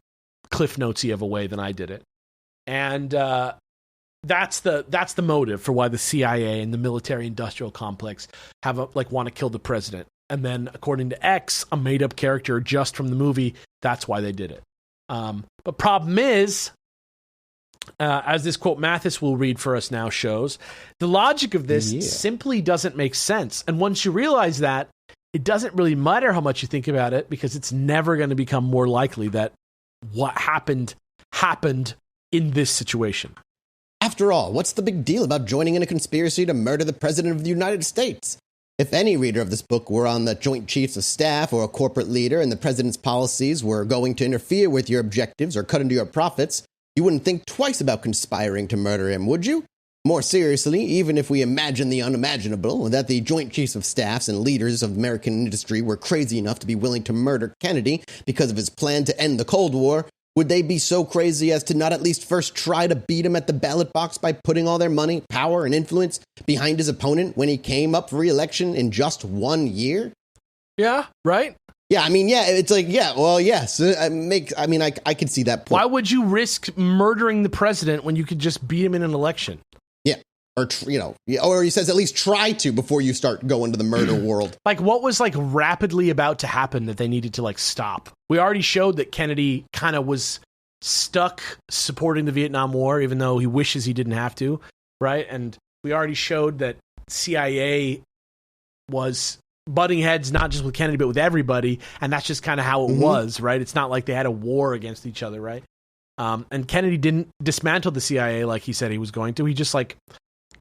Speaker 2: Cliff Notesy of a way than I did it. And that's the motive for why the CIA and the military industrial complex have want to kill the president. And then, according to X, a made up character just from the movie, that's why they did it. But problem is, as this quote Mathis will read for us now shows, the logic of this simply doesn't make sense. And once you realize that, it doesn't really matter how much you think about it, because it's never going to become more likely that what happened in this situation.
Speaker 1: After all, what's the big deal about joining in a conspiracy to murder the President of the United States? If any reader of this book were on the Joint Chiefs of Staff or a corporate leader and the president's policies were going to interfere with your objectives or cut into your profits, you wouldn't think twice about conspiring to murder him, would you? More seriously, even if we imagine the unimaginable, that the Joint Chiefs of Staffs and leaders of American industry were crazy enough to be willing to murder Kennedy because of his plan to end the Cold War, would they be so crazy as to not at least first try to beat him at the ballot box by putting all their money, power, and influence behind his opponent when he came up for re-election in just 1 year?
Speaker 2: Yeah, right?
Speaker 1: Yeah, it's yes. I can see that point.
Speaker 2: Why would you risk murdering the president when you could just beat him in an election?
Speaker 1: Yeah. or or he says at least try to before you start going to the murder world.
Speaker 2: Like, what was like rapidly about to happen that they needed to like stop? We already showed that Kennedy kind of was stuck supporting the Vietnam War, even though he wishes he didn't have to, right? And we already showed that CIA was butting heads not just with Kennedy but with everybody, and that's just kind of how it was, right? It's not like they had a war against each other, right? And Kennedy didn't dismantle the CIA like he said he was going to. He just like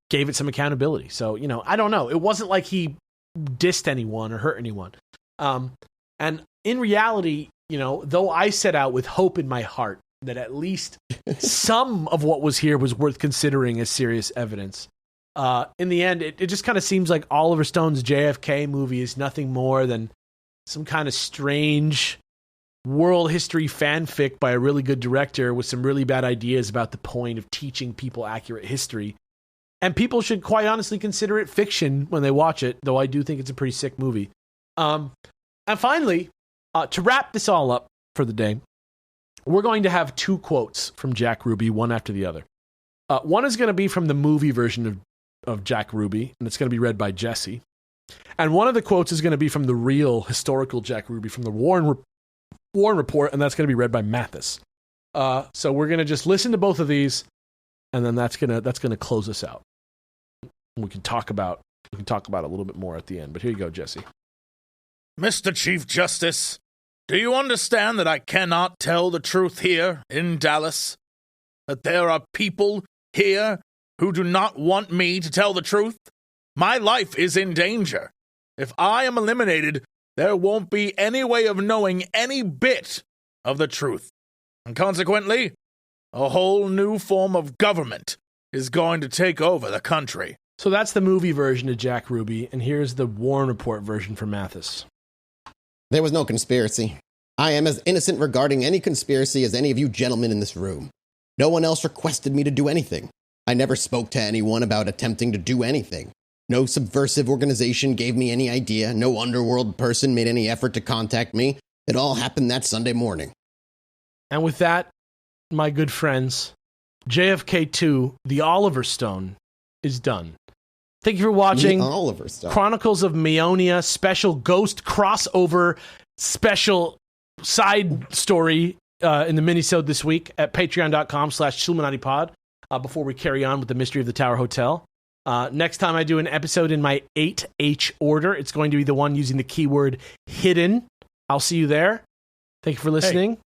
Speaker 2: gave it some accountability. So, I don't know. It wasn't like he dissed anyone or hurt anyone. And in reality, though I set out with hope in my heart that at least some of what was here was worth considering as serious evidence, in the end, it just kind of seems like Oliver Stone's JFK movie is nothing more than some kind of strange world history fanfic by a really good director with some really bad ideas about the point of teaching people accurate history. And people should quite honestly consider it fiction when they watch it, though I do think it's a pretty sick movie. And finally, to wrap this all up for the day, we're going to have 2 quotes from Jack Ruby, one after the other. One is going to be from the movie version of Jack Ruby, and it's going to be read by Jesse. And one of the quotes is going to be from the real historical Jack Ruby from the Warren Report, and that's going to be read by Mathis. So we're going to just listen to both of these, and then that's going to close us out. We can talk about it a little bit more at the end. But here you go, Jesse.
Speaker 3: Mr. Chief Justice, do you understand that I cannot tell the truth here in Dallas? That there are people here who do not want me to tell the truth? My life is in danger. If I am eliminated, there won't be any way of knowing any bit of the truth. And consequently, a whole new form of government is going to take over the country.
Speaker 2: So that's the movie version of Jack Ruby, and here's the Warren Report version for Mathis.
Speaker 1: There was no conspiracy. I am as innocent regarding any conspiracy as any of you gentlemen in this room. No one else requested me to do anything. I never spoke to anyone about attempting to do anything. No subversive organization gave me any idea. No underworld person made any effort to contact me. It all happened that Sunday morning.
Speaker 2: And with that, my good friends, JFK 2, The Oliver Stone, is done. Thank you for watching Chronicles of Meonia special ghost crossover special side story in the minisode this week at patreon.com/Chilluminati Pod before we carry on with the Mystery of the Tower Hotel. Next time I do an episode in my 8H order, it's going to be the one using the keyword hidden. I'll see you there. Thank you for listening.
Speaker 3: Hey,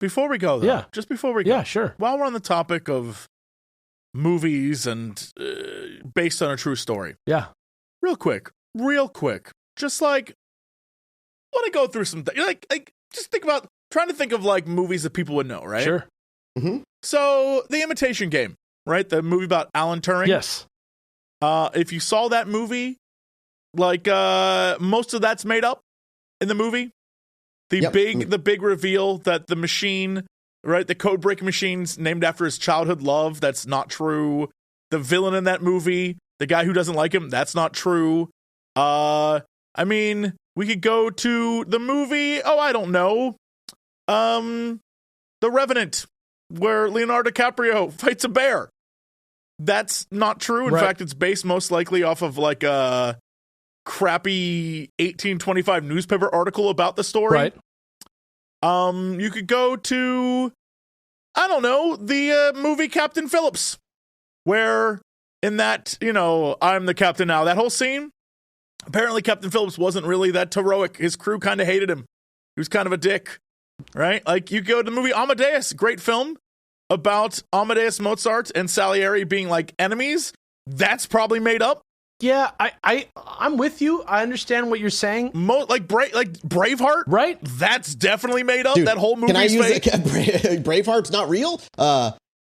Speaker 3: before we go, though, just before we go.
Speaker 2: Yeah, sure.
Speaker 3: While we're on the topic of movies and based on a true story.
Speaker 2: Yeah.
Speaker 3: Real quick. Just like, want to go through some things. Like, just trying to think of like movies that people would know, right?
Speaker 2: Sure.
Speaker 1: Mm-hmm.
Speaker 3: So, The Imitation Game, right? The movie about Alan Turing.
Speaker 2: Yes.
Speaker 3: If you saw that movie, like, most of that's made up in the movie. The big reveal that the machine, right, the code breaking machine's named after his childhood love, that's not true. The villain in that movie, the guy who doesn't like him, that's not true. I mean, we could go to the movie, I don't know. The Revenant, where Leonardo DiCaprio fights a bear. That's not true. In fact, it's based most likely off of like a crappy 1825 newspaper article about the story.
Speaker 2: Right.
Speaker 3: You could go to, I don't know, the movie Captain Phillips, where in that, I'm the captain now, that whole scene, apparently Captain Phillips wasn't really that heroic. His crew kind of hated him. He was kind of a dick, right? Like, you go to the movie Amadeus, great film about Amadeus Mozart and Salieri being like enemies. That's probably made up.
Speaker 2: Yeah, I'm with you. I understand what you're saying.
Speaker 3: Like Braveheart,
Speaker 2: right?
Speaker 3: That's definitely made up. Dude, that whole movie.
Speaker 1: Can I use Braveheart's not real?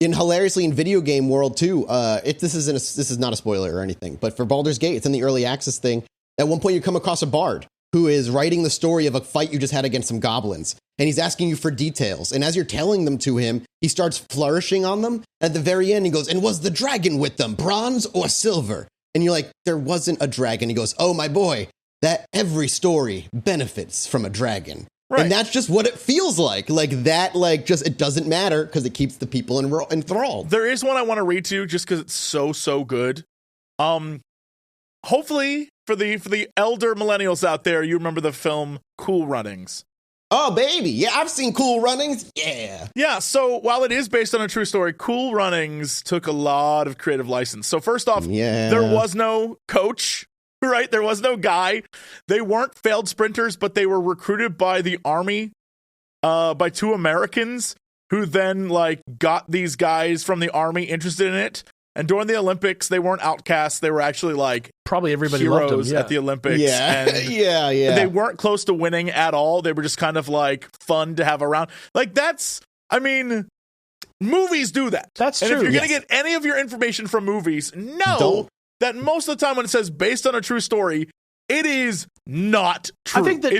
Speaker 1: In video game world too. This is not a spoiler or anything, but for Baldur's Gate, it's in the early access thing. At one point, you come across a bard who is writing the story of a fight you just had against some goblins, and he's asking you for details. And as you're telling them to him, he starts flourishing on them. At the very end, he goes, "And was the dragon with them, bronze or silver?" And you're like, "There wasn't a dragon." He goes, "Oh, my boy, that every story benefits from a dragon."
Speaker 3: Right.
Speaker 1: And that's just what it feels like. Like that, like just it doesn't matter because it keeps the people enthralled.
Speaker 3: There is one I want to read to you just because it's so good. Hopefully for the elder millennials out there, you remember the film Cool Runnings.
Speaker 1: Oh, baby. Yeah, I've seen Cool Runnings. Yeah.
Speaker 3: Yeah, so while it is based on a true story, Cool Runnings took a lot of creative license. So first off, there was no coach, right? There was no guy. They weren't failed sprinters, but they were recruited by the Army, by two Americans who then like got these guys from the Army interested in it. And during the Olympics, they weren't outcasts. They were actually like
Speaker 2: probably everybody
Speaker 3: heroes
Speaker 2: loved them,
Speaker 3: at the Olympics.
Speaker 1: Yeah.
Speaker 3: And
Speaker 1: yeah.
Speaker 3: they weren't close to winning at all. They were just kind of like fun to have around. Like that's, I mean, movies do that.
Speaker 2: That's
Speaker 3: and
Speaker 2: true.
Speaker 3: If you're going to get any of your information from movies, that most of the time when it says based on a true story, it is not true.
Speaker 2: I think the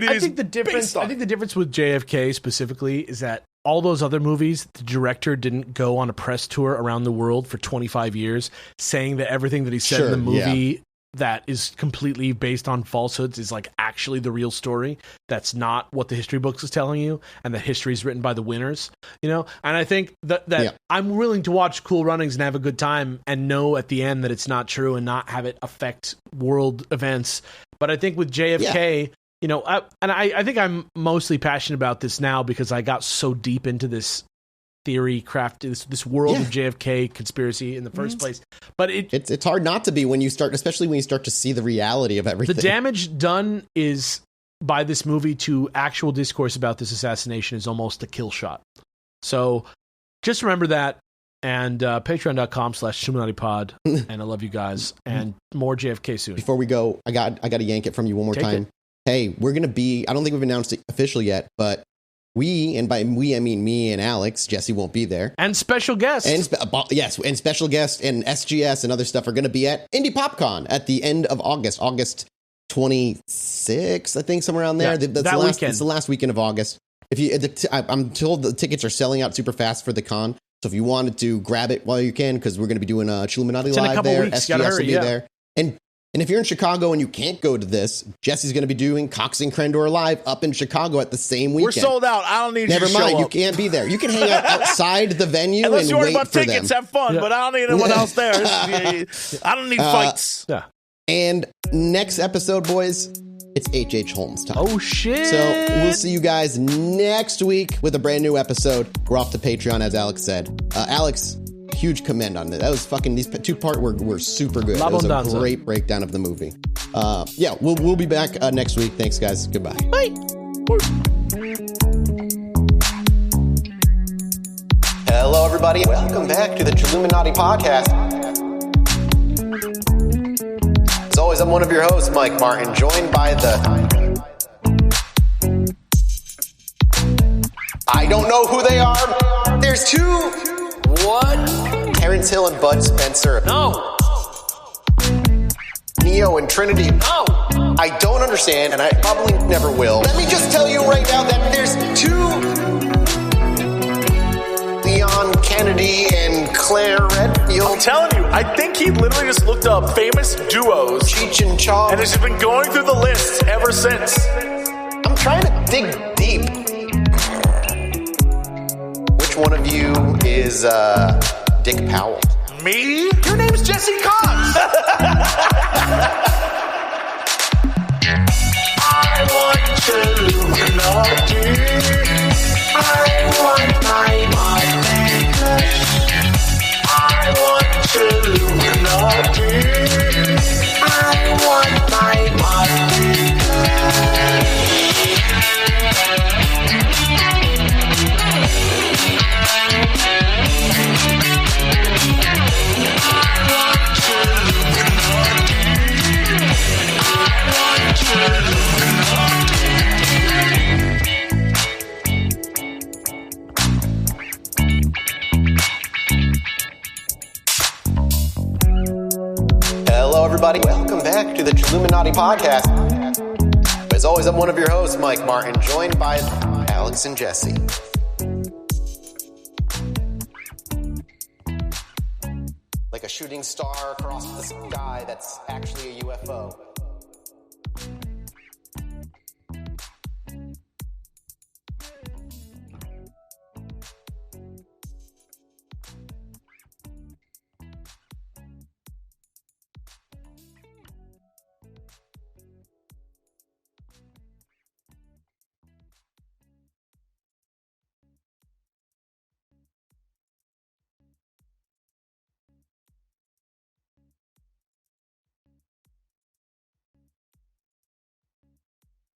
Speaker 2: difference with JFK specifically is that all those other movies, the director didn't go on a press tour around the world for 25 years saying that everything that he said in the movie that is completely based on falsehoods is like actually the real story. That's not what the history books is telling you, and the history is written by the winners, you know? And I think that I'm willing to watch Cool Runnings and have a good time and know at the end that it's not true and not have it affect world events. But I think with JFK, you know, I think I'm mostly passionate about this now because I got so deep into this theory this world of JFK conspiracy in the first place. But it's
Speaker 1: hard not to be when you start, especially when you start to see the reality of everything.
Speaker 2: The damage done is by this movie to actual discourse about this assassination is almost a kill shot. So just remember that. And patreon.com/ChilluminatiPod. And I love you guys. And more JFK soon.
Speaker 1: Before we go, I got to yank it from you one more time. Hey, we're going to be, I don't think we've announced it official yet, but we, and by we, I mean me and Alex, Jesse won't be there.
Speaker 2: And special guests.
Speaker 1: And special guests and SGS and other stuff are going to be at Indie PopCon at the end of August 26th, I think, somewhere around there.
Speaker 2: Yeah, that weekend.
Speaker 1: It's the last weekend of August. I'm told the tickets are selling out super fast for the con. So if you wanted to grab it while you can, because we're going to be doing a Chilluminati Live there.
Speaker 2: Weeks.
Speaker 1: SGS will be there. And if you're in Chicago and you can't go to this, Jesse's going to be doing Cox and Crendor Live up in Chicago at the same weekend.
Speaker 3: We're sold out. I don't need
Speaker 1: Never
Speaker 3: you to
Speaker 1: mind,
Speaker 3: show
Speaker 1: you
Speaker 3: up.
Speaker 1: can't be there. You can hang out outside the venue
Speaker 3: Unless
Speaker 1: and
Speaker 3: you
Speaker 1: wait
Speaker 3: want
Speaker 1: for
Speaker 3: tickets,
Speaker 1: them.
Speaker 3: have fun, but I don't need anyone else there. I don't need fights.
Speaker 2: Yeah.
Speaker 1: And next episode, boys, it's H.H. Holmes time.
Speaker 2: Oh, shit.
Speaker 1: So we'll see you guys next week with a brand new episode. We're off to Patreon, as Alex said. Alex, huge commend on that. That was fucking, these two part were super good. It was a great breakdown of the movie. We'll be back next week. Thanks, guys. Goodbye.
Speaker 2: Bye.
Speaker 1: Hello, everybody. Welcome back to the Chilluminati Podcast. As always, I'm one of your hosts, Mike Martin, joined by I don't know who they are. There's two.
Speaker 2: What?
Speaker 1: Terrence Hill and Bud Spencer.
Speaker 2: No.
Speaker 1: Neo and Trinity.
Speaker 2: No.
Speaker 1: I don't understand, and I probably never will. Let me just tell you right now that there's two Leon Kennedy and Claire Redfield.
Speaker 3: I'm telling you, I think he literally just looked up famous duos.
Speaker 1: Cheech and Chong.
Speaker 3: And has just been going through the list ever since.
Speaker 1: I'm trying to dig deep. Which one of you is Dick Powell?
Speaker 3: Me? Your name's Jesse Cox. I want Chilluminati. I want my I want Chilluminati. I want my
Speaker 1: Hello, everybody. Welcome back to the Chilluminati Podcast. As always, I'm one of your hosts, Mike Martin, joined by Alex and Jesse. Like a shooting star across the sky that's actually a UFO.